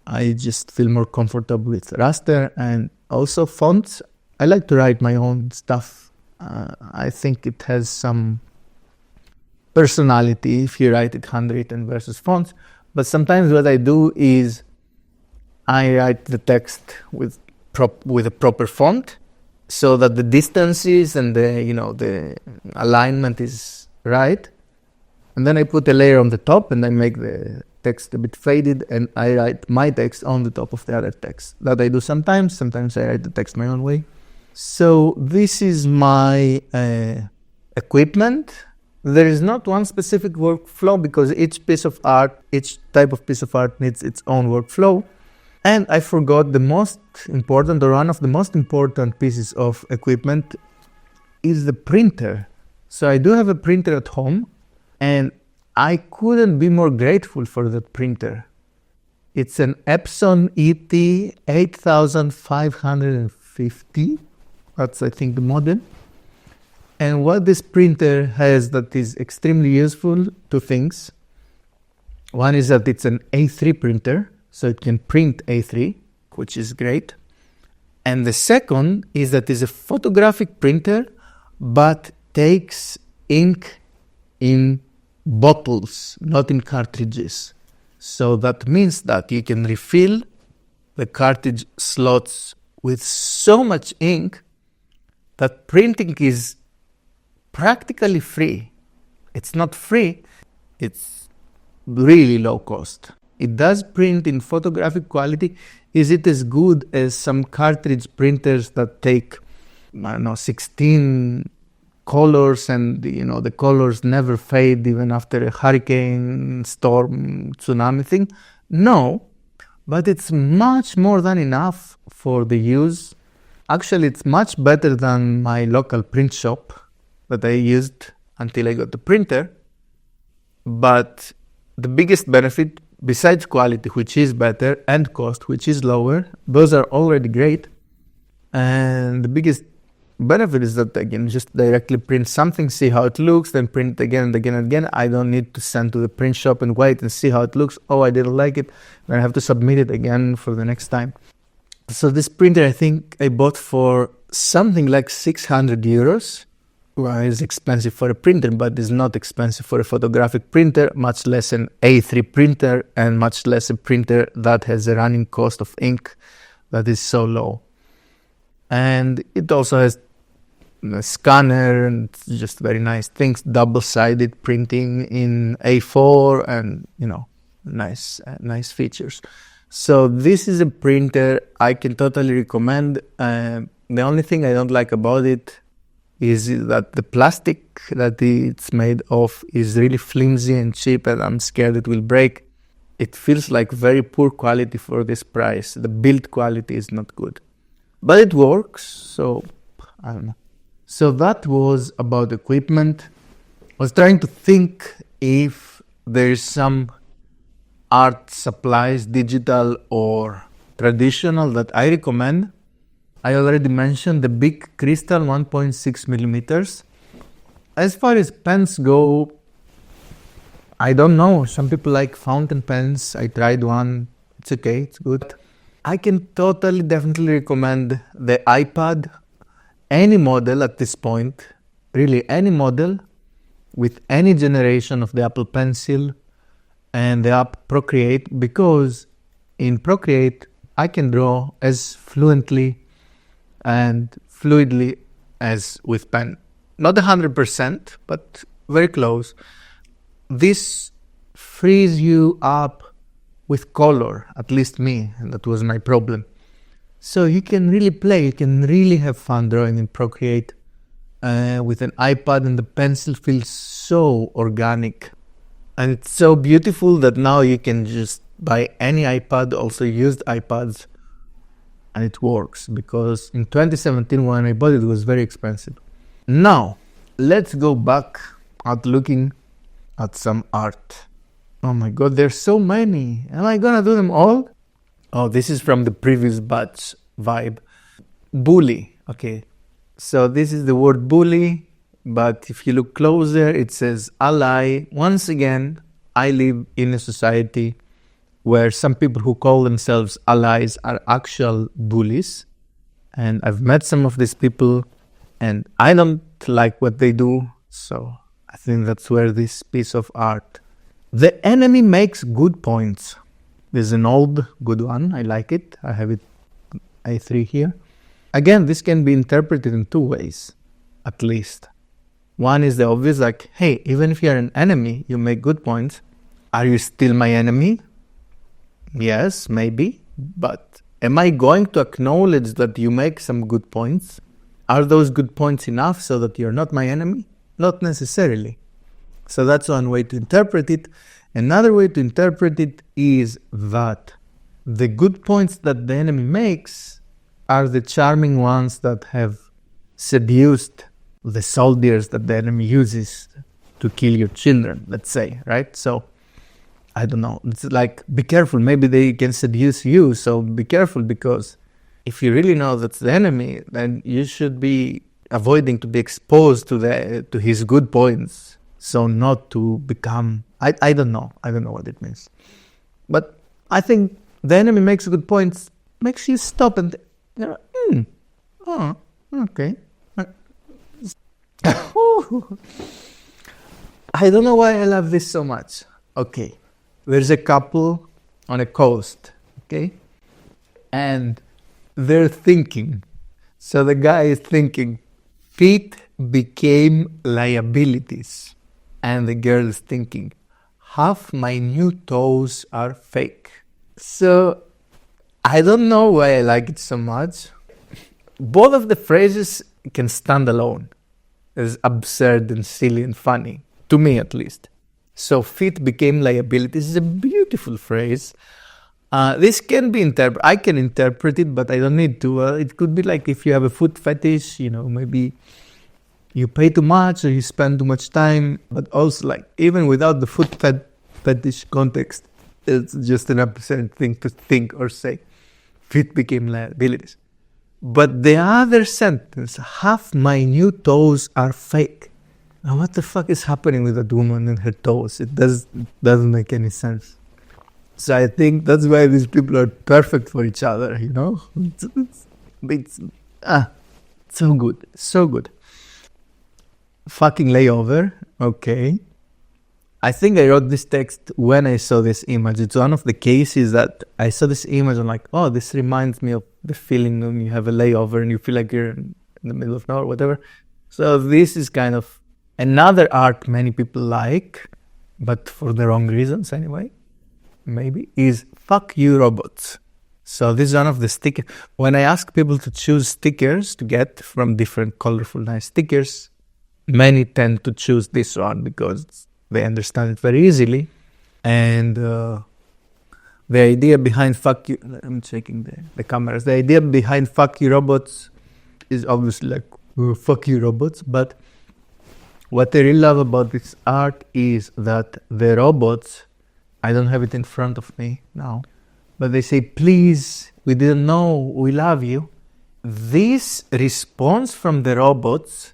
I just feel more comfortable with raster, and also fonts. I like to write my own stuff. I think it has some personality if you write it handwritten versus fonts. But sometimes what I do is I write the text with a proper font so that the distances and the alignment is right. And then I put a layer on the top and I make the text a bit faded, and I write my text on the top of the other text. That I do sometimes. Sometimes I write the text my own way. So this is my equipment. There is not one specific workflow because each type of piece of art needs its own workflow. And I forgot the most important, or one of the most important pieces of equipment is the printer. So I do have a printer at home, and I couldn't be more grateful for the printer. It's an Epson ET 8550. That's, I think, the model. And what this printer has that is extremely useful, two things. One is that it's an A3 printer, so it can print A3, which is great. And the second is that it's a photographic printer, but takes ink in bottles, not in cartridges. So that means that you can refill the cartridge slots with so much ink that printing is practically free. It's not free, it's really low cost. It does print in photographic quality. Is it as good as some cartridge printers that take, 16 colors and the colors never fade even after a hurricane, storm, tsunami thing? No, but it's much more than enough for the use. Actually, it's much better than my local print shop that I used until I got the printer. But the biggest benefit, besides quality, which is better, and cost, which is lower, those are already great. And the biggest benefit is that I can just directly print something, see how it looks, then print it again and again and again. I don't need to send to the print shop and wait and see how it looks. Oh, I didn't like it. Then I have to submit it again for the next time. So this printer, I think I bought for something like 600 euros. Well, it's expensive for a printer, but it's not expensive for a photographic printer, much less an A3 printer, and much less a printer that has a running cost of ink that is so low. And it also has a scanner and just very nice things, double-sided printing in A4 and, nice features. So this is a printer I can totally recommend. The only thing I don't like about it is that the plastic that it's made of is really flimsy and cheap, and I'm scared it will break. It feels like very poor quality for this price. The build quality is not good. But it works, so I don't know. So that was about equipment. I was trying to think if there's some art supplies, digital or traditional, that I recommend. I already mentioned the big crystal 1.6 millimeters. As far as pens go, I don't know. Some people like fountain pens. I tried one. It's okay. It's good. I can definitely recommend the iPad. Any model at this point, really any model with any generation of the Apple Pencil and the app Procreate, because in Procreate I can draw as fluently and fluidly as with pen. Not 100%, but very close. This frees you up with color, at least me, and that was my problem. So you can really play, you can really have fun drawing in Procreate with an iPad, and the pencil feels so organic. And it's so beautiful that now you can just buy any iPad, also used iPads, and it works, because in 2017 when I bought it, it was very expensive. Now, let's go back at looking at some art. Oh my god, there's so many. Am I gonna do them all? Oh, this is from the previous batch vibe. Bully. Okay, so this is the word bully, but if you look closer, it says ally. Once again, I live in a society where some people who call themselves allies are actual bullies. And I've met some of these people, and I don't like what they do. So I think that's where this piece of art. The enemy makes good points. There's an old good one. I like it. I have it A3 here. Again, this can be interpreted in two ways, at least. One is the obvious, like, hey, even if you're an enemy, you make good points. Are you still my enemy? Yes, maybe. But am I going to acknowledge that you make some good points? Are those good points enough so that you're not my enemy? Not necessarily. So that's one way to interpret it. Another way to interpret it is that the good points that the enemy makes are the charming ones that have seduced the soldiers that the enemy uses to kill your children, let's say, right? So, I don't know. It's like, be careful. Maybe they can seduce you, so be careful, because if you really know that's the enemy, then you should be avoiding to be exposed to his good points, so not to become. I don't know. I don't know what it means, but I think the enemy makes good points. Makes you stop and oh, okay. I don't know why I love this so much. Okay, there's a couple on a coast. Okay, and they're thinking. So the guy is thinking, feet became liabilities. And the girl is thinking, half my new toes are fake. So I don't know why I like it so much. Both of the phrases can stand alone. It's absurd and silly and funny, to me at least. So feet became liabilities is a beautiful phrase. This can be interpreted. I can interpret it, but I don't need to. It could be like if you have a foot fetish, maybe you pay too much or you spend too much time. But also, like, even without the foot fetish context, it's just an absurd thing to think or say. Feet became liabilities. But the other sentence, half my new toes are fake. Now what the fuck is happening with that woman and her toes? It doesn't make any sense. So I think that's why these people are perfect for each other, you know? It's so good, so good. Fucking layover, okay. I think I wrote this text when I saw this image. It's one of the cases that I saw this image and like, oh, this reminds me of the feeling when you have a layover and you feel like you're in the middle of nowhere, whatever. So this is kind of another art many people like, but for the wrong reasons anyway, maybe, is fuck you robots. So this is one of the stickers. When I ask people to choose stickers to get from different colorful, nice stickers, many tend to choose this one because they understand it very easily. And the idea behind fuck you... I'm checking the cameras. The idea behind fuck you robots is obviously like, fuck you robots. But what I really love about this art is that the robots... I don't have it in front of me now. But they say, please, we didn't know, we love you. This response from the robots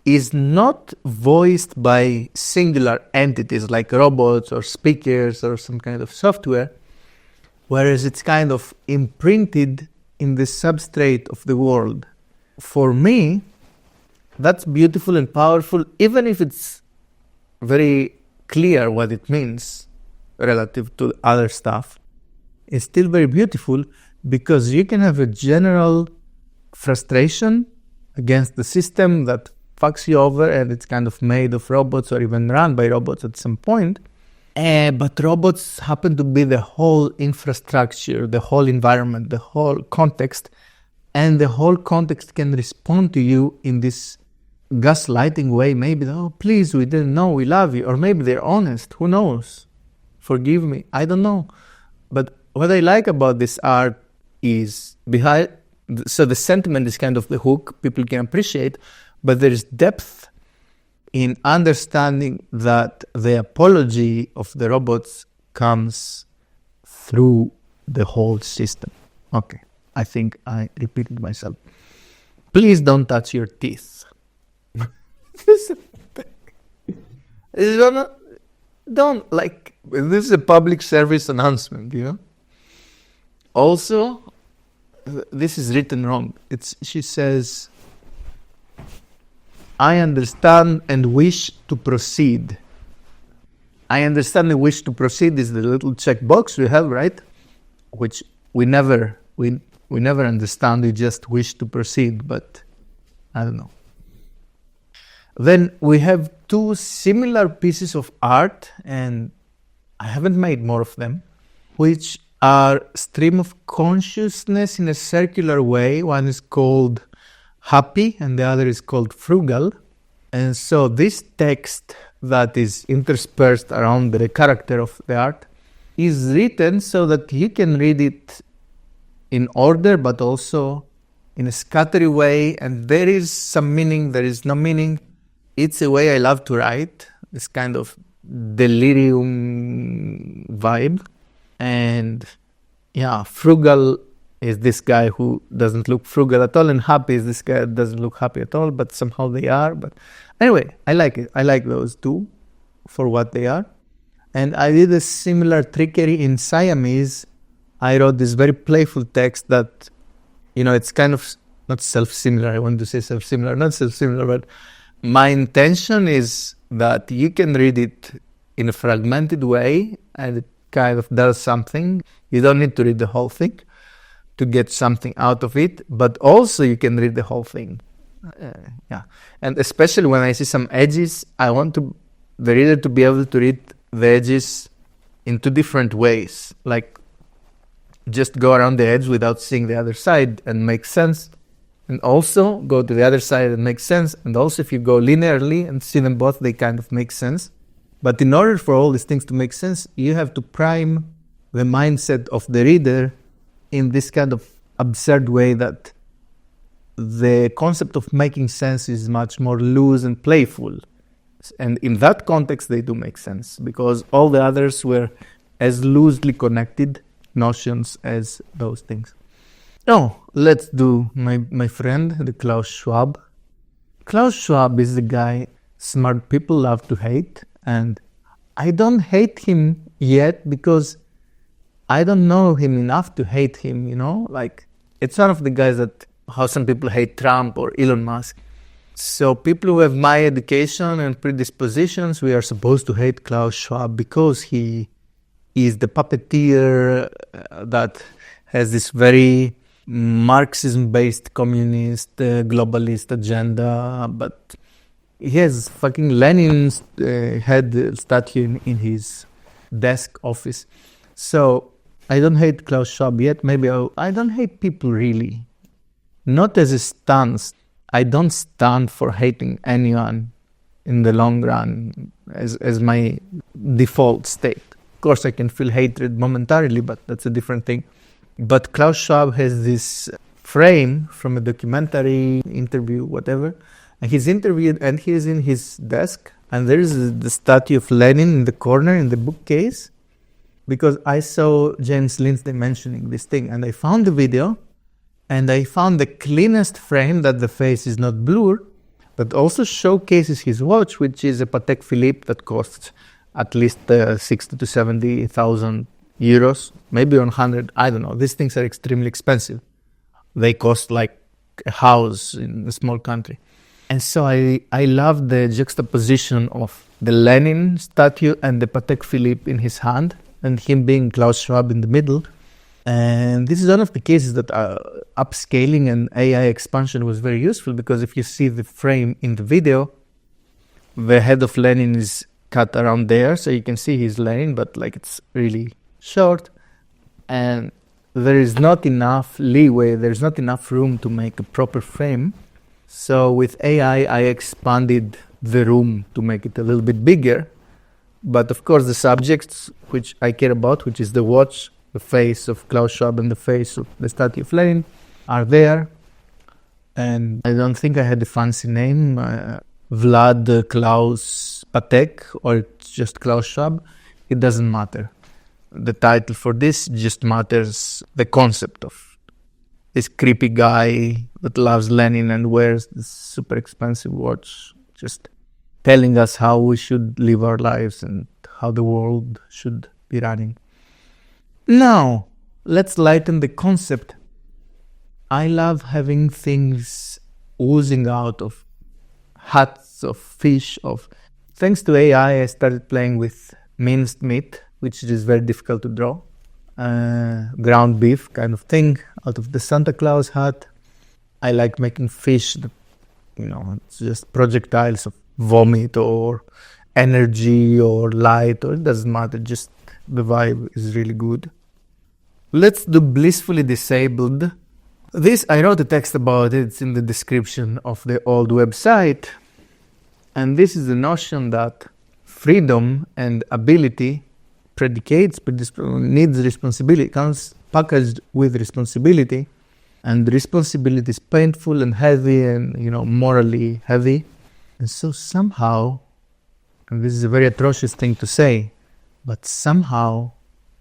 is not voiced by singular entities like robots or speakers or some kind of software, whereas it's kind of imprinted in the substrate of the world. For me, that's beautiful and powerful, even if it's very clear what it means relative to other stuff. It's still very beautiful because you can have a general frustration against the system that fucks you over and it's kind of made of robots or even run by robots at some point. But robots happen to be the whole infrastructure, the whole environment, the whole context. And the whole context can respond to you in this gaslighting way. Maybe, oh, please, we didn't know, we love you. Or maybe they're honest, who knows? Forgive me, I don't know. But what I like about this art is so the sentiment is kind of the hook people can appreciate, but there is depth in understanding that the apology of the robots comes through the whole system. Okay, I think I repeated myself. Please don't touch your teeth. Don't, like, this is a public service announcement, you know? Also, this is written wrong. She says, I understand and wish to proceed. I understand and wish to proceed is the little checkbox we have, right? Which we never understand, we just wish to proceed, but I don't know. Then we have two similar pieces of art, and I haven't made more of them, which are stream of consciousness in a circular way. One is called happy and the other is called frugal. And so this text that is interspersed around the character of the art is written so that you can read it in order, but also in a scattery way. And there is some meaning, there is no meaning. It's a way I love to write, this kind of delirium vibe. And yeah, frugal is this guy who doesn't look frugal at all, and happy is this guy that doesn't look happy at all, but somehow they are. But anyway, I like it. I like those two for what they are. And I did a similar trickery in Siamese. I wrote this very playful text that, you know, it's kind of not self-similar. I want to say self-similar, not self-similar, but my intention is that you can read it in a fragmented way and it kind of does something. You don't need to read the whole thing to get something out of it, but also you can read the whole thing. And especially when I see some edges, I want the reader to be able to read the edges in two different ways. Like, just go around the edge without seeing the other side and make sense. And also go to the other side and make sense. And also if you go linearly and see them both, they kind of make sense. But in order for all these things to make sense, you have to prime the mindset of the reader in this kind of absurd way that the concept of making sense is much more loose and playful. And in that context, they do make sense, because all the others were as loosely connected notions as those things. Oh, let's do my friend, the Klaus Schwab. Klaus Schwab is the guy smart people love to hate, and I don't hate him yet because I don't know him enough to hate him, Like, it's one of the guys that, how some people hate Trump or Elon Musk. So people who have my education and predispositions, we are supposed to hate Klaus Schwab because he is the puppeteer that has this very Marxism-based communist, globalist agenda, but he has fucking Lenin's head statue in his desk office. So I don't hate Klaus Schwab yet. Maybe I don't hate people really. Not as a stance. I don't stand for hating anyone in the long run as my default state. Of course, I can feel hatred momentarily, but that's a different thing. But Klaus Schwab has this frame from a documentary, interview, whatever. And he's interviewed and he's in his desk. And there's the statue of Lenin in the corner in the bookcase. Because I saw James Lindsay mentioning this thing. And I found the video. And I found the cleanest frame that the face is not blurred. But also showcases his watch, which is a Patek Philippe that costs at least 60 to 70,000 euros, maybe 100, I don't know. These things are extremely expensive. They cost like a house in a small country. And so I love the juxtaposition of the Lenin statue and the Patek Philippe in his hand, and him being Klaus Schwab in the middle. And this is one of the cases that upscaling and AI expansion was very useful, because if you see the frame in the video, the head of Lenin is cut around there, so you can see he's Lenin, but like it's really short, and there is not enough leeway, there's not enough room to make a proper frame. So with AI, I expanded the room to make it a little bit bigger. But of course, the subjects which I care about, which is the watch, the face of Klaus Schwab and the face of the statue of Lenin, are there. And I don't think I had a fancy name, Vlad Klaus Patek, or it's just Klaus Schwab. It doesn't matter. The title for this just matters the concept of this creepy guy that loves Lenin and wears this super expensive watch, just telling us how we should live our lives and how the world should be running. Now, let's lighten the concept. I love having things oozing out of huts of fish. Thanks to AI, I started playing with minced meat, which is very difficult to draw. Ground beef kind of thing out of the Santa Claus hat. I like making fish that, it's just projectiles of vomit or energy or light, or it doesn't matter, just the vibe is really good. Let's do blissfully disabled. This, I wrote a text about it, it's in the description of the old website. And this is the notion that freedom and ability needs responsibility, comes packaged with responsibility, and responsibility is painful and heavy and, morally heavy. And so somehow, and this is a very atrocious thing to say, but somehow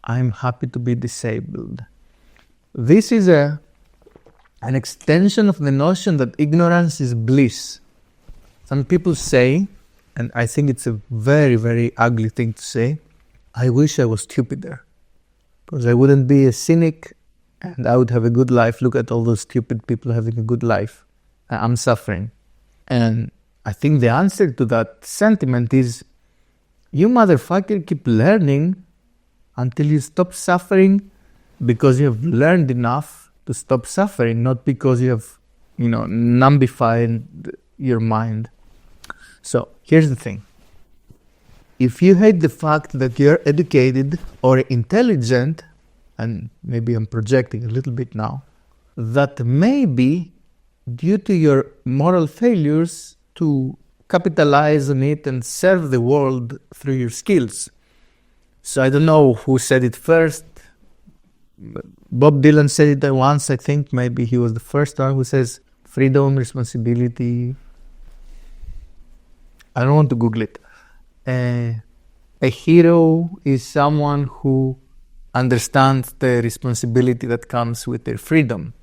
I'm happy to be disabled. This is an extension of the notion that ignorance is bliss. Some people say, and I think it's a very, very ugly thing to say, I wish I was stupider, because I wouldn't be a cynic and I would have a good life. Look at all those stupid people having a good life. I'm suffering. And I think the answer to that sentiment is, you motherfucker keep learning until you stop suffering, because you have learned enough to stop suffering, not because you have, numbified your mind. So here's the thing. If you hate the fact that you're educated or intelligent, and maybe I'm projecting a little bit now, that may be due to your moral failures to capitalize on it and serve the world through your skills. So I don't know who said it first. Bob Dylan said it once, I think. Maybe he was the first one who says freedom, responsibility. I don't want to Google it. A hero is someone who understands the responsibility that comes with their freedom.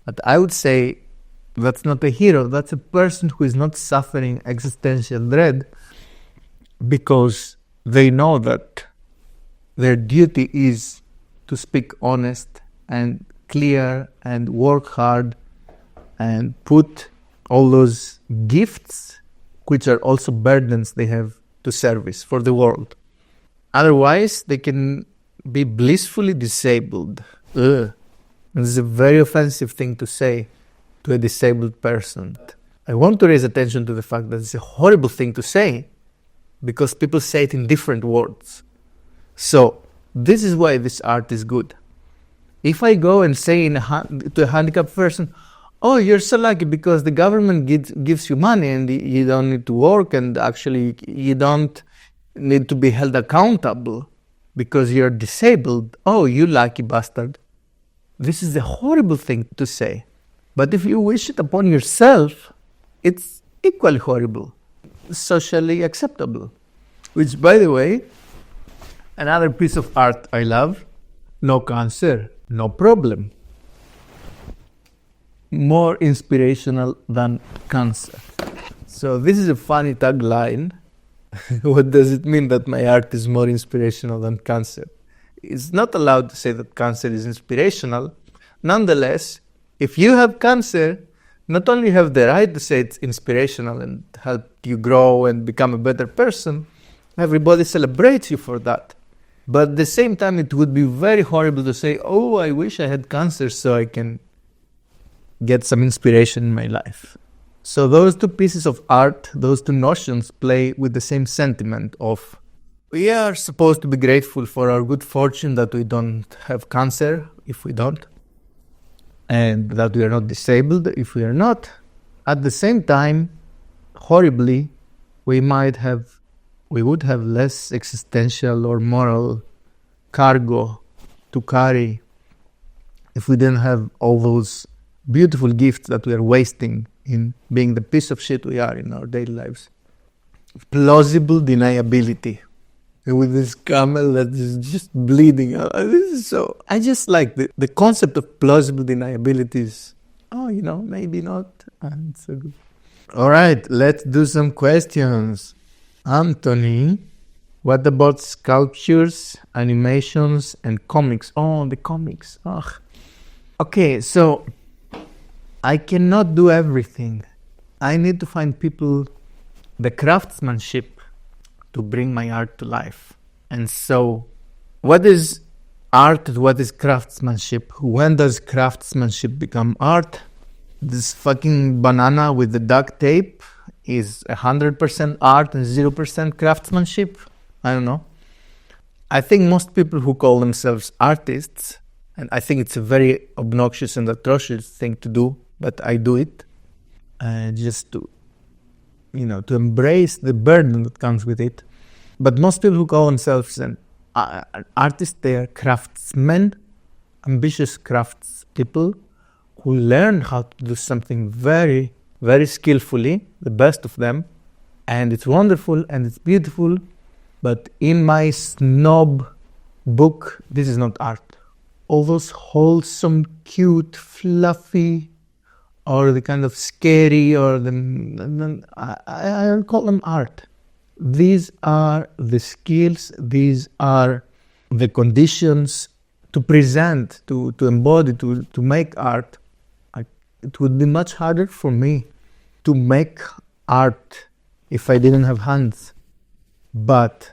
But I would say that's not a hero. That's a person who is not suffering existential dread because they know that their duty is to speak honest and clear and work hard and put all those gifts, which are also burdens they have, to service for the world. Otherwise, they can be blissfully disabled. Ugh. This is a very offensive thing to say to a disabled person. I want to raise attention to the fact that it's a horrible thing to say because people say it in different words. So, this is why this art is good. If I go and say to a handicapped person, oh, you're so lucky because the government gives you money and you don't need to work and actually you don't need to be held accountable because you're disabled. Oh, you lucky bastard. This is a horrible thing to say. But if you wish it upon yourself, it's equally horrible, socially acceptable. Which, by the way, another piece of art I love, no cancer, no problem. More inspirational than cancer. So this is a funny tagline. What does it mean that my art is more inspirational than cancer? It's not allowed to say that cancer is inspirational. Nonetheless, if you have cancer, not only have the right to say it's inspirational and help you grow and become a better person, everybody celebrates you for that. But at the same time, it would be very horrible to say, oh, I wish I had cancer so I can get some inspiration in my life. So those two pieces of art, those two notions play with the same sentiment of we are supposed to be grateful for our good fortune that we don't have cancer if we don't, and that we are not disabled if we are not. At the same time, horribly, we would have less existential or moral cargo to carry if we didn't have all those beautiful gifts that we are wasting in being the piece of shit we are in our daily lives. Plausible deniability. With this camel that is just bleeding. This is so. I just like the concept of plausible deniability is, maybe not. And it's so good. All right, let's do some questions. Antony, what about sculptures, animations, and comics? Oh, the comics. Ugh. Okay, so I cannot do everything. I need to find people, the craftsmanship, to bring my art to life. And so, what is art? What is craftsmanship? When does craftsmanship become art? This fucking banana with the duct tape is 100% art and 0% craftsmanship? I don't know. I think most people who call themselves artists, and I think it's a very obnoxious and atrocious thing to do, but I do it, just to embrace the burden that comes with it. But most people who call themselves an artist, they are craftsmen, ambitious craftspeople who learn how to do something very, very skillfully, the best of them. And it's wonderful and it's beautiful. But in my snob book, this is not art. All those wholesome, cute, fluffy, or the kind of scary, or I don't call them art. These are the skills, these are the conditions to present, to embody, to make art. It would be much harder for me to make art if I didn't have hands. But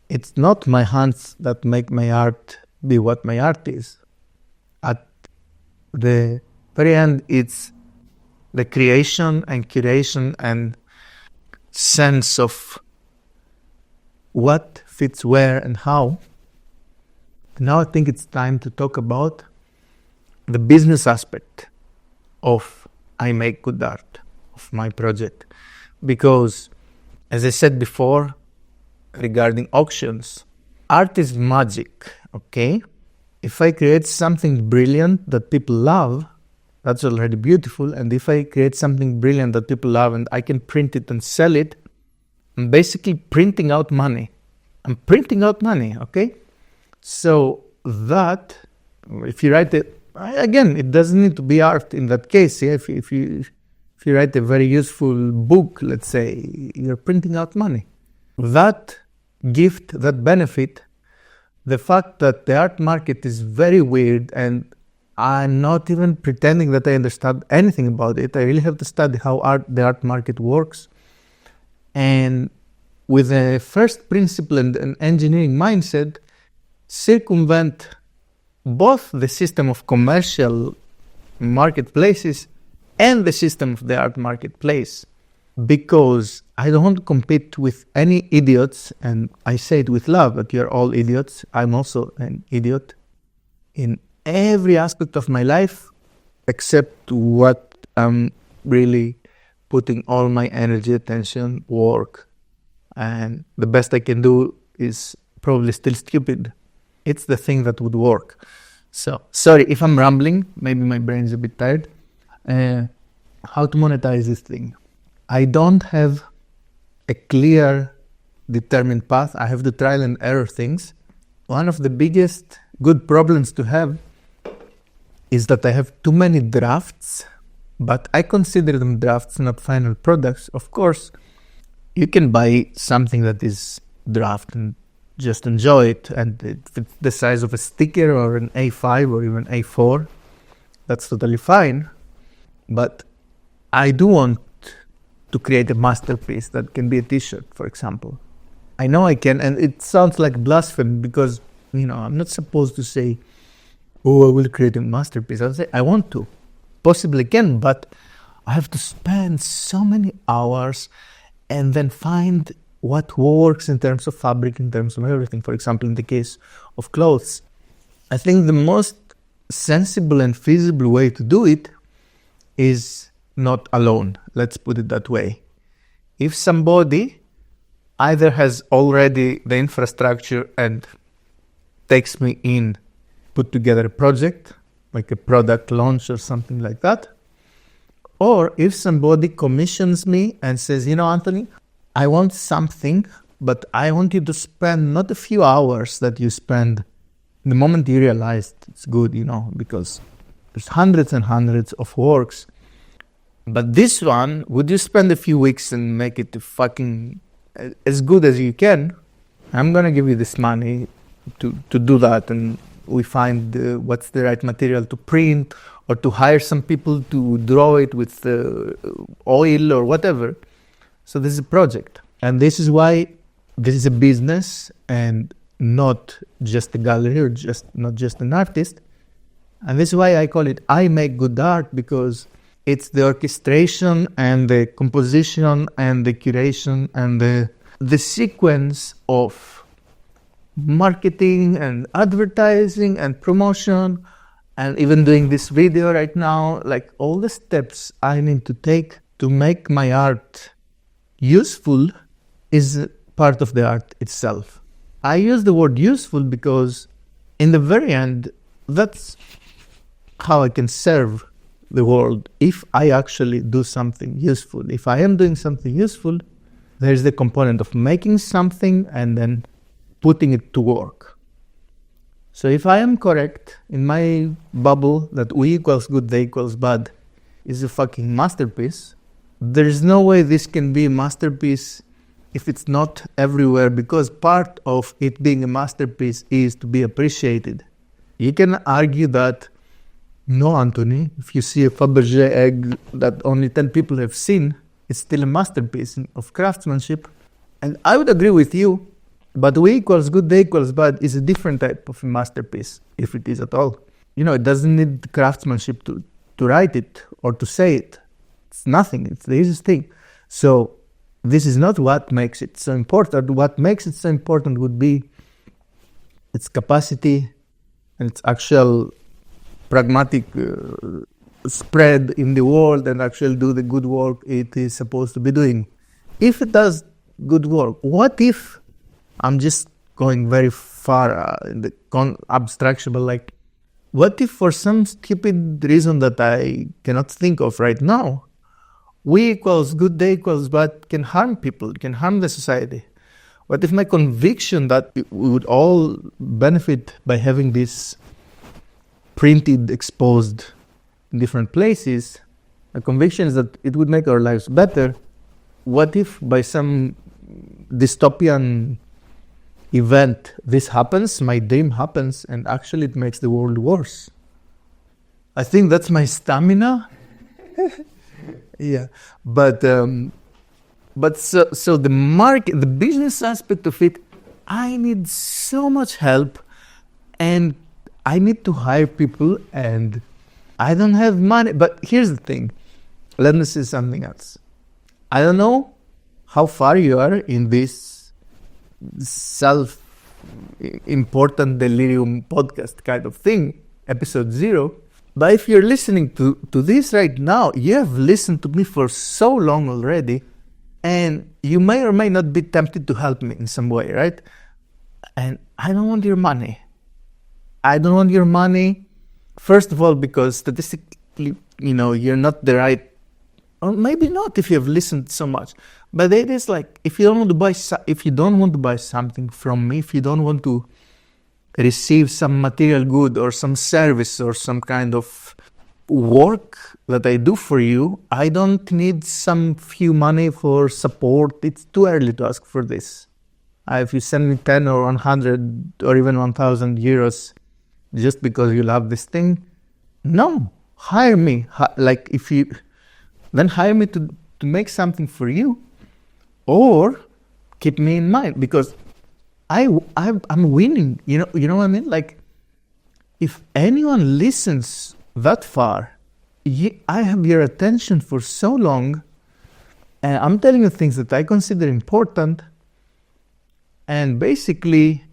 it's not my hands that make my art be what my art is. At the very end, it's the creation and curation and sense of what fits where and how. Now I think it's time to talk about the business aspect of I Make Good Art, of my project. Because, as I said before, regarding auctions, art is magic, okay? If I create something brilliant that people love, that's already beautiful. And if I create something brilliant that people love and I can print it and sell it, I'm basically printing out money. Okay? So that, if you write Again, it doesn't need to be art in that case. Yeah? If you write a very useful book, let's say, you're printing out money. That gift, that benefit, the fact that the art market is very weird, and I'm not even pretending that I understand anything about it. I really have to study how the art market works. And with a first principle and an engineering mindset, circumvent both the system of commercial marketplaces and the system of the art marketplace. Because I don't want to compete with any idiots, and I say it with love, but you're all idiots. I'm also an idiot in every aspect of my life, except what I'm really putting all my energy, attention, work, and the best I can do is probably still stupid. It's the thing that would work. So, sorry if I'm rambling, maybe my brain is a bit tired. How to monetize this thing? I don't have a clear, determined path. I have the trial and error things. One of the biggest good problems to have is that I have too many drafts, but I consider them drafts, not final products. Of course, you can buy something that is draft and just enjoy it, and if it's the size of a sticker or an A5 or even A4, that's totally fine. But I do want to create a masterpiece that can be a t-shirt, for example. I know I can, and it sounds like blasphemy because, I'm not supposed to say, oh, I will create a masterpiece. I'll say, I want to. Possibly can, but I have to spend so many hours and then find what works in terms of fabric, in terms of everything. For example, in the case of clothes, I think the most sensible and feasible way to do it is not alone. Let's put it that way. If somebody either has already the infrastructure and takes me in, put together a project, like a product launch or something like that, or if somebody commissions me and says, Anthony, I want something, but I want you to spend not a few hours that you spend the moment you realize it's good, because there's hundreds and hundreds of works. But this one, would you spend a few weeks and make it fucking as good as you can? I'm going to give you this money to do that. And we find what's the right material to print, or to hire some people to draw it with oil or whatever. So this is a project. And this is why this is a business and not just a gallery or not just an artist. And this is why I call it I Make Good Art, because it's the orchestration and the composition and the curation and the sequence of marketing and advertising and promotion, and even doing this video right now, like all the steps I need to take to make my art useful is part of the art itself. I use the word useful because in the very end, that's how I can serve the world. If I actually do something useful, if I am doing something useful, there's the component of making something and then putting it to work. So if I am correct in my bubble that U equals good, they equals bad is a fucking masterpiece, there is no way this can be a masterpiece if it's not everywhere, because part of it being a masterpiece is to be appreciated. You can argue that, no, Antony, if you see a Fabergé egg that only 10 people have seen, it's still a masterpiece of craftsmanship. And I would agree with you, but U equals good, they equals bad is a different type of a masterpiece, if it is at all. It doesn't need craftsmanship to write it or to say it. It's nothing. It's the easiest thing. So this is not what makes it so important. What makes it so important would be its capacity and its actual pragmatic spread in the world and actually do the good work it is supposed to be doing. If it does good work, what if, I'm just going very far in the abstraction, but what if for some stupid reason that I cannot think of right now, we equals good, they equals bad can harm people, can harm the society? What if my conviction that we would all benefit by having this printed, exposed in different places. The conviction is that it would make our lives better. What if by some dystopian event this happens, my dream happens, and actually it makes the world worse? I think that's my stamina. Yeah, but so the market, the business aspect of it, I need so much help, and I need to hire people, and I don't have money. But here's the thing. Let me say something else. I don't know how far you are in this self-important delirium podcast kind of thing, episode 0. But if you're listening to this right now, you have listened to me for so long already, and you may or may not be tempted to help me in some way, right? And I don't want your money. I don't want your money, first of all, because statistically, you're not the right, or maybe not if you have listened so much. But it is like, if you don't want to buy something from me, if you don't want to receive some material good or some service or some kind of work that I do for you, I don't need some few money for support. It's too early to ask for this. If you send me 10 or 100 or even 1,000 euros just because you love this thing, no, hire me. Then hire me to make something for you, or keep me in mind, because I'm winning. You know what I mean? Like, if anyone listens that far, I have your attention for so long, and I'm telling you things that I consider important, and basically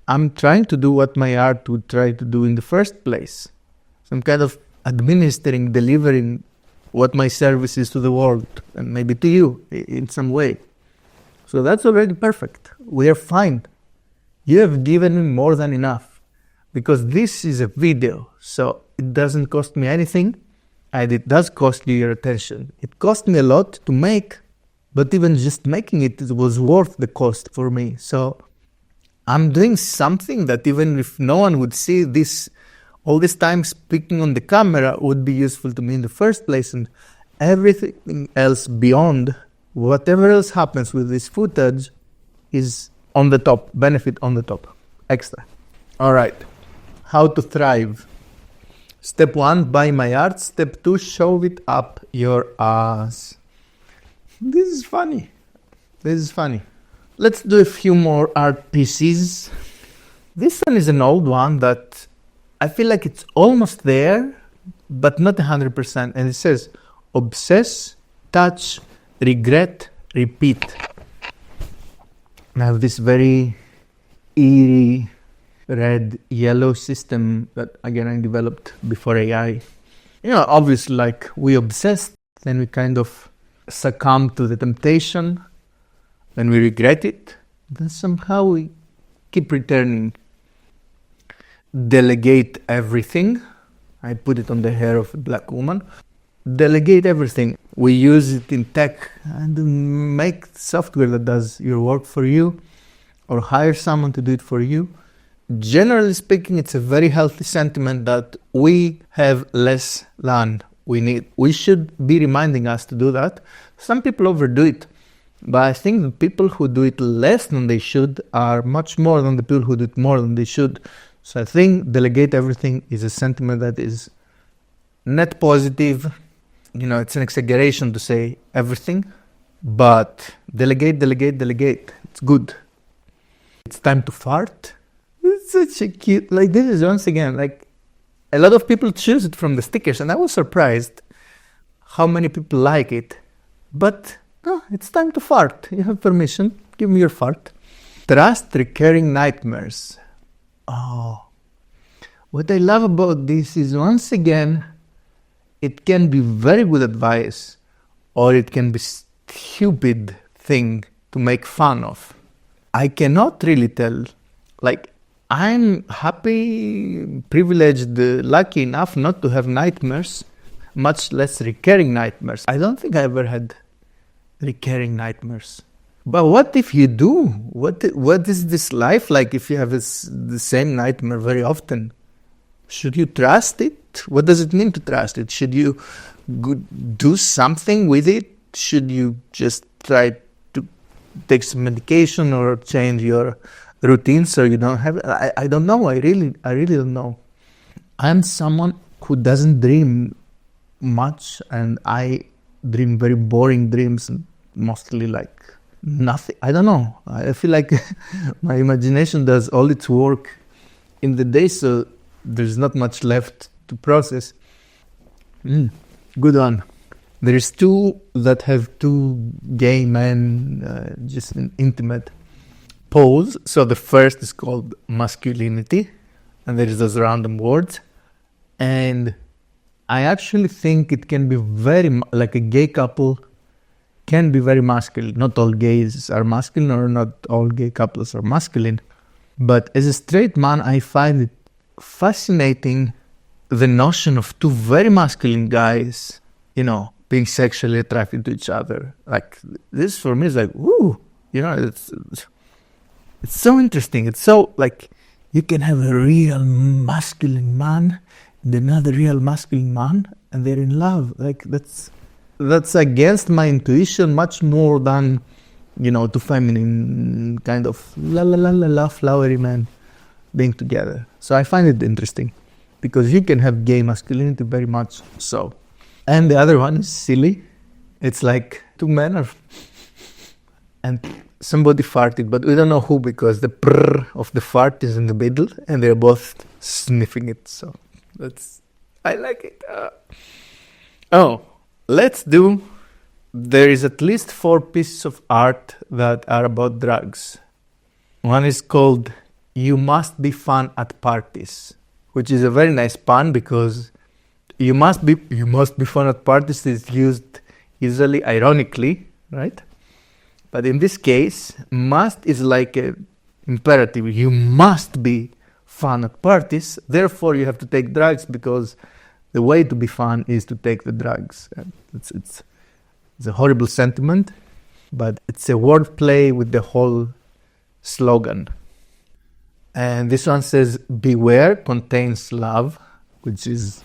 I'm trying to do what my art would try to do in the first place. Some kind of administering, delivering what my service is to the world, and maybe to you in some way. So that's already perfect. We are fine. You have given me more than enough, because this is a video, so it doesn't cost me anything, and it does cost you your attention. It cost me a lot to make, but even just making it was worth the cost for me. So I'm doing something that even if no one would see this, all this time speaking on the camera would be useful to me in the first place, and everything else beyond, whatever else happens with this footage, is on the top, benefit on the top, extra. All right, how to thrive. Step 1, buy my art. Step 2, show it up your ass. This is funny. Let's do a few more art pieces. This one is an old one that I feel like it's almost there, but not 100%. And it says, obsess, touch, regret, repeat. I have this very eerie red yellow system that again I developed before AI. Obviously, like, we obsess, then we kind of succumb to the temptation, then we regret it, then somehow we keep returning. Delegate everything. I put it on the hair of a black woman. Delegate everything. We use it in tech and make software that does your work for you, or hire someone to do it for you. Generally speaking, it's a very healthy sentiment that we have less than we need. We should be reminding us to do that. Some people overdo it, but I think the people who do it less than they should are much more than the people who do it more than they should. So I think delegate everything is a sentiment that is net positive. It's an exaggeration to say everything, but delegate. It's good. It's time to fart. It's such a cute, this is once again, a lot of people choose it from the stickers, and I was surprised how many people like it. But no, it's time to fart. You have permission. Give me your fart. Trust recurring nightmares. Oh, what I love about this is, once again, it can be very good advice, or it can be stupid thing to make fun of. I cannot really tell. I'm happy, privileged, lucky enough not to have nightmares, much less recurring nightmares. I don't think I ever had recurring nightmares. But what if you do? What is this life like if you have the same nightmare very often? Should you trust it? What does it mean to trust it? Should you do something with it? Should you just try to take some medication or change your routine so you don't have it? I don't know. I really don't know. I'm someone who doesn't dream much, and I dream very boring dreams, mostly like nothing. I don't know. I feel like my imagination does all its work in the day, so there's not much left to process. Good one. There's two that have two gay men, just an intimate pose. So the first is called masculinity, and there is those random words. And I actually think it can be like a gay couple can be very masculine. Not all gays are masculine, or not all gay couples are masculine. But as a straight man, I find it fascinating, the notion of two very masculine guys, being sexually attracted to each other. Like, this for me is like, woo, it's so interesting. It's so like, you can have a real masculine man and another real masculine man, and they're in love. Like, that's against my intuition much more than, two feminine kind of la flowery men being together. So I find it interesting, because you can have gay masculinity very much so. And the other one is silly. It's like two men and somebody farted, but we don't know who, because the prrr of the fart is in the middle and they're both sniffing it. So I like it. There is at least 4 pieces of art that are about drugs. One is called "You Must Be Fun at Parties," which is a very nice pun, because you must be fun at parties is used usually ironically, right? But in this case, must is like an imperative. You must be fun at parties, therefore you have to take drugs, because the way to be fun is to take the drugs. It's a horrible sentiment, but it's a wordplay with the whole slogan. And this one says, "Beware contains love," which is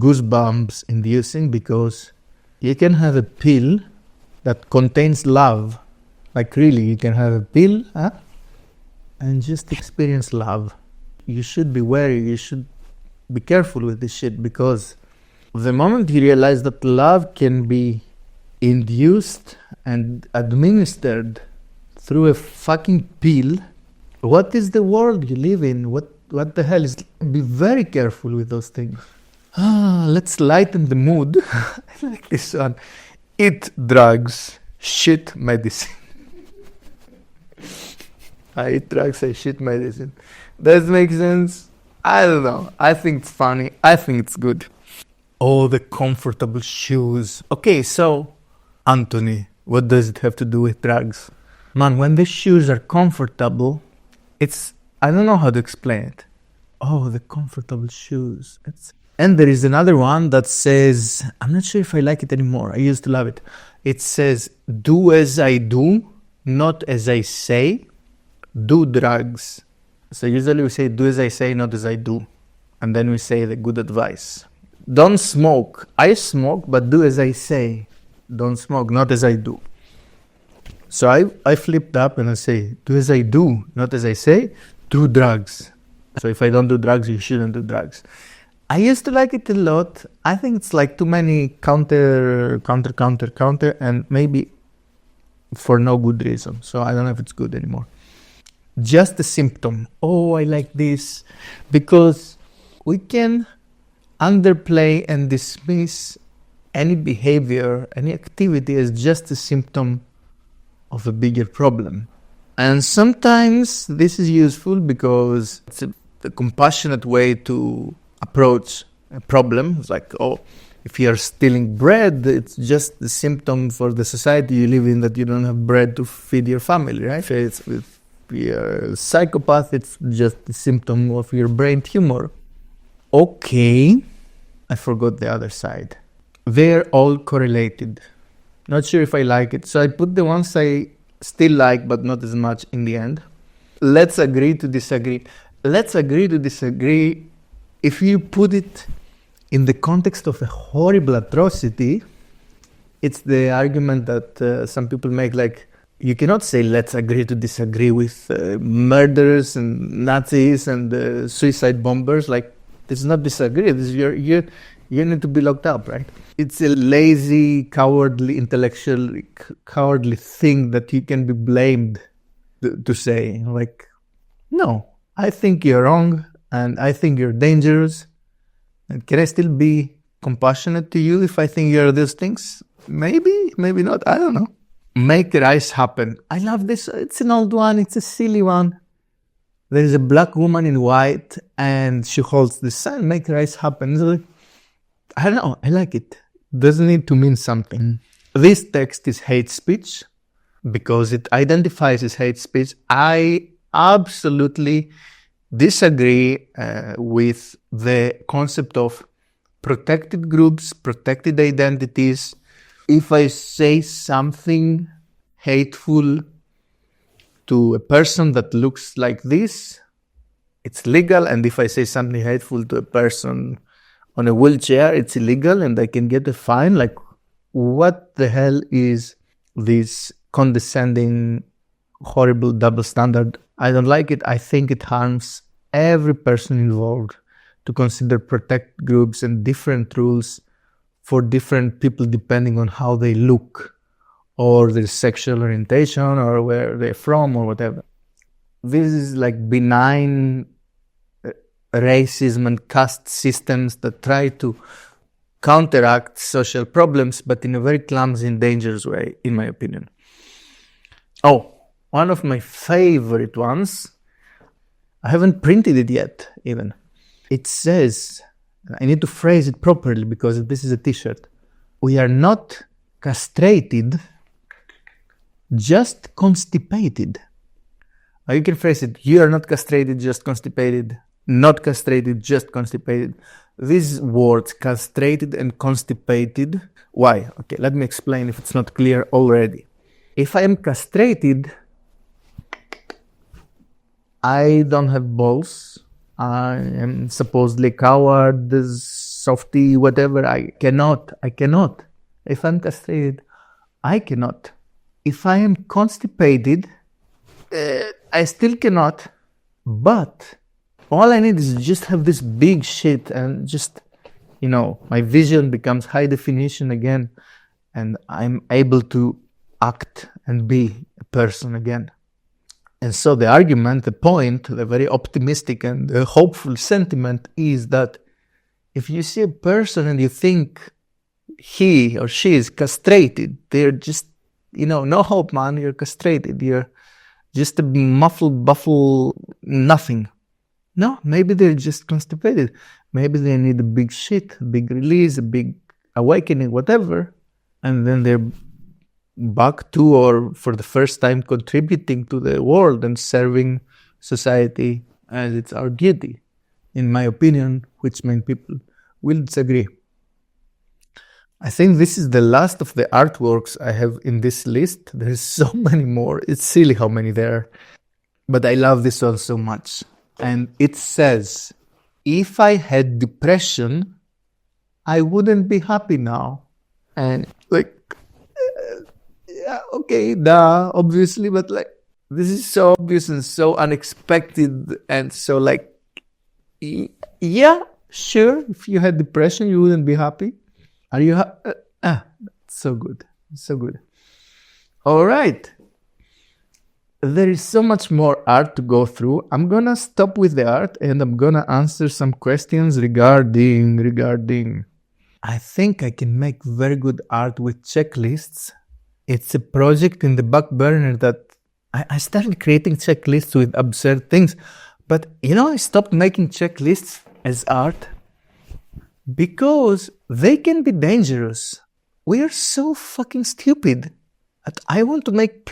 goosebumps inducing, because you can have a pill that contains love. Like, really, you can have a pill and just experience love. You should be wary, you should be careful with this shit, because the moment you realize that love can be induced and administered through a fucking pill, what is the world you live in? What the hell is? Be very careful with those things. Let's lighten the mood. I like this one. Eat drugs, shit medicine. I eat drugs, I shit medicine. Does it make sense? I don't know. I think it's funny. I think it's good. Oh, the comfortable shoes. Okay, so, Antony, what does it have to do with drugs? Man, when the shoes are comfortable, I don't know how to explain it. Oh, the comfortable shoes. And there is another one that says, I'm not sure if I like it anymore. I used to love it. It says, "Do as I do, not as I say. Do drugs." So usually we say, "Do as I say, not as I do." And then we say the good advice. Don't smoke. I smoke, but do as I say. Don't smoke, not as I do. So I flipped up and I say, do as I do, not as I say. Do drugs. So if I don't do drugs, you shouldn't do drugs. I used to like it a lot. I think it's like too many counter, and maybe for no good reason. So I don't know if it's good anymore. Just a symptom. Oh, I like this. Because we can underplay and dismiss any behavior, any activity as just a symptom of a bigger problem. And sometimes this is useful because it's a compassionate way to approach a problem. It's like, oh, if you're stealing bread, it's just the symptom for the society you live in that you don't have bread to feed your family, right? If you're a psychopath, it's just the symptom of your brain tumor. Okay, I forgot the other side. They're all correlated. Not sure if I like it. So I put the ones I still like, but not as much in the end. Let's agree to disagree. Let's agree to disagree if you put it in the context of a horrible atrocity, it's the argument that some people make, like, you cannot say let's agree to disagree with murderers and Nazis and suicide bombers. Like, this is not disagree. This is you need to be locked up, right? It's a lazy, cowardly, intellectual, cowardly thing that you can be blamed to say. Like, no, I think you're wrong and I think you're dangerous. And can I still be compassionate to you if I think you're these things? Maybe, maybe not. I don't know. Make rice happen. I love this. It's an old one. It's a silly one. There is a black woman in white and she holds the sign, make rice happen. Like, I don't know. I like it. Doesn't need to mean something. This text is hate speech because it identifies as hate speech. I absolutely disagree with the concept of protected groups, protected identities. If I say something hateful to a person that looks like this, it's legal. And if I say something hateful to a person on a wheelchair, it's illegal and I can get a fine. Like, what the hell is this condescending, horrible double standard? I don't like it. I think it harms every person involved to consider protect groups and different rules for different people depending on how they look or their sexual orientation or where they're from or whatever. This is like benign racism and caste systems that try to counteract social problems, but in a very clumsy and dangerous way, in my opinion. Oh, one of my favorite ones, I haven't printed it yet even. It says, I need to phrase it properly because this is a t-shirt. We are not castrated, just constipated. Or you can phrase it, you are not castrated, just constipated. Not castrated, just constipated. These words, castrated and constipated, why? Okay, let me explain if it's not clear already. If I am castrated, I don't have balls. I am supposedly coward, softy, whatever. I cannot. If I'm castrated, I cannot. If I am constipated, I still cannot. But all I need is just have this big shit and just, my vision becomes high definition again and I'm able to act and be a person again. And so the argument, the point, the very optimistic and hopeful sentiment is that if you see a person and you think he or she is castrated, they're just, no hope, man, you're castrated. You're just a muffled, buffle, nothing. No, maybe they're just constipated. Maybe they need a big shit, a big release, a big awakening, whatever. And then they're back to, or for the first time, contributing to the world and serving society as it's our duty, in my opinion, which many people will disagree. I think this is the last of the artworks I have in this list. There's so many more. It's silly how many there are. But I love this one so much. And it says, if I had depression, I wouldn't be happy now. And okay, duh, obviously, but this is so obvious and so unexpected and so yeah, sure, if you had depression, you wouldn't be happy. Are you happy? So good, so good. All right. There is so much more art to go through. I'm gonna stop with the art and I'm gonna answer some questions regarding. I think I can make very good art with checklists. It's a project in the back burner that I started creating checklists with absurd things. But, I stopped making checklists as art because they can be dangerous. We are so fucking stupid. I want to make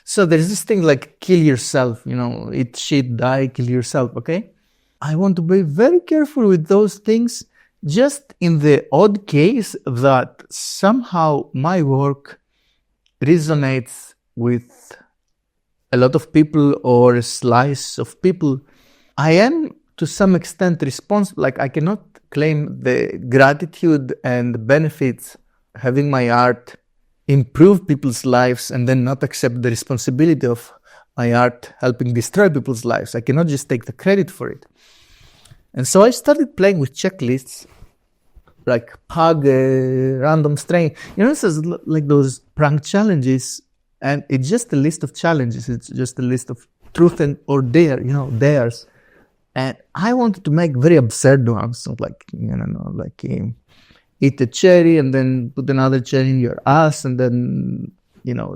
so there's this thing like kill yourself, eat shit, die, kill yourself, okay? I want to be very careful with those things, just in the odd case that somehow my work resonates with a lot of people or a slice of people. I am to some extent responsible. Like, I cannot claim the gratitude and benefits having my art improve people's lives and then not accept the responsibility of my art helping destroy people's lives. I cannot just take the credit for it. And so I started playing with checklists, like hug a random stranger. It's like those prank challenges, and it's just a list of challenges. It's just a list of truth and or dare, dares. And I wanted to make very absurd ones, so like, eat a cherry and then put another cherry in your ass and then,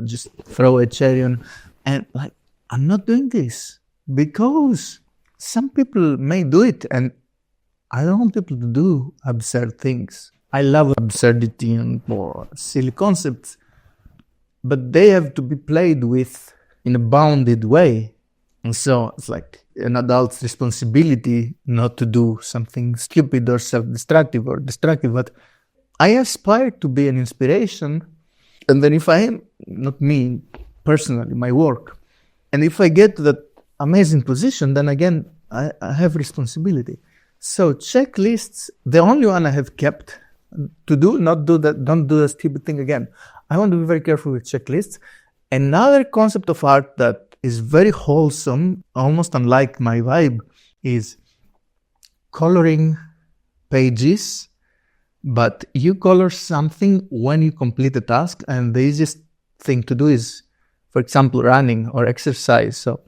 just throw a cherry on. And like, I'm not doing this because some people may do it, and I don't want people to do absurd things. I love absurdity and more silly concepts, but they have to be played with in a bounded way. And so it's like an adult's responsibility not to do something stupid or self-destructive or destructive. But I aspire to be an inspiration. And then if I am, not me personally, my work, and if I get to that amazing position, then again, I have responsibility. So checklists, the only one I have kept to do, not do that, don't do the stupid thing again. I want to be very careful with checklists. Another concept of art that is very wholesome, almost unlike my vibe, is coloring pages, but you color something when you complete a task, and the easiest thing to do is, for example, running or exercise. So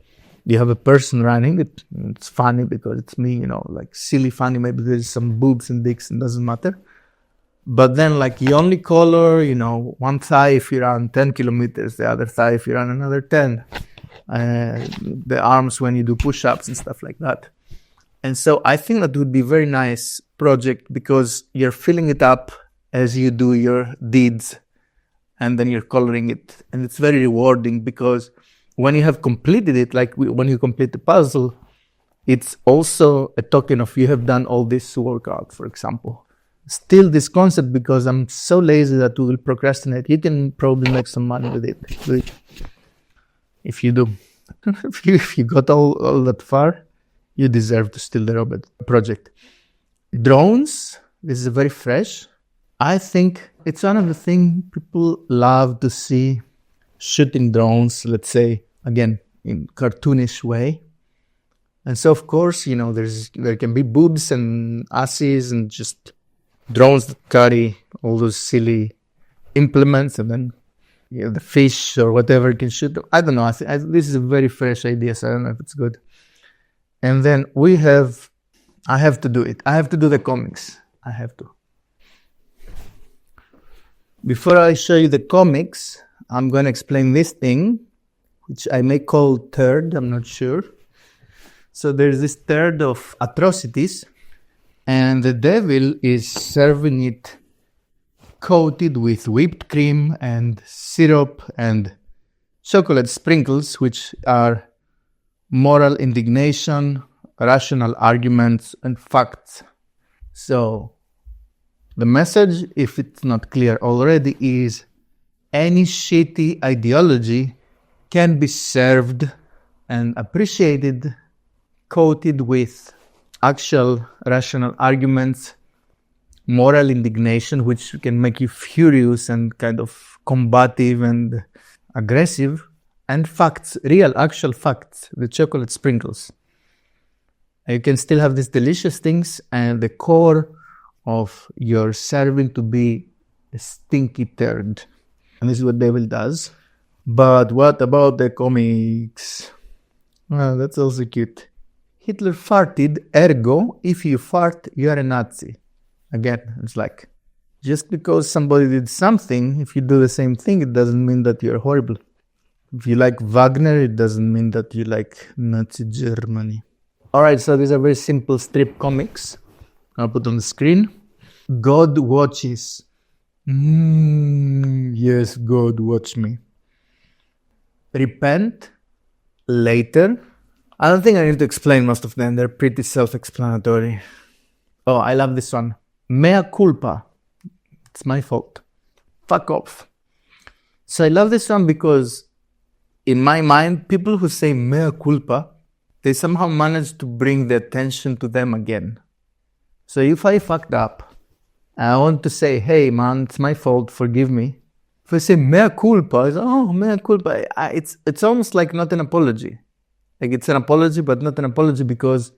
you have a person running, it's funny because it's me, like silly funny, maybe there's some boobs and dicks, it doesn't matter. But then like you only color, one thigh if you run 10 kilometers, the other thigh if you run another 10. The arms when you do push-ups and stuff like that. And so I think that would be a very nice project because you're filling it up as you do your deeds and then you're coloring it. And it's very rewarding because when you have completed it, like when you complete the puzzle, it's also a token of you have done all this workout, for example. Still this concept, because I'm so lazy that we will procrastinate. You can probably make some money with it. If you do. If you got all that far, you deserve to steal the robot project. Drones, this is very fresh. I think it's one of the things people love to see, shooting drones, let's say, again, in cartoonish way. And so, of course, there can be boobs and asses and just drones that carry all those silly implements, and then the fish or whatever can shoot. I don't know. This is a very fresh idea, so I don't know if it's good. And then I have to do it. I have to do the comics. I have to. Before I show you the comics, I'm going to explain this thing, which I may call third, I'm not sure. So there's this third of atrocities, and the devil is serving it coated with whipped cream and syrup and chocolate sprinkles, which are moral indignation, rational arguments, and facts. So the message, if it's not clear already, is any shitty ideology can be served and appreciated, coated with actual rational arguments, moral indignation, which can make you furious and kind of combative and aggressive, and facts, real actual facts, the chocolate sprinkles. You can still have these delicious things, and the core of your serving to be a stinky turd. And this is what devil does. But what about the comics? Well, that's also cute. Hitler farted, ergo, if you fart, you're a Nazi. Again, it's like, just because somebody did something, if you do the same thing, it doesn't mean that you're horrible. If you like Wagner, it doesn't mean that you like Nazi Germany. Alright, so these are very simple strip comics. I'll put on the screen. God watches. Yes, God watch me. Repent later. I don't think I need to explain most of them. They're pretty self-explanatory. Oh, I love this one. Mea culpa. It's my fault. Fuck off. So I love this one because in my mind, people who say mea culpa they somehow manage to bring the attention to them again. So if I fucked up, I want to say, hey man, it's my fault, forgive me. If I say mea culpa, I say, oh, mea culpa, it's almost like not an apology. Like it's an apology, but not an apology because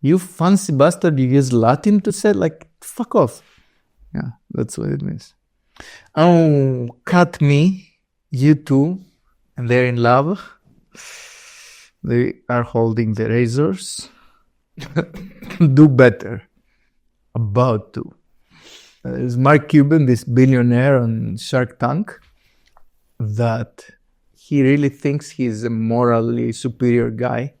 you fancy bastard, you use Latin to say, like, fuck off. Yeah, that's what it means. Oh, cut me, you two, and they're in love. They are holding the razors. Do better. About to. There's Mark Cuban, this billionaire on Shark Tank, that he really thinks he's a morally superior guy.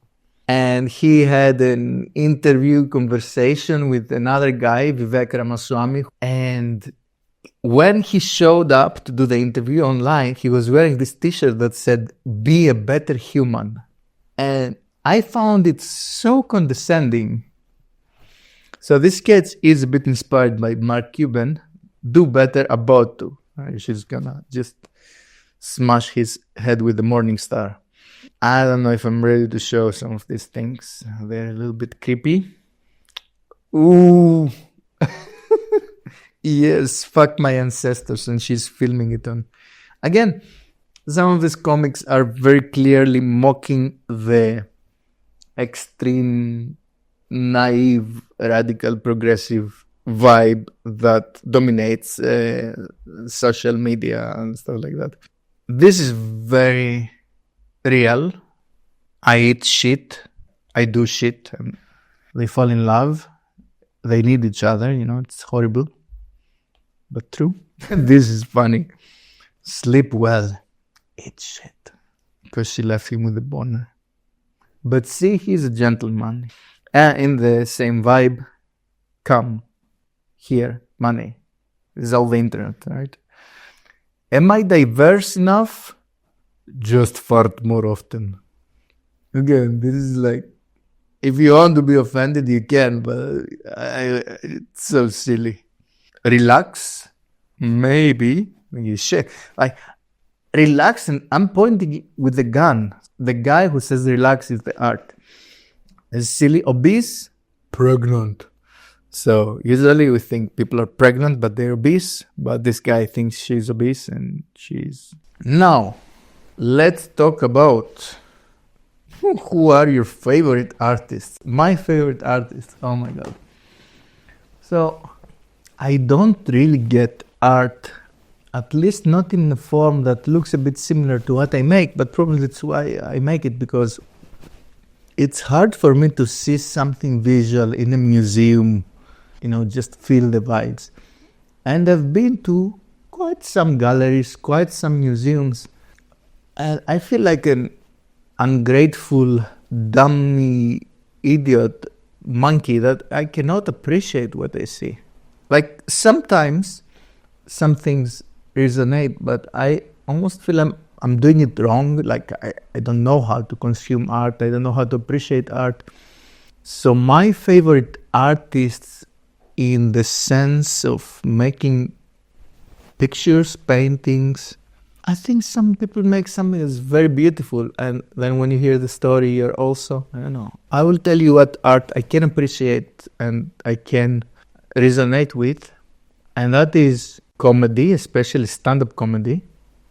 And he had an interview conversation with another guy, Vivek Ramaswamy. And when he showed up to do the interview online, he was wearing this t-shirt that said, be a better human. And I found it so condescending. So this sketch is a bit inspired by Mark Cuban. Do better, about to. She's gonna just smash his head with the Morning Star. I don't know if I'm ready to show some of these things. They're a little bit creepy. Ooh. Yes, fuck my ancestors, and she's filming it on. Again, some of these comics are very clearly mocking the extreme, naive, radical, progressive vibe that dominates social media and stuff like that. This is very real. I eat shit. I do shit. And they fall in love. They need each other. It's horrible, but true. This is funny. Sleep well. Eat shit. Because she left him with a boner. But see, he's a gentleman. And in the same vibe, come here, money. This is all the internet, right? Am I diverse enough? Just fart more often. Again, this is like, if you want to be offended, you can, but it's so silly. Relax? Maybe. Shit. Like, relax, and I'm pointing with the gun. The guy who says relax is the art. Is silly. Obese? Pregnant. So usually we think people are pregnant, but they're obese. But this guy thinks she's obese and she's... Now, let's talk about who are your favorite artists. My favorite artist. Oh my God. So I don't really get art, at least not in a form that looks a bit similar to what I make, but probably that's why I make it, because it's hard for me to see something visual in a museum, just feel the vibes. And I've been to quite some galleries, quite some museums, and I feel like an ungrateful, dummy, idiot monkey that I cannot appreciate what I see. Like, sometimes some things resonate, but I almost feel I'm doing it wrong. Like, I don't know how to consume art. I don't know how to appreciate art. So my favorite artists, in the sense of making pictures, paintings, I think some people make something that's very beautiful, and then when you hear the story, you're also, I don't know. I will tell you what art I can appreciate and I can resonate with, and that is comedy, especially stand-up comedy.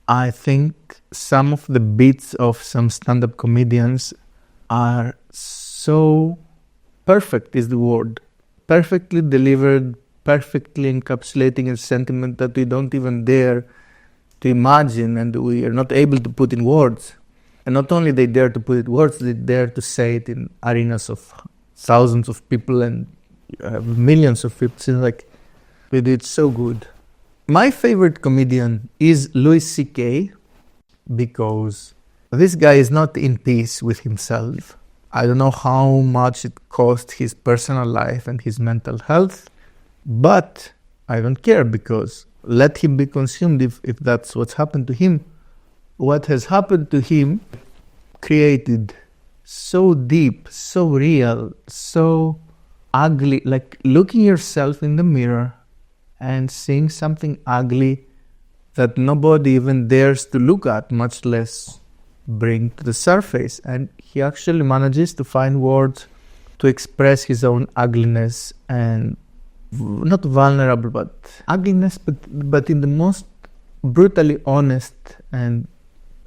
I think some of the bits of some stand-up comedians are so perfect, is the word. Perfectly delivered, perfectly encapsulating a sentiment that we don't even dare to imagine, and we are not able to put in words. And not only they dare to put it in words, they dare to say it in arenas of thousands of people and millions of people. It's like, they do it so good. My favorite comedian is Louis C.K. because this guy is not in peace with himself. I don't know how much it cost his personal life and his mental health, but I don't care, because let him be consumed if that's what's happened to him. What has happened to him created so deep, so real, so ugly, like looking yourself in the mirror and seeing something ugly that nobody even dares to look at, much less bring to the surface. And he actually manages to find words to express his own ugliness and not vulnerable, but ugliness, but in the most brutally honest and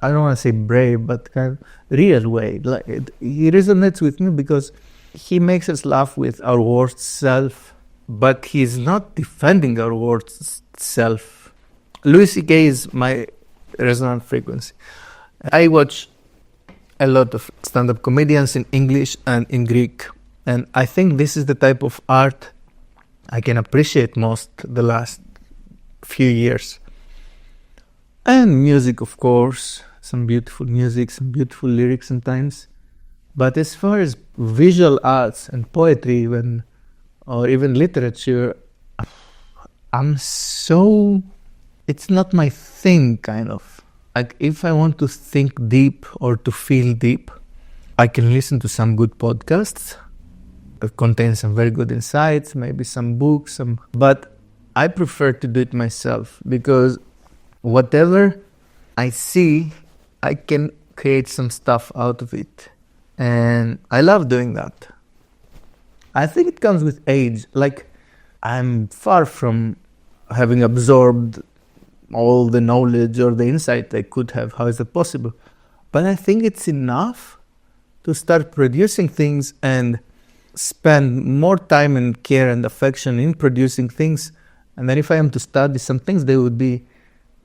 I don't want to say brave, but kind of real way. He resonates with me because he makes us laugh with our worst self, but he's not defending our worst self. Louis C.K. is my resonant frequency. I watch a lot of stand-up comedians in English and in Greek, and I think this is the type of art I can appreciate most the last few years. And music, of course, some beautiful music, some beautiful lyrics sometimes. But as far as visual arts and poetry or even literature, it's not my thing, kind of. Like, if I want to think deep or to feel deep, I can listen to some good podcasts that contain some very good insights, maybe some books, but I prefer to do it myself because whatever I see, I can create some stuff out of it. And I love doing that. I think it comes with age. Like, I'm far from having absorbed all the knowledge or the insight I could have. How is that possible? But I think it's enough to start producing things and spend more time and care and affection in producing things. And then if I am to study some things, they would be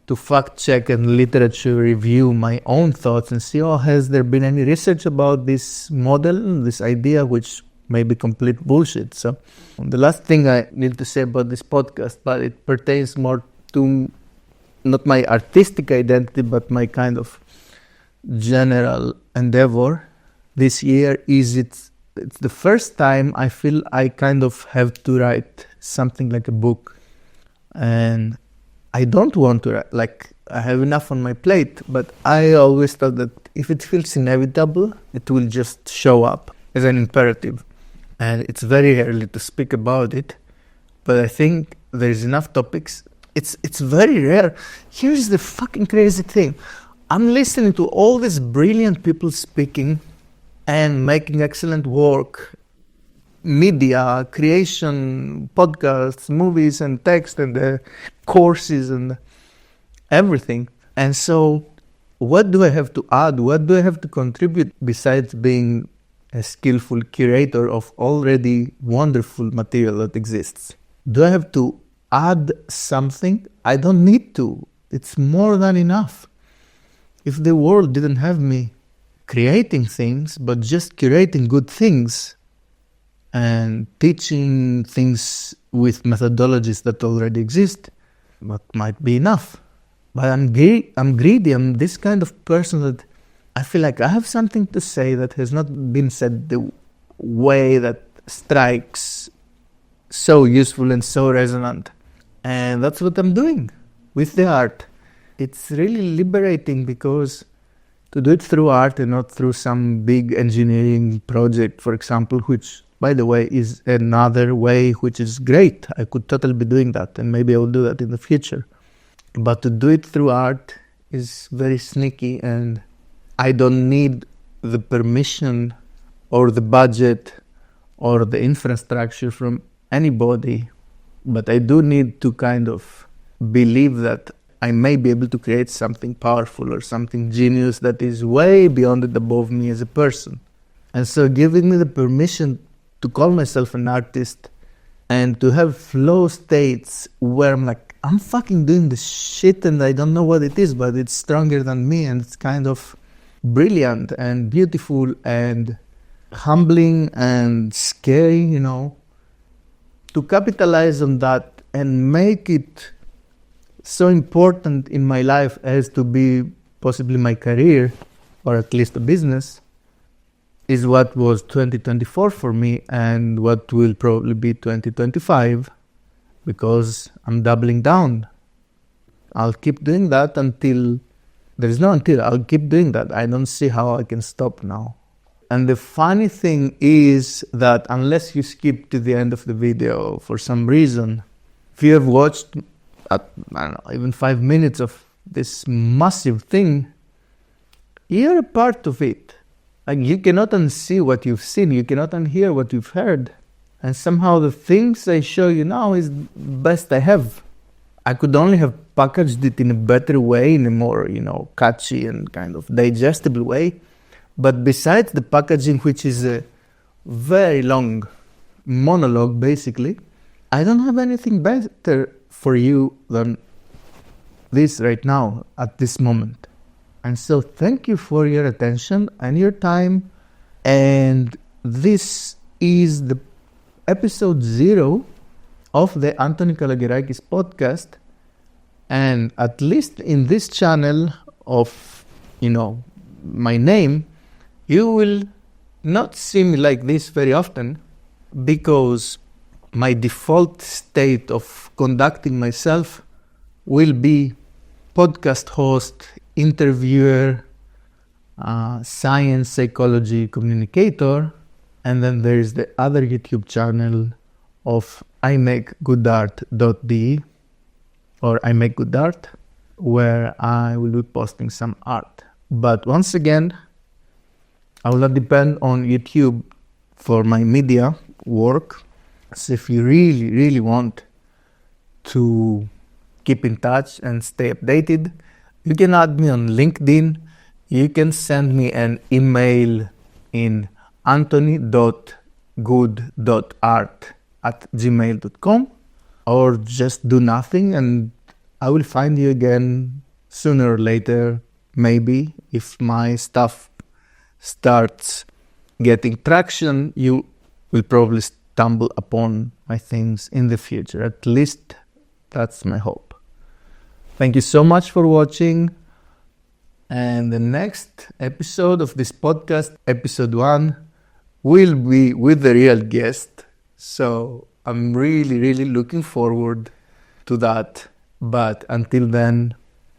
to fact check and literature review my own thoughts and see, has there been any research about this model, this idea, which may be complete bullshit. So the last thing I need to say about this podcast, but it pertains more to not my artistic identity, but my kind of general endeavor this year is it's the first time I feel I kind of have to write something like a book. And I don't want to write, like, I have enough on my plate, but I always thought that if it feels inevitable, it will just show up as an imperative. And it's very early to speak about it, but I think there's enough topics. It's very rare. Here's the fucking crazy thing. I'm listening to all these brilliant people speaking and making excellent work, media, creation, podcasts, movies and text and courses and everything. And so what do I have to add? What do I have to contribute besides being a skillful curator of already wonderful material that exists? Do I have to add something? I don't need to. It's more than enough. If the world didn't have me creating things, but just curating good things and teaching things with methodologies that already exist, that might be enough. But I'm greedy. I'm this kind of person that I feel like I have something to say that has not been said the way that strikes so useful and so resonant. And that's what I'm doing with the art. It's really liberating because to do it through art and not through some big engineering project, for example, which, by the way, is another way which is great. I could totally be doing that, and maybe I will do that in the future. But to do it through art is very sneaky, and I don't need the permission or the budget or the infrastructure from anybody. But I do need to kind of believe that I may be able to create something powerful or something genius that is way beyond and above me as a person. And so giving me the permission to call myself an artist and to have flow states where I'm like, I'm fucking doing this shit and I don't know what it is, but it's stronger than me and it's kind of brilliant and beautiful and humbling and scary, to capitalize on that and make it so important in my life as to be possibly my career, or at least a business, is what was 2024 for me and what will probably be 2025, because I'm doubling down. I'll keep doing that until I'll keep doing that. I don't see how I can stop now. And the funny thing is that unless you skip to the end of the video for some reason, if you have watched even 5 minutes of this massive thing, you're a part of it. Like, you cannot unsee what you've seen, you cannot unhear what you've heard. And somehow the things I show you now is best I have. I could only have packaged it in a better way, in a more, catchy and kind of digestible way. But besides the packaging, which is a very long monologue, basically, I don't have anything better for you than this right now, at this moment. And so thank you for your attention and your time. And this is the episode 0 of the Antony Kalogerakis podcast. And at least in this channel of, my name, you will not see me like this very often, because my default state of conducting myself will be podcast host, interviewer, science, psychology, communicator. And then there is the other YouTube channel of imakegoodart.de or imakegoodart, where I will be posting some art. But once again, I will not depend on YouTube for my media work. So if you really, really want to keep in touch and stay updated, you can add me on LinkedIn. You can send me an email in antony.good.art@gmail.com, or just do nothing and I will find you again sooner or later. Maybe if my stuff starts getting traction, you will probably stumble upon my things in the future. At least that's my hope. Thank you so much for watching. And the next episode of this podcast, episode 1, will be with the real guest. So I'm really, really looking forward to that. But until then,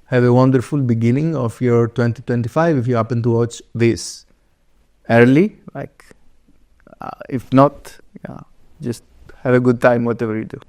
have a wonderful beginning of your 2025 if you happen to watch this early. If not, just have a good time, whatever you do.